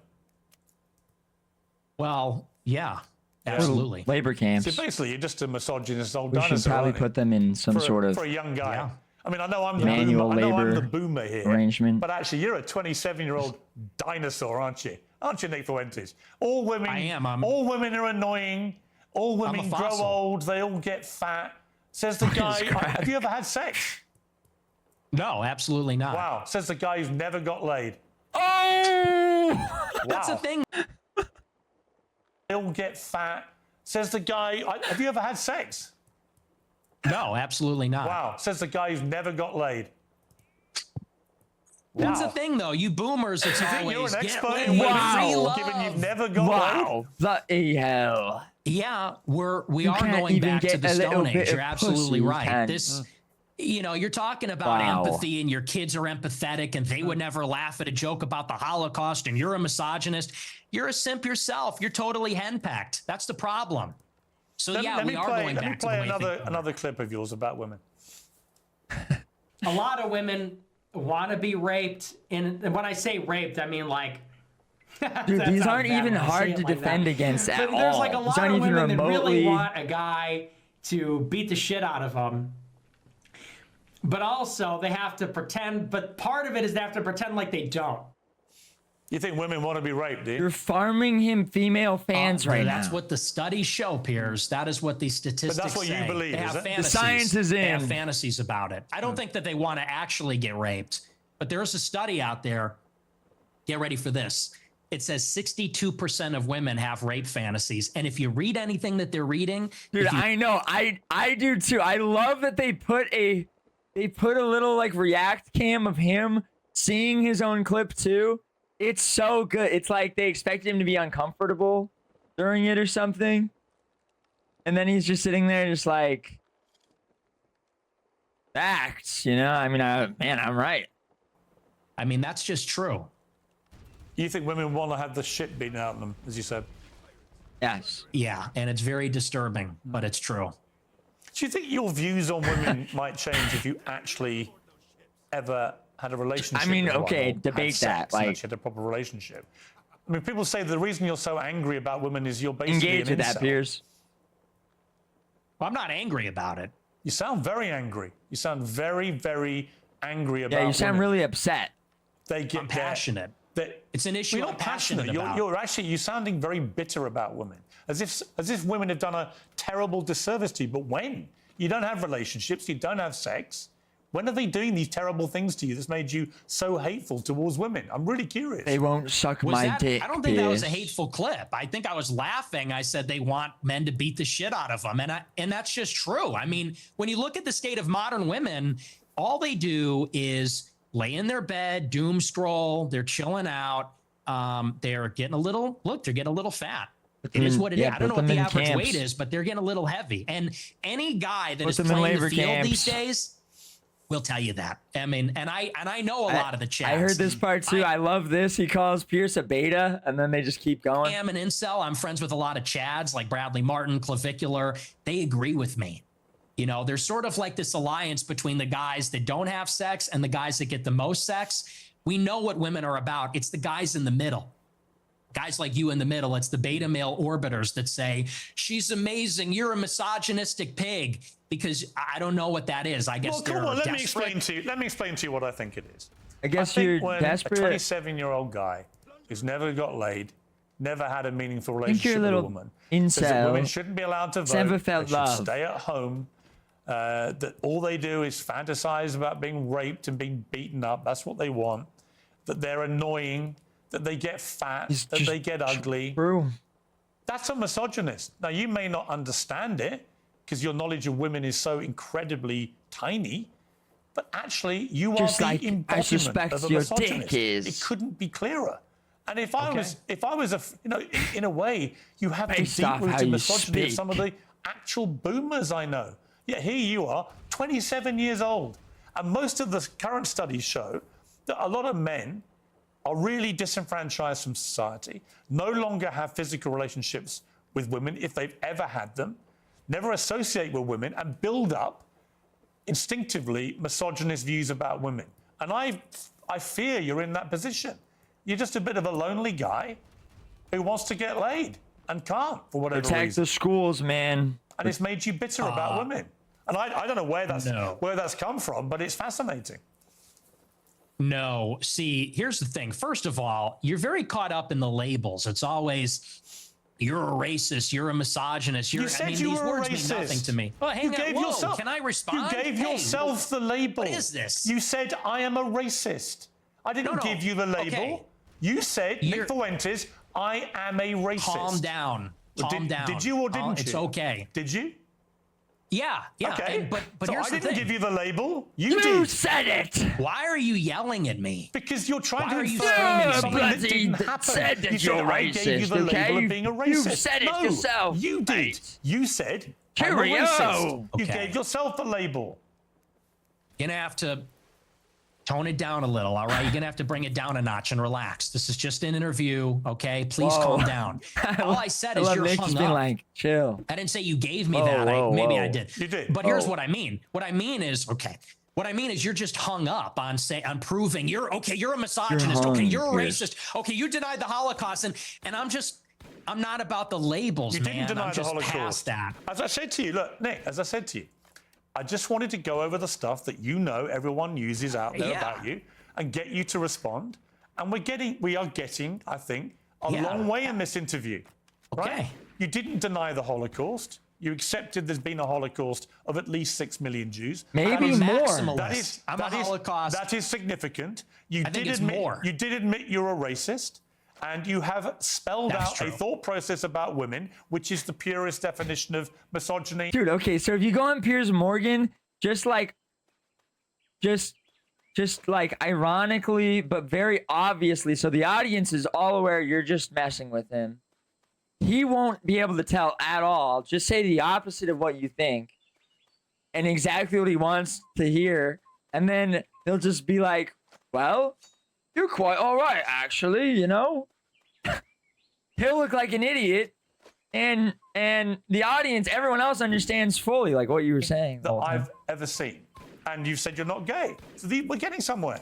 Well, yeah, absolutely. Labor camps. So basically, you're just a misogynist old We dinosaur. should probably aren't you? put them in some sort of For a young guy. Yeah. I mean, I know I'm the manual boomer. I know I'm labor the boomer here. arrangement. But actually, you're a 27-year-old dinosaur, aren't you? Aren't you, Nick Fuentes? All women. I am. All women are annoying. All women grow fossil. old. They all get fat. Says the guy. Have you ever had sex? No, absolutely not. Wow. Says the guy who's never got laid. Oh! That's the Wow. thing. They all get fat. Says the guy. Have you ever had sex? No, absolutely not. Wow. Says the guy who's never got laid. That's Wow. the thing, though. You boomers, it's You think always you're an get expert laid, in free women, love. given you've never got laid? Wow. Bloody hell. Yeah, we You are can't going even back to get the a little Stone bit Age. of You're absolutely pussy, right. and- This, you're talking about Wow. empathy, and your kids are empathetic, and they would never laugh at a joke about the Holocaust, and you're a misogynist. You're a simp yourself. You're totally henpecked. That's the problem. So Let yeah, me we are play, going let me back to play the way another clip of yours about women. A lot of women want to be raped, and when I say raped, I mean like. Dude, that these sounds aren't bad even when I say hard it to like defend that. against at But there's all. like a These lot aren't of even women that really remotely- want a guy to beat the shit out of them. But also, they have to pretend. But part of it is they have to pretend like they don't. You think women want to be raped, do you? You're farming him female fans right That's now. what the studies show, Piers. That is what these statistics that's what you say. believe, They is have it? The fantasies. science is They have in. fantasies about it. I don't think that they want to actually get raped, but there's a study out there. Get ready for this. It says 62% of women have rape fantasies, and if you read anything that they're reading, Dude, if you- I know. I do too. I love that they put a little like react cam of him seeing his own clip too. It's so good. It's like they expect him to be uncomfortable during it or something. And then he's just sitting there just like facts, you know? I mean, man, I'm right. I mean, that's just true. You think women want to have the shit beaten out of them, as you said? Yes. Yeah, and it's very disturbing, but it's true. Do you think your views on women might change if you actually ever had a relationship? I mean, with one okay, or had debate sex that, and like- actually had a proper relationship. I mean, people say the reason you're so angry about women is you're basically Engage an with that, incel. Piers. Well, I'm not angry about it. You sound very angry. You sound very, very angry about. Yeah, you sound women. really upset. They get I'm passionate. It's an issue You're I'm not passionate. passionate about. You're actually you're sounding very bitter about women, as if women have done a terrible disservice to you. But when you don't have relationships, you don't have sex. When are they doing these terrible things to you that's made you so hateful towards women? I'm really curious. They won't suck Was my that- dick. I don't think that was a Piers. hateful clip. I think I was laughing. I said they want men to beat the shit out of them, and that's just true. I mean, when you look at the state of modern women, all they do is lay in their bed, doom scroll. They're chilling out. They're getting a little They're getting a little fat. It is what it is. yeah, I don't know put what them the in average camps. weight is, but they're getting a little heavy. And any guy that Put is them in playing the labor field these camps. days will tell you that. I mean, and I know a lot of the chats. I heard this part too. I love this. He calls Pierce a beta, and then they just keep going. I am an incel. I'm friends with a lot of Chads like Bradley Martin, Clavicular. They agree with me. You know, there's sort of like this alliance between the guys that don't have sex and the guys that get the most sex. We know what women are about. It's the guys in the middle. Guys like you in the middle. It's the beta male orbiters that say, she's amazing. You're a misogynistic pig. Because I don't know what that is. I guess Well, they're come on. Let me desperate. explain to you what I think it is. I guess think you're when desperate. A 27-year-old guy who's never got laid, never had a meaningful you're a relationship with a little woman, says that incel. women shouldn't be allowed to vote. Never felt they should love. stay at home. That all they do is fantasize about being raped and being beaten up. That's what they want. That they're annoying. That they get fat. It's that just they get ugly. True. That's a misogynist. Now, you may not understand it because your knowledge of women is so incredibly tiny, but actually, you Just are like the I embodiment suspect of a your misogynist. dick is. It couldn't be clearer. And if I was in a way, you have the Based off how deep-rooted you misogyny of speak. some of the actual boomers I know. Yet here you are, 27 years old, and most of the current studies show that a lot of men are really disenfranchised from society, no longer have physical relationships with women if they've ever had them, never associate with women, and build up instinctively misogynist views about women. And I fear you're in that position. You're just a bit of a lonely guy who wants to get laid and can't for whatever Protect reason. the schools, man. And it's made you bitter about women. And I don't know where that's come from, but it's fascinating. No, see, here's the thing. First of all, you're very caught up in the labels. It's always, you're a racist, you're a misogynist. You said you these were words a racist. mean nothing to me. Oh, hang you on. gave Whoa, yourself, can I respond? You gave yourself the label. What is this? You said, I am a racist. I didn't give you the label. Okay. You said, Nick Fuentes, I am a racist. Calm down. Calm down. Did you or didn't you? It's okay. Did you? Yeah. Okay. But so here's I the didn't thing. give you the label. You did. said it. Why are you yelling at me? Because you're trying to you infer screaming at something me? that didn't happen. said that you you're said, I gave you the racist, label okay? of being a racist. You've said it no, yourself, you did. mate. You said, I'm a Cheerio. racist. You Okay. gave yourself the label. You're going to have to tone it down a little, all right? You're going to have to bring it down a notch and relax. This is just an interview, okay? Please Whoa. calm down. All I said is love you're Nick hung just up. being like, chill. I didn't say you gave me Whoa, that. whoa, Maybe whoa. I did. You did. But here's Whoa. what I mean. What I mean is, okay. What I mean is you're just hung up on on proving you're a misogynist. You're Okay, hung, you're a Piers. racist. Okay, you denied the Holocaust. And I'm not about the labels, You man. didn't deny I'm the just Holocaust. past that. As I said to you, look, Nick, as I said to you, I just wanted to go over the stuff that you know everyone uses out there Yeah. about you and get you to respond. And we are getting, I think, a Yeah. long way in this interview. Right? Okay. You didn't deny the Holocaust. You accepted there's been a Holocaust of at least 6 million Jews. Maybe I'm a more. maximalist. That is Holocaust. That is significant. You I think did it's admit more. you did admit you're a racist, and you have spelled That's out true. a thought process about women, which is the purest definition of misogyny. Dude, okay, so if you go on Piers Morgan, just like ironically, but very obviously, so the audience is all aware you're just messing with him. He won't be able to tell at all. Just say the opposite of what you think and exactly what he wants to hear. And then he'll just be like, well, you're quite all right, actually, you know? He'll look like an idiot. And the audience, everyone else understands fully, like what you were saying. the That whole time. I've ever seen. And you said you're not gay. So we're getting somewhere.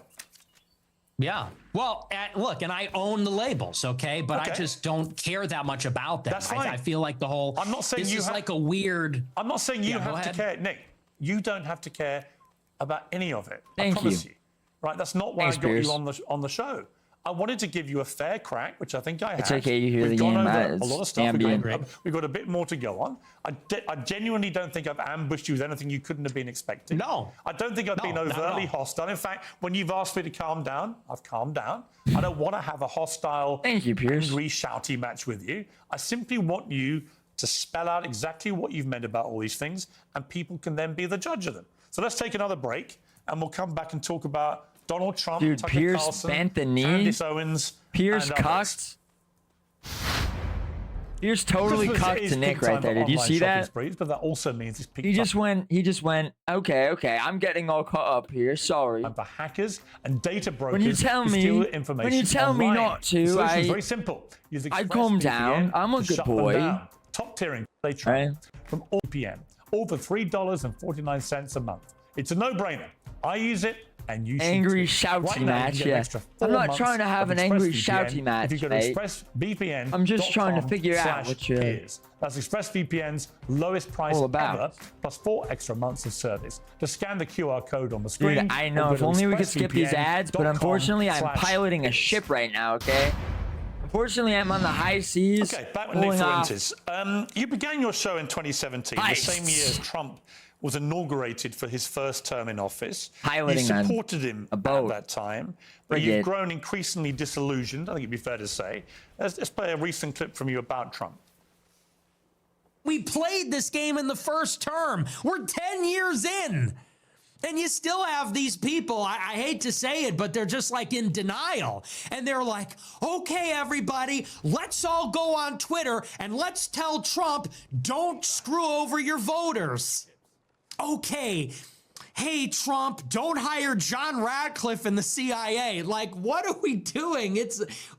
Yeah. Well, look, and I own the labels, okay? But I Okay. just don't care that much about them. That's fine. I feel like the whole. I'm not saying this you is have- like a weird. I'm not saying you Yeah, go have to ahead. care. Nick, you don't have to care about any of it. Thank I promise you. you. Right? That's not why Thanks, I got Piers. you on the show. I wanted to give you a fair crack, which I think I have. It's okay, you hear We've the gone game, over a it's lot of stuff. ambient. We've got a bit more to go on. I genuinely don't think I've ambushed you with anything you couldn't have been expecting. No. I don't think I've been not at overtly all. hostile. In fact, when you've asked me to calm down, I've calmed down. I don't want to have a hostile, Thank you, Piers. angry, shouty match with you. I simply want you to spell out exactly what you've meant about all these things, and people can then be the judge of them. So let's take another break, and we'll come back and talk about Donald Trump, Dude, Tucker Piers Carlson, bent the knee. Candace Owens, Piers and others. cucked. Piers totally Because it cucked is to Nick peak right time there. for Did you online see shopping that? sprees, but that also means it's peak He time just went, okay, I'm getting all caught up here. Sorry. for hackers and data brokers When you tell who me- steal when information you tell me online. not to, The solution is I- very simple. Use I calm down. ExpressVPN I'm a to good shut them boy. down. Top tiering they try Right. from all VPN, all for $3.49 a month. It's a no-brainer. I use it, and you should Angry too. shouty Right now, you match, can get an yeah. extra I'm 4 not months trying to have of an angry ExpressVPN shouty match, If you go to mate. ExpressVPN, I'm just trying to figure out what you're Piers. That's ExpressVPN's lowest price all about. ever, plus 4 extra months of service. Just scan the QR code on the screen. Dude, I or know. go If to only we could skip these ads, but unfortunately, I'm expressvpn.com/. piloting a ship right now, okay? Unfortunately, I'm on the high seas. Okay, back with Nick pulling off. Fuentes. You began your show in 2017, the same year as Trump was inaugurated for his first term in office. Piloting you a- supported him a boat. at that time, but Frigate. you've grown increasingly disillusioned, I think it'd be fair to say. Let's play a recent clip from you about Trump. We played this game in the first term. We're 10 years in. And you still have these people, I hate to say it, but they're just like in denial. And they're like, okay, everybody, let's all go on Twitter and let's tell Trump, don't screw over your voters. Okay, hey, Trump, don't hire John Ratcliffe in the CIA. Like, what are we doing?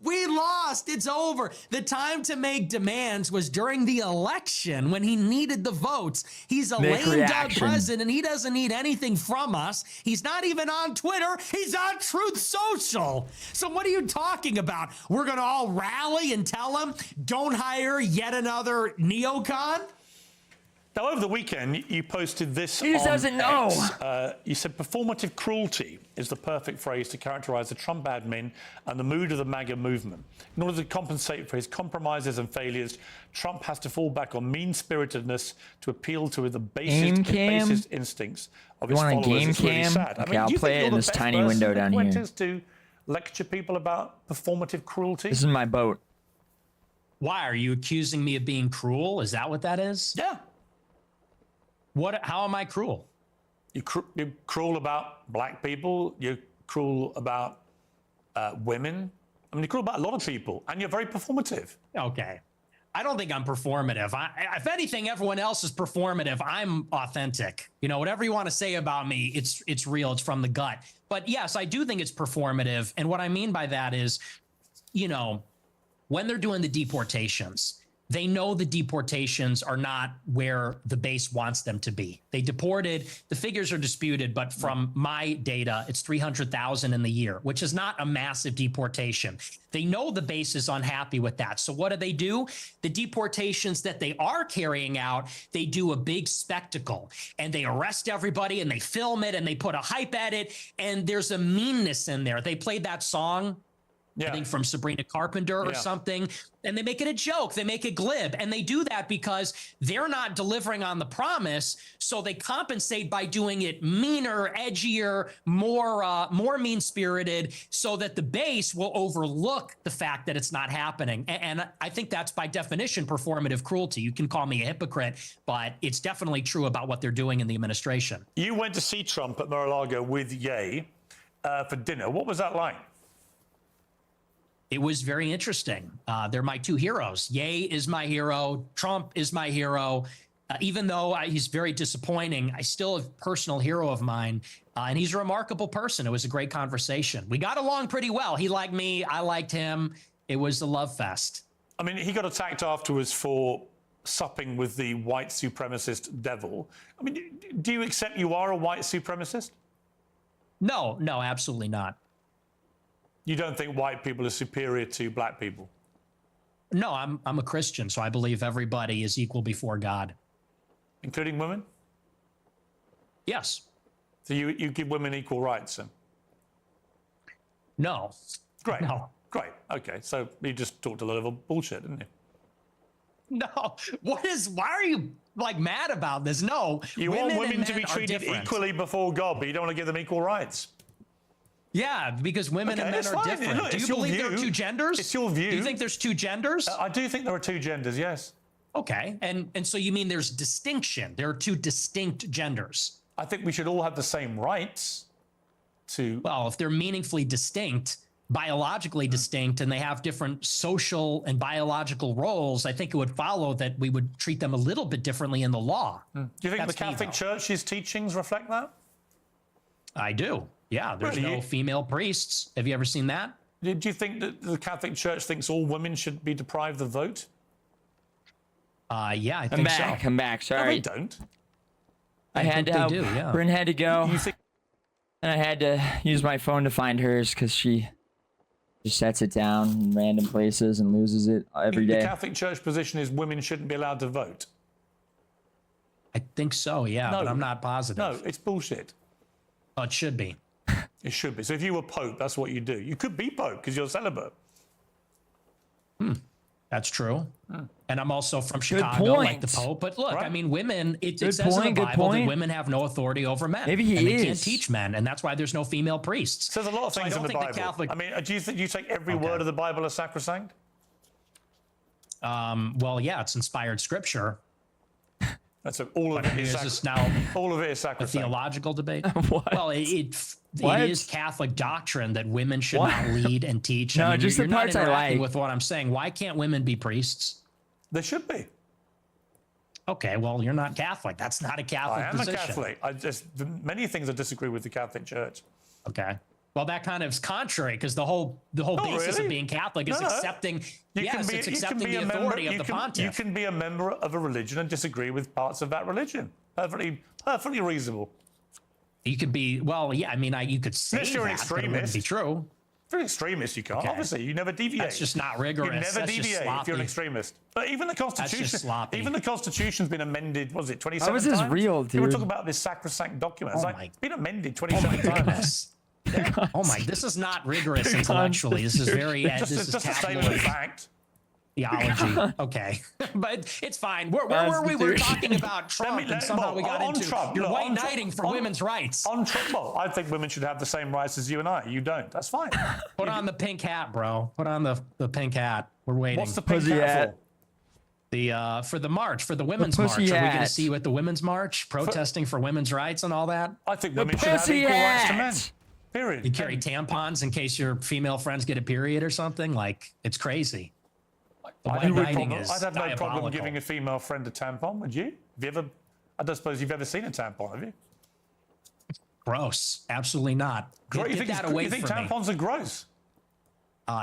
We lost. It's over. The time to make demands was during the election when he needed the votes. He's a lame duck president. He doesn't need anything from us. He's not even on Twitter. He's on Truth Social. So what are you talking about? We're going to all rally and tell him, don't hire yet another neocon? Now, over the weekend, you posted this. He just doesn't know. You said performative cruelty is the perfect phrase to characterize the Trump admin and the mood of the MAGA movement. In order to compensate for his compromises and failures, Trump has to fall back on mean-spiritedness to appeal to the basest instincts of his followers. Game it's really cam? sad. Okay, I'll play it in this tiny window down here. To lecture people about performative cruelty? This is my boat. Why? Are you accusing me of being cruel? Is that what that is? Yeah. How am I cruel? You're cruel about black people. You're cruel about women. I mean, you're cruel about a lot of people, and you're very performative. Okay. I don't think I'm performative. If anything, everyone else is performative. I'm authentic. You know, whatever you want to say about me, it's real. It's from the gut. But yes, I do think it's performative. And what I mean by that is, you know, when they're doing the deportations, they know the deportations are not where the base wants them to be. They deported, the figures are disputed, but from my data, it's 300,000 in the year, which is not a massive deportation. They know the base is unhappy with that. So what do? The deportations that they are carrying out, they do a big spectacle and they arrest everybody and they film it and they put a hype at it. And there's a meanness in there. They played that song, I think from Sabrina Carpenter or something, and they make it a joke. They make it glib, and they do that because they're not delivering on the promise, so they compensate by doing it meaner, edgier, more mean-spirited, so that the base will overlook the fact that it's not happening. And I think that's by definition performative cruelty. You can call me a hypocrite, but it's definitely true about what they're doing in the administration. You went to see Trump at Mar-a-Lago with Ye for dinner. What was that like? It was very interesting. They're my two heroes. Ye is my hero. Trump is my hero. Even though he's very disappointing, I still a personal hero of mine. And he's a remarkable person. It was a great conversation. We got along pretty well. He liked me. I liked him. It was a love fest. I mean, he got attacked afterwards for supping with the white supremacist devil. I mean, do you accept you are a white supremacist? No, absolutely not. You don't think white people are superior to black people? No, I'm a Christian, so I believe everybody is equal before God. Including women? Yes. So you give women equal rights then? No. Great. No. Great. Okay. So you just talked a lot of bullshit, didn't you? No. Why are you like mad about this? No. You want women to be treated equally before God, but you don't want to give them equal rights. Yeah, because women and men are different. Look, do you believe there are two genders? It's your view. Do you think there's two genders? I do think there are two genders, yes. Okay, and so you mean there's distinction. There are two distinct genders. I think we should all have the same rights to... Well, if they're meaningfully distinct, biologically distinct, and they have different social and biological roles, I think it would follow that we would treat them a little bit differently in the law. Do you think the Catholic Church's teachings reflect that? I do. Yeah, there's no female priests. Have you ever seen that? Do you think that the Catholic Church thinks all women should be deprived of the vote? Yeah, I think so. I'm back. Sorry. No, they don't. I had to help. Bryn had to go. And I had to use my phone to find hers because she just sets it down in random places and loses it every day. The Catholic Church position is women shouldn't be allowed to vote. I think so, yeah, but I'm not positive. No, it's bullshit. Oh, it should be. It should be. So if you were Pope, that's what you do. You could be Pope because you're celibate. That's true. And I'm also from Chicago, like the Pope. But look, I mean, women, it says in the Bible that women have no authority over men. Maybe he and is. They can't teach men, and that's why there's no female priests. There's a lot of things in the Bible. I mean, do you take every word of the Bible as sacrosanct? Well, yeah, it's inspired scripture. That's all of it is sacrosanct. All of it is sacrosanct. A theological debate. Well, it is Catholic doctrine that women should not lead and teach. No, I mean, just you're the parts not I interacting like. with what I'm saying. Why can't women be priests? They should be. Okay, well, you're not Catholic. That's not a Catholic I am position. a Catholic. Many things I disagree with the Catholic Church. Okay. Well, that kind of is contrary because the whole basis of being Catholic is accepting. It's accepting the authority of the pontiff. You can be a member of a religion and disagree with parts of that religion. Perfectly reasonable. You could be, well, yeah. I mean, you could say Unless you're an that, but it wouldn't be extremist. true. If you're an extremist, you can't. Okay. Obviously, you never deviate. That's just not rigorous. You never That's just deviate if you're an sloppy. extremist. But even the Constitution, just sloppy. even the Constitution's been amended. Was it 27 How is times? this real, We were dude? talking about this sacrosanct document. It's Oh like, my- it's been amended Oh 27 my times. goodness. Oh my! This is not rigorous intellectually. This is very. It's This just, is it's just a statement of tabloid fact. theology. Okay, but it's fine. Where were we? We were talking about Trump, and somehow we got into you're white knighting for women's rights. On Trump, well, I think women should have the same rights as you and I. You don't. That's fine. Put on the pink hat, bro. Put on the pink hat. We're waiting. What's the pink Pussy hat hat. for? For the march, for the women's march. Are pussy we going to hat. see you at the women's march, protesting for women's rights and all that? I think women should have pussy equal rights to men. hat. Period. You carry tampons in case your female friends get a period or something. Like it's crazy. The I'd white have no knighting problem- is I'd have no problem diabolical. giving a female friend a tampon, would you? Have you ever? I don't suppose you've ever seen a tampon, have you? Gross. Absolutely not. You Get think, that away you think from me. tampons are gross?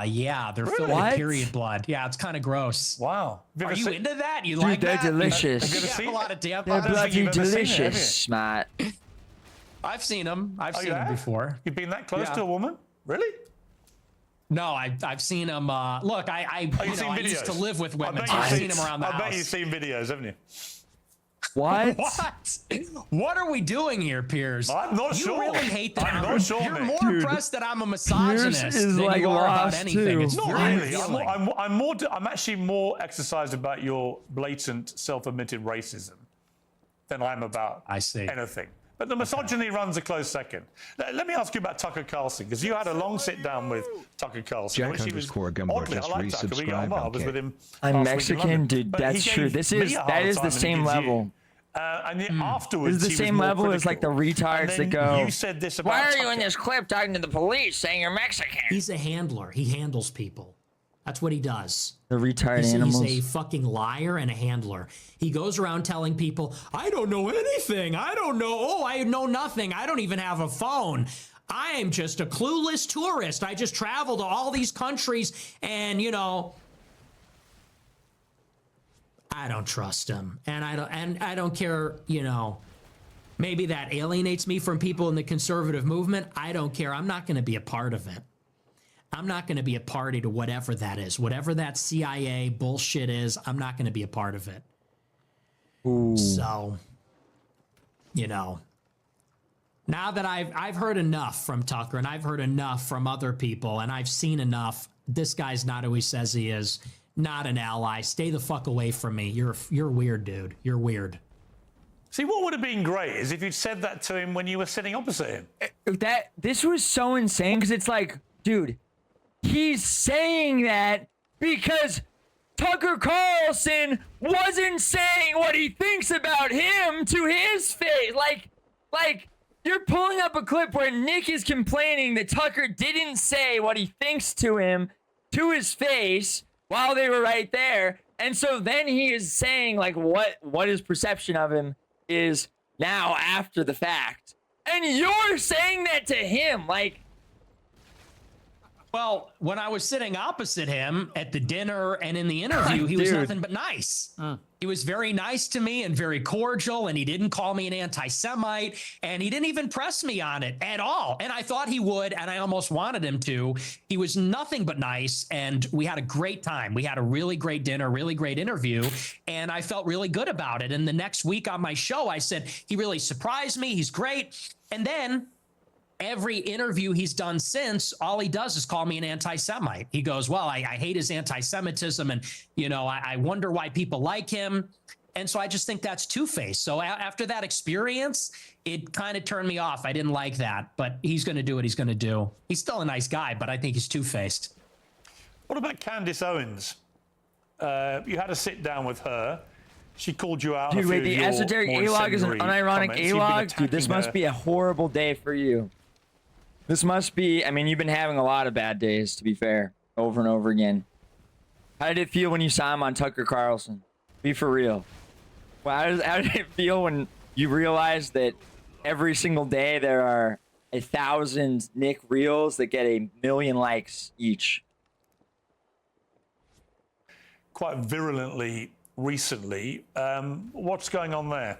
Yeah, they're filled What? with period blood. Yeah, it's kind of gross. Wow. Have Are ever you seen- into that? You Dude, like they're that? delicious. Have you ever You seen have a lot of They're tampons. don't think bloody you've ever seen it, have you? delicious, Matt. I've seen them. I've Oh, seen you them have? before. You've been that close Yeah. to a woman? Really? No, I've seen them. Look, I Oh, you've seen I used videos? to live with women, I so bet I've you've seen them around the I house. bet you've seen videos, haven't you? What? What? What are we doing here, Piers? I'm not you sure. really hate that. I'm not sure, You're mate. more Dude, impressed that I'm a misogynist is, than like, you are about lost, anything. too. It's Not very really. revealing. I'm actually more exercised about your blatant, self-admitted racism than I'm about I see. anything. But the misogyny runs a close second. Let me ask you about Tucker Carlson, because you had a long sit down with Tucker Carlson. Jack which he was- _Gumbo oddly, I just like Tucker. We get on resubscribed well. I on was with Kick. him. I'm last week in Mexican, London. dude. But he That's gave true. This me is a that harder is time the than he same gives you. level. And then afterwards, This is the he was same more level as like the critical. retards And that then go. You said this about Why are you Tucker. in this clip talking to the police saying you're Mexican? He's a handler. He handles people. That's what he does. The retard He's animals. a fucking liar and a handler. He goes around telling people, I don't know anything. I don't know. Oh, I know nothing. I don't even have a phone. I am just a clueless tourist. I just travel to all these countries and, I don't trust him. And I don't care, maybe that alienates me from people in the conservative movement. I don't care. I'm not going to be a part of it. I'm not going to be a party to whatever that is. Whatever that CIA bullshit is, I'm not going to be a part of it. Ooh. So, now that I've heard enough from Tucker and I've heard enough from other people and I've seen enough, this guy's not who he says he is. Not an ally. Stay the fuck away from me. You're weird, dude. You're weird. See, what would have been great is if you'd said that to him when you were sitting opposite him. This was so insane because it's like, dude, he's saying that because Tucker Carlson wasn't saying what he thinks about him to his face. Like you're pulling up a clip where Nick is complaining that Tucker didn't say what he thinks to him to his face while they were right there. And so then he is saying like what his perception of him is now after the fact. And you're saying that to him, like. Well, when I was sitting opposite him at the dinner and in the interview, he was Dude. nothing but nice. He was very nice to me and very cordial, and he didn't call me an anti-Semite, and he didn't even press me on it at all. And I thought he would, and I almost wanted him to. He was nothing but nice, and we had a great time. We had a really great dinner, really great interview, and I felt really good about it. And the next week on my show, I said, he really surprised me. He's great. And then every interview he's done since, all he does is call me an anti-Semite. He goes, well, I hate his anti-Semitism, and, I wonder why people like him. And so I just think that's two-faced. So after that experience, it kind of turned me off. I didn't like that, but he's going to do what he's going to do. He's still a nice guy, but I think he's two-faced. What about Candace Owens? You had a sit down with her. She called you out. Dude, on a wait, few the of your esoteric more A-log is an incendiary unironic comments. You've been A-log? Dude, this attacking must her. be a horrible day for you. This must be, I mean, you've been having a lot of bad days, to be fair, over and over again. How did it feel when you saw him on Tucker Carlson? Be for real. Well, how did it feel when you realize that every single day there are 1,000 Nick reels that get 1 million likes each? Quite virulently recently. What's going on there?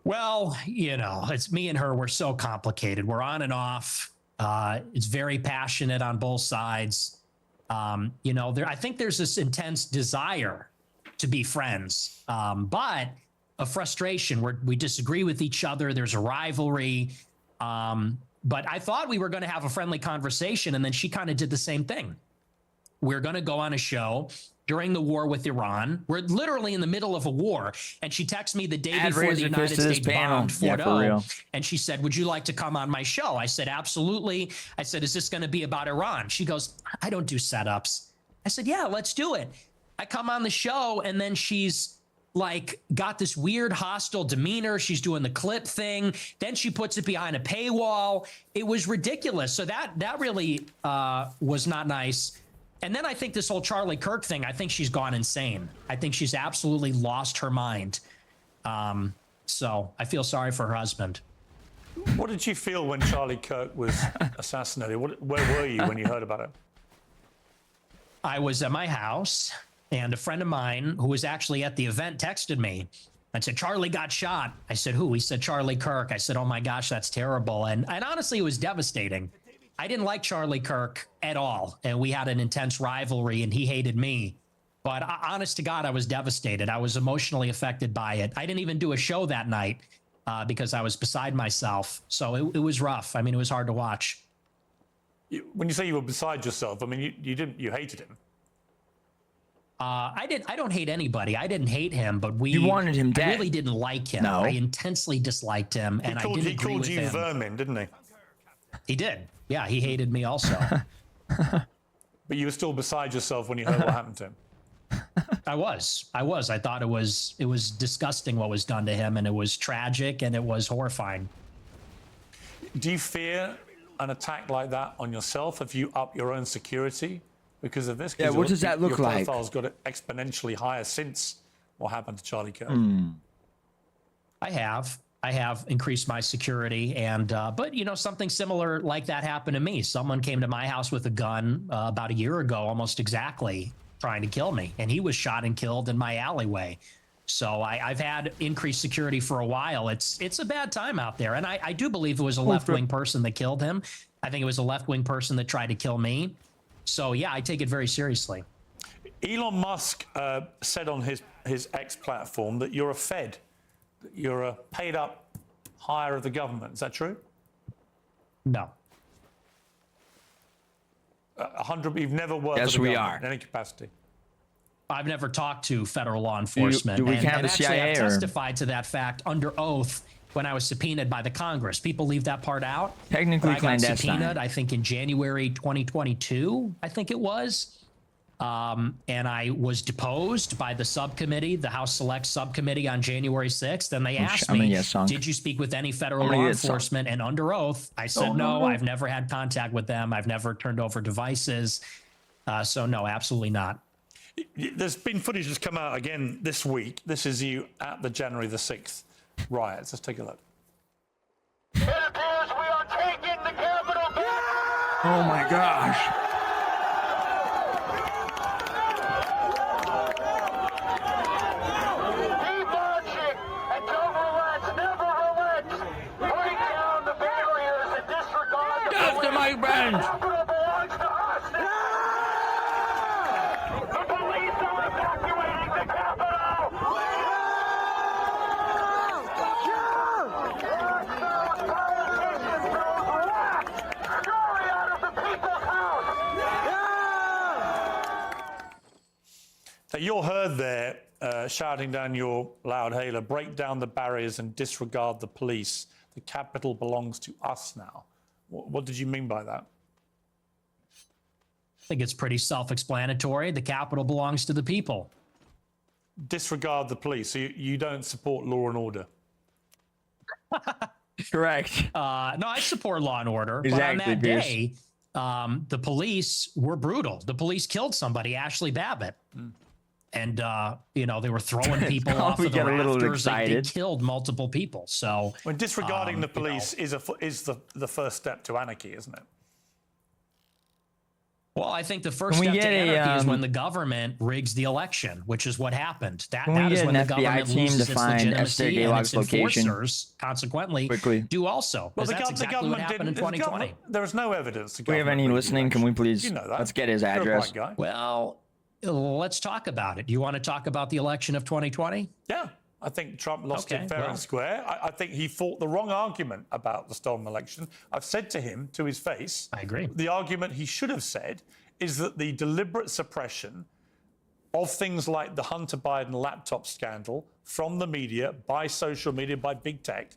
Well, you know, it's me and her. We're so complicated. We're on and off. It's very passionate on both sides. You know, I think there's this intense desire to be friends, but a frustration where we disagree with each other. There's a rivalry. But I thought we were going to have a friendly conversation, and then she kind of did the same thing. We're going to go on a show during the war with Iran. We're literally in the middle of a war. And she texted me the day before the United States bombed Fort O. And she said, would you like to come on my show? I said, absolutely. I said, is this going to be about Iran? She goes, I don't do setups. I said, yeah, let's do it. I come on the show, and then she's like got this weird hostile demeanor. She's doing the clip thing. Then she puts it behind a paywall. It was ridiculous. So that really was not nice. And then I think this whole Charlie Kirk thing, I think she's gone insane. I think she's absolutely lost her mind. So I feel sorry for her husband. What did you feel when Charlie Kirk was assassinated? Where were you when you heard about it? I was at my house, and a friend of mine who was actually at the event texted me and said, Charlie got shot. I said, who? He said, Charlie Kirk. I said, oh my gosh, that's terrible. And honestly, it was devastating. I didn't like Charlie Kirk at all, and we had an intense rivalry, and he hated me. But honest to God, I was devastated. I was emotionally affected by it. I didn't even do a show that night because I was beside myself. So it was rough. I mean, it was hard to watch. When you say you were beside yourself, I mean, you hated him. I don't hate anybody. I didn't hate him, but You wanted him dead. I really didn't like him. No. I intensely disliked him, and I didn't agree with him. He called you vermin, didn't he? He did. Yeah, he hated me also. But you were still beside yourself when you heard what happened to him. I was. I thought it was disgusting what was done to him, and it was tragic, and it was horrifying. Do you fear an attack like that on yourself? Have you upped your own security because of this? Yeah, what does that look like? Your profile's got exponentially higher since what happened to Charlie Kirk. I have increased my security, and but you know, something similar like that happened to me. Someone came to my house with a gun about a year ago, almost exactly, trying to kill me, and he was shot and killed in my alleyway. So I've had increased security for a while. It's a bad time out there, and I do believe it was a left-wing person that killed him. I think it was a left-wing person that tried to kill me. So yeah, I take it very seriously. Elon Musk said on his X platform that you're a Fed. You're a paid-up hire of the government. Is that true? No. 100. You've never worked Yes, for the we government are. in any capacity. I've never talked to federal law enforcement. Do we count and the actually, CIA I or- testified to that fact under oath when I was subpoenaed by the Congress. People leave that part out. Technically I got clandestine. subpoenaed, I think, in January 2022, I think it was. And I was deposed by the subcommittee, the House Select Subcommittee, on January 6th. And they asked I'm gonna me, get sunk. did you speak with any federal I'm gonna law get sunk. enforcement? And under oath, I said, no, I've never had contact with them. I've never turned over devices. So no, absolutely not. There's been footage that's come out again this week. This is you at the January the 6th riots. Let's take a look. It appears we are taking the Capitol back. Oh my gosh. Keep marching and don't relent, never relent. Break down the barriers and disregard the Just police. my friend. The Capitol belongs to us now. The police are evacuating the Capitol. Politicians those left. Scurry out of the people's house. So you're heard there shouting down your loud hailer, break down the barriers and disregard the police. The Capitol belongs to us now. What did you mean by that? I think it's pretty self-explanatory. The Capitol belongs to the people. Disregard the police. So you don't support law and order. Correct. No, I support law and order. Exactly, but on that Pierce. day, the police were brutal. The police killed somebody, Ashley Babbitt. And you know, they were throwing people off of the get a little rafters. They excited. killed multiple people. So When disregarding the you know. police is the first step to anarchy, isn't it? Well, I think the first Can we step to get a, anarchy is when the government rigs the election, which is what happened. That Can we is get when an the FBI government team loses to its find Esther legitimacy and its Gaylog's location? enforcers, consequently, Quickly. do also. Well, Because that's exactly what happened in 2020. There is no evidence. If we have any listening, can we please, You know that. let's get his You're a address. bright guy. Well, let's talk about it. You want to talk about the election of 2020? Yeah, I think Trump lost Okay, it fair well. and square. I think he fought the wrong argument about the stolen election. I've said to him, to his face, I agree. The argument he should have said is that the deliberate suppression of things like the Hunter Biden laptop scandal from the media, by social media, by big tech,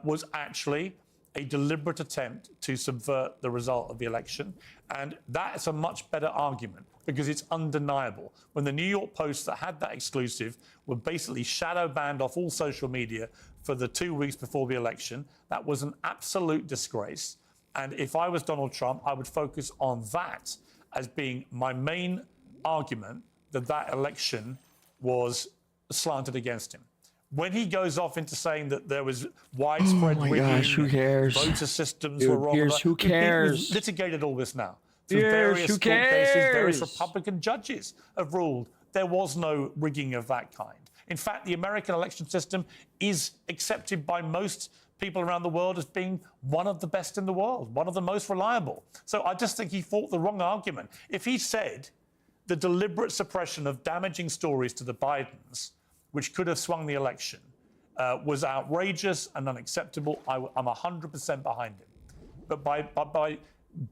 was actually a deliberate attempt to subvert the result of the election. And that's a much better argument because it's undeniable. When the New York Post that had that exclusive were basically shadow banned off all social media for the 2 weeks before the election, that was an absolute disgrace. And if I was Donald Trump, I would focus on that as being my main argument that that election was slanted against him. When he goes off into saying that there was widespread my rigging, gosh, who cares? voter systems Dude, were wrong. Piers, who cares? We've litigated all this now. Through Piers, various who court cases, various cares? Republican judges have ruled there was no rigging of that kind. In fact, the American election system is accepted by most people around the world as being one of the best in the world, one of the most reliable. So I just think he fought the wrong argument. If he said the deliberate suppression of damaging stories to the Bidens, which could have swung the election, was outrageous and unacceptable, I'm 100% behind him. But by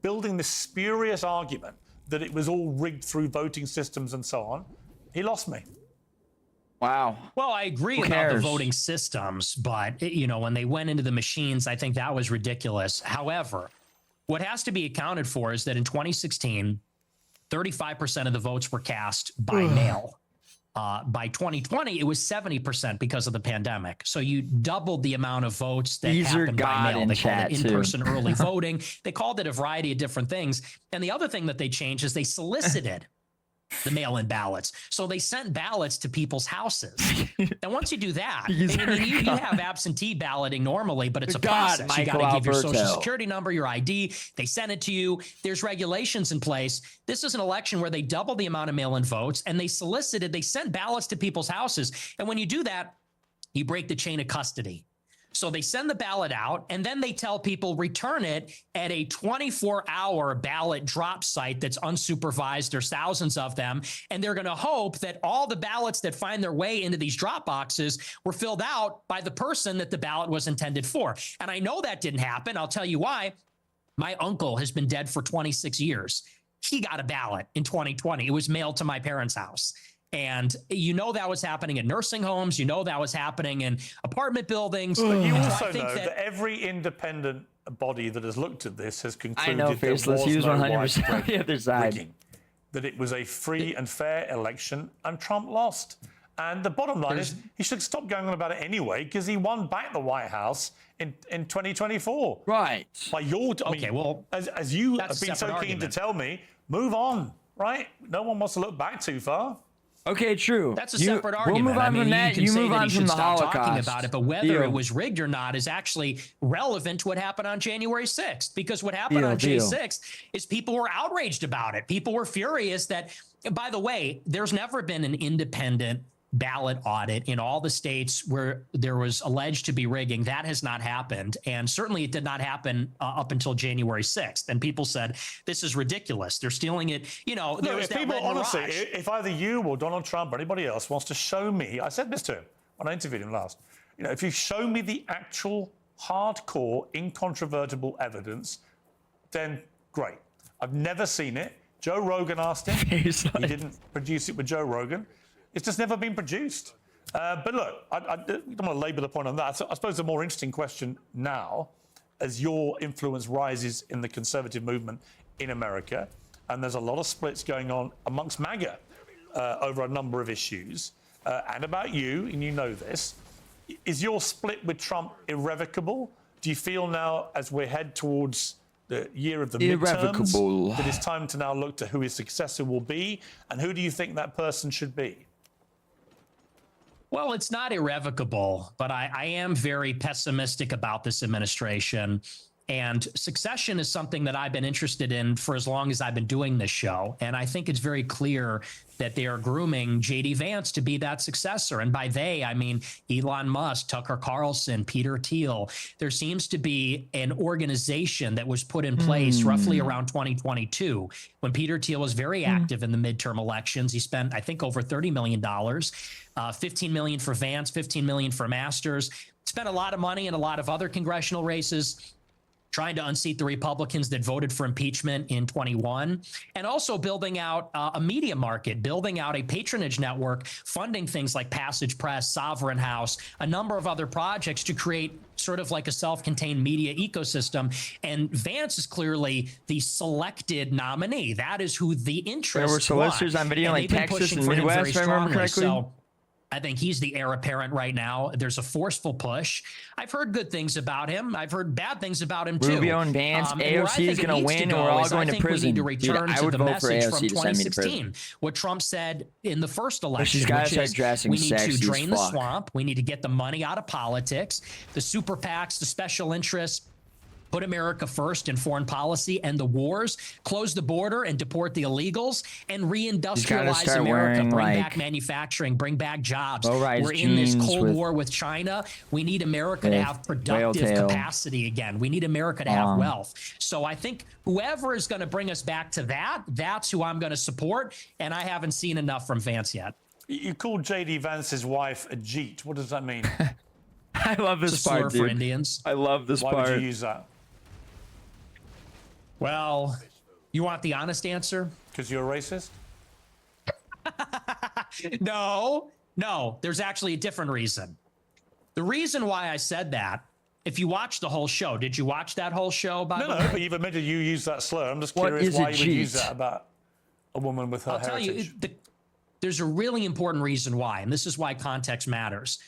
building this spurious argument that it was all rigged through voting systems and so on, he lost me. Wow. Well, I agree Who about the cares? voting systems, but you know, when they went into the machines, I think that was ridiculous. However, what has to be accounted for is that in 2016, 35% of the votes were cast by mail. By 2020, it was 70% because of the pandemic. So you doubled the amount of votes that These are happened by God mail. in They called chat, it too. in-person early voting. They called it a variety of different things. And the other thing that they changed is they solicited the mail-in ballots. So they sent ballots to people's houses. And once you do that, These I mean, are you God. have absentee balloting normally, but it's a God, process. You got Michael to give your social Alberto. security number, your ID. They send it to you. There's regulations in place. This is an election where they double the amount of mail-in votes, and they sent ballots to people's houses. And when you do that, you break the chain of custody. So they send the ballot out, and then they tell people return it at a 24-hour ballot drop site that's unsupervised. There's thousands of them, and they're going to hope that all the ballots that find their way into these drop boxes were filled out by the person that the ballot was intended for. And I know that didn't happen. I'll tell you why. My uncle has been dead for 26 years. He got a ballot in 2020. It was mailed to my parents' house. And you know that was happening in nursing homes. You know that was happening in apartment buildings. But you So also I think know that every independent body that has looked at this has I concluded know, there Faceless. He was no 100% on widespread the other side. rigging, that it was a free and fair election, and Trump lost. And the bottom line is he should stop going on about it anyway because he won back the White House in 2024. Right. By your, I Okay, mean, well, as you that's have a been so separate keen to argument. tell me, move on, right? No one wants to look back too far. Okay, true. That's a You- separate argument. We'll move on I mean, from that. You can You say move that on he from should the stop Holocaust. talking about it, but whether Deal. it was rigged or not is actually relevant to what happened on January 6th. Because what happened Deal, on deal. J6 is people were outraged about it. People were furious that, by the way, there's never been an independent ballot audit in all the states where there was alleged to be rigging. That has not happened. And certainly it did not happen up until January 6th. And people said, this is ridiculous. They're stealing it. You know, No, there's if that people, red honestly, mirage. if either you or Donald Trump or anybody else wants to show me, I said this to him when I interviewed him last, you know, if you show me the actual hardcore, incontrovertible evidence, then great. I've never seen it. Joe Rogan asked him. He didn't produce it with Joe Rogan. It's just never been produced. But look, I don't want to labour the point on that. So I suppose the more interesting question now, as your influence rises in the conservative movement in America, and there's a lot of splits going on amongst MAGA over a number of issues, and about you, and you know this, is your split with Trump irrevocable? Do you feel now, as we head towards the year of the Irrevocable. midterms, that it's time to now look to who his successor will be, and who do you think that person should be? Well, it's not irrevocable, but I am very pessimistic about this administration. And succession is something that I've been interested in for as long as I've been doing this show. And I think it's very clear that they are grooming J.D. Vance to be that successor. And by they, I mean Elon Musk, Tucker Carlson, Peter Thiel. There seems to be an organization that was put in place roughly around 2022 when Peter Thiel was very active in the midterm elections. He spent, I think, over $30 million, $15 million for Vance, $15 million for Masters, spent a lot of money in a lot of other congressional races, trying to unseat the Republicans that voted for impeachment in 21, and also building out a media market, building out a patronage network, funding things like Passage Press, Sovereign House, a number of other projects to create sort of like a self-contained media ecosystem. And Vance is clearly the selected nominee. That is who the interests There were solicitors on video like Texas and Midwest, if I remember correctly. So I think he's the heir apparent right now. There's a forceful push. I've heard good things about him. I've heard bad things about him too. Rubio and Vance, AOC is going to win, and we're all going to prison. We need to return I would to the vote for message AOC from to send me to 2016, prison. what Trump said in the first election, she's gotta which start is dressing we need to sexy as drain the fuck. swamp. We need to get the money out of politics, the super PACs, the special interests. Put America first in foreign policy and the wars, close the border and deport the illegals, and reindustrialize America, bring back manufacturing, bring back jobs. We're in this Cold War with China. We need America to have productive capacity again. We need America to have wealth. So I think whoever is going to bring us back to that, that's who I'm going to support. And I haven't seen enough from Vance yet. You called J.D. Vance's wife a Jeet. What does that mean? I love this part, dude. For Indians. I love this part. Why would you use that? Well, you want the honest answer? Because you're a racist? No, there's actually a different reason. The reason why I said that, if you watch the whole show, did you watch that whole show? By the way? No, but you've admitted you use that slur. I'm just curious why you would use that about a woman with her heritage. I'll tell you, there's a really important reason why, and this is why context matters.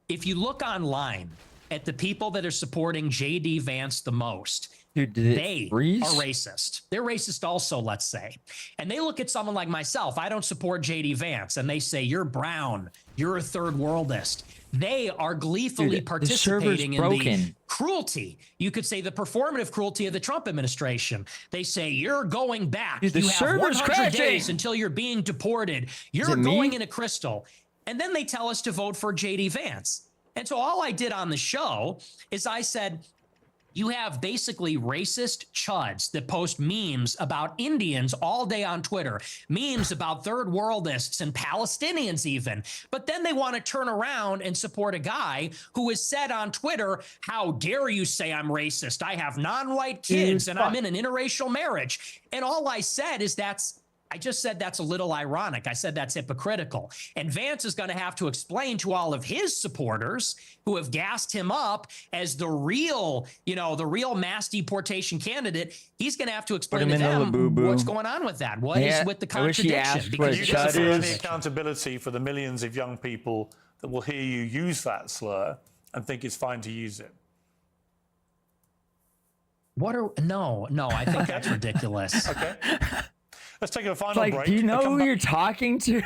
If you look online at the people that are supporting J.D. Vance the most, dude, they are racist. They're racist also, let's say. And they look at someone like myself. I don't support J.D. Vance. And they say, you're brown. You're a third worldist. They are gleefully participating in the cruelty. You could say the performative cruelty of the Trump administration. They say, you're going back. Dude, you have 100 days until you're being deported. You're going in a crystal. And then they tell us to vote for J.D. Vance. And so all I did on the show is I said, you have basically racist chuds that post memes about Indians all day on Twitter, memes about third worldists and Palestinians even. But then they want to turn around and support a guy who has said on Twitter, how dare you say I'm racist? I have non-white kids and I'm in an interracial marriage. And all I said is I just said that's a little ironic. I said that's hypocritical. And Vance is going to have to explain to all of his supporters who have gassed him up as the real mass deportation candidate. He's going to have to explain to them what's going on with that. What is with the contradiction? Because you justify the accountability for the millions of young people that will hear you use that slur and think it's fine to use it. No, I think that's ridiculous. Okay. Let's take a final break. Do you know who you're talking to?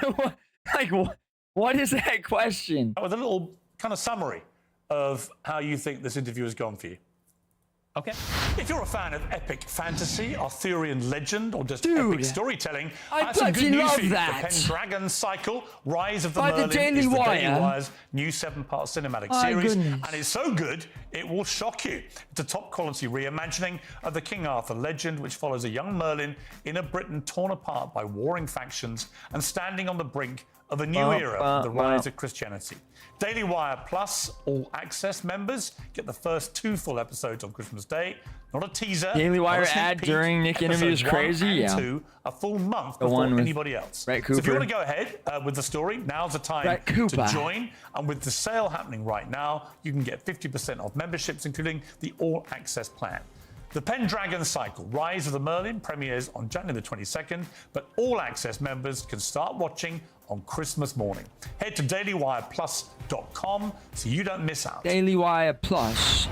What is that question? With a little kind of summary of how you think this interview has gone for you. Okay. If you're a fan of epic fantasy, Arthurian legend, or just epic storytelling, I have some bloody good news love for you. that. The Pendragon Cycle, Rise of the By the Merlin, Daily is the Wire. Daily Wire's new 7-part cinematic My series. goodness. And it's so good, it will shock you. It's a top-quality reimagining of the King Arthur legend, which follows a young Merlin in a Britain torn apart by warring factions and standing on the brink of a new era, the rise of Christianity. Daily Wire Plus All Access members get the first 2 full episodes on Christmas Day. Not a teaser. Daily Wire not a sneak ad peek. during Nick interview is Episodes 1 crazy. and Yeah. 2, a full month The before one with anybody else. Brett So if you Cooper. want to go ahead with the story, now's the time Brett to Cooper. join. And with the sale happening right now, you can get 50% off memberships, including the All Access plan. The Pendragon Cycle, Rise of the Merlin, premieres on January the 22nd, but All Access members can start watching on Christmas morning. Head to dailywireplus.com so you don't miss out. Daily Wire Plus.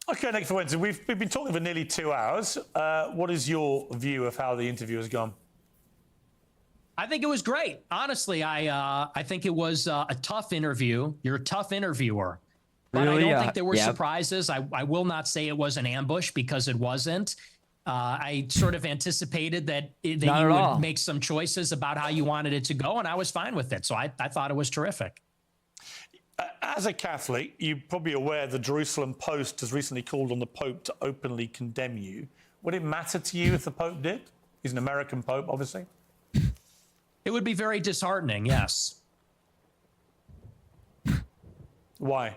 Okay, Nick, for Wednesday, we've been talking for nearly 2 hours. What is your view of how the interview has gone? I think it was great. Honestly, I think it was a tough interview. You're a tough interviewer. But Really? I don't think there were Yep. surprises. I will not say it was an ambush because it wasn't. I sort of anticipated that you would make some choices about how you wanted it to go, and I was fine with it. So I thought it was terrific. As a Catholic, you're probably aware the Jerusalem Post has recently called on the Pope to openly condemn you. Would it matter to you if the Pope did? He's an American Pope, obviously. It would be very disheartening, yes. Why?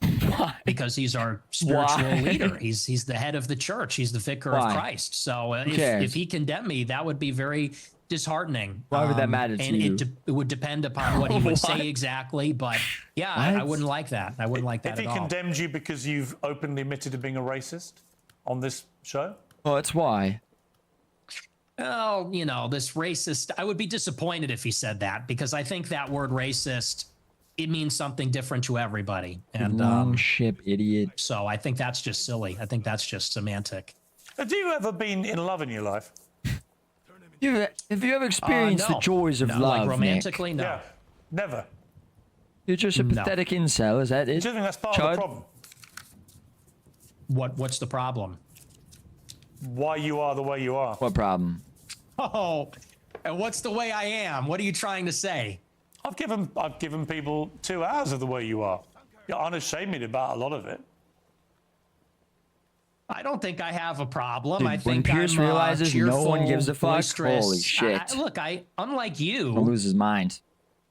Why? Because he's our spiritual Why? leader. He's the head of the church. He's the vicar Why? of Christ. So cares? if he condemned me, that would be very disheartening. Why would that matter to and you? It would depend upon what he would What? say exactly. But yeah, I What? wouldn't like that. I wouldn't like that If at he all. condemned you because you've openly admitted to being a racist on this show? Well, that's why. Oh, you know, this racist. I would be disappointed if he said that because I think that word racist, it means something different to everybody. And Long ship, idiot. so I think that's just silly. I think that's just semantic. Have you ever been in love in your life? Have you ever experienced the No. joys of No, love, like romantically, Nick? no. Yeah, never. You're just a pathetic incel, is that it? Do you think that's part Chud? of the problem? What's the problem? Why you are the way you are? What problem? Oh, and what's the way I am? What are you trying to say? I've given people 2 hours of the way you are. You're unashamed about a lot of it. I don't think I have a problem. Dude, I when think Piers I'm, realizes no one cheerful, gives a fuck, boisterous. holy shit. Look, unlike He'll you, lose his mind.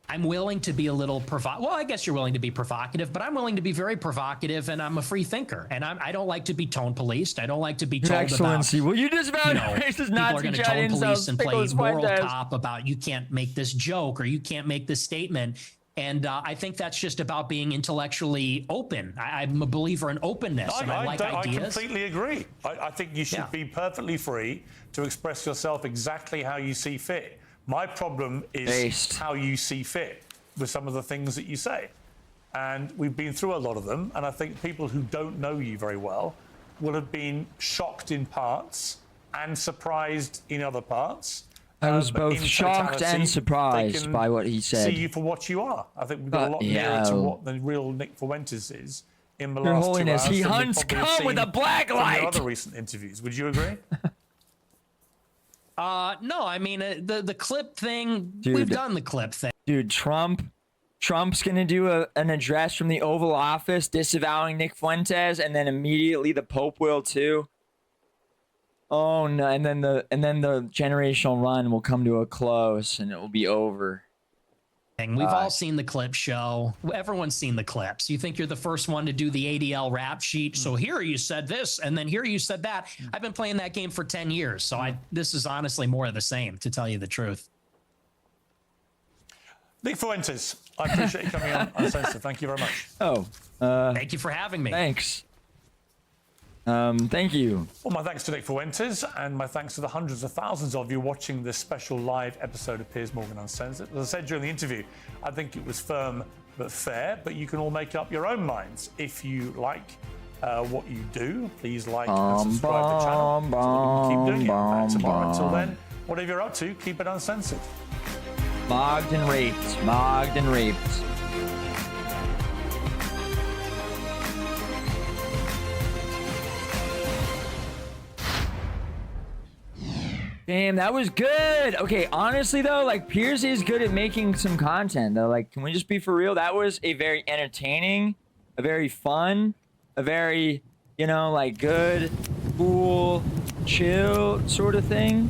I'm willing to be a little well, I guess you're willing to be provocative, but I'm willing to be very provocative, and I'm a free thinker, and I don't like to be tone policed. I don't like to be Your told Excellency, about. will you disavow You know, racist people Nazi are going to Chad tone police incels, and play Pickles moral Fuentes? cop about you can't make this joke or you can't make this statement. And I think that's just about being intellectually open. I'm a believer in openness, and I like ideas. I completely agree. I think you should Yeah. be perfectly free to express yourself exactly how you see fit. My problem is Based. how you see fit with some of the things that you say. And we've been through a lot of them, and I think people who don't know you very well will have been shocked in parts and surprised in other parts. I was But both in shocked totality, and they surprised can by what he said. See you for what you are. I think we've got a lot nearer yeah. to what the real Nick Fuentes is in the Your last 2 Holiness, hours he than we hunts probably have cum with seen a black from light. your other recent interviews. Would you agree? No, I mean the clip thing. Dude. We've done the clip thing. Dude, Trump's gonna do an address from the Oval Office disavowing Nick Fuentes, and then immediately the Pope will too. Oh no! And then the generational run will come to a close, and it will be over. We've all seen the clip show. Everyone's seen the clips. You think you're the first one to do the ADL rap sheet. So here you said this, and then here you said that. I've been playing that game for 10 years. So this is honestly more of the same, to tell you the truth. Nick Fuentes, I appreciate you coming on Uncensored. Thank you very much. Oh, thank you for having me. Thanks. Thank you. Well, my thanks to Nick Fuentes, and my thanks to the hundreds of thousands of you watching this special live episode of Piers Morgan Uncensored. As I said during the interview, I think it was firm but fair, but you can all make up your own minds. If you like what you do, please like and subscribe to the channel so we can keep doing it. And tomorrow, until then, whatever you're up to, keep it uncensored. Mogged and raped. Mogged and raped. Damn, that was good. Okay, honestly though, like Piers is good at making some content though. Like, can we just be for real? That was a very entertaining, a very fun, a very, you know, like good, cool, chill sort of thing.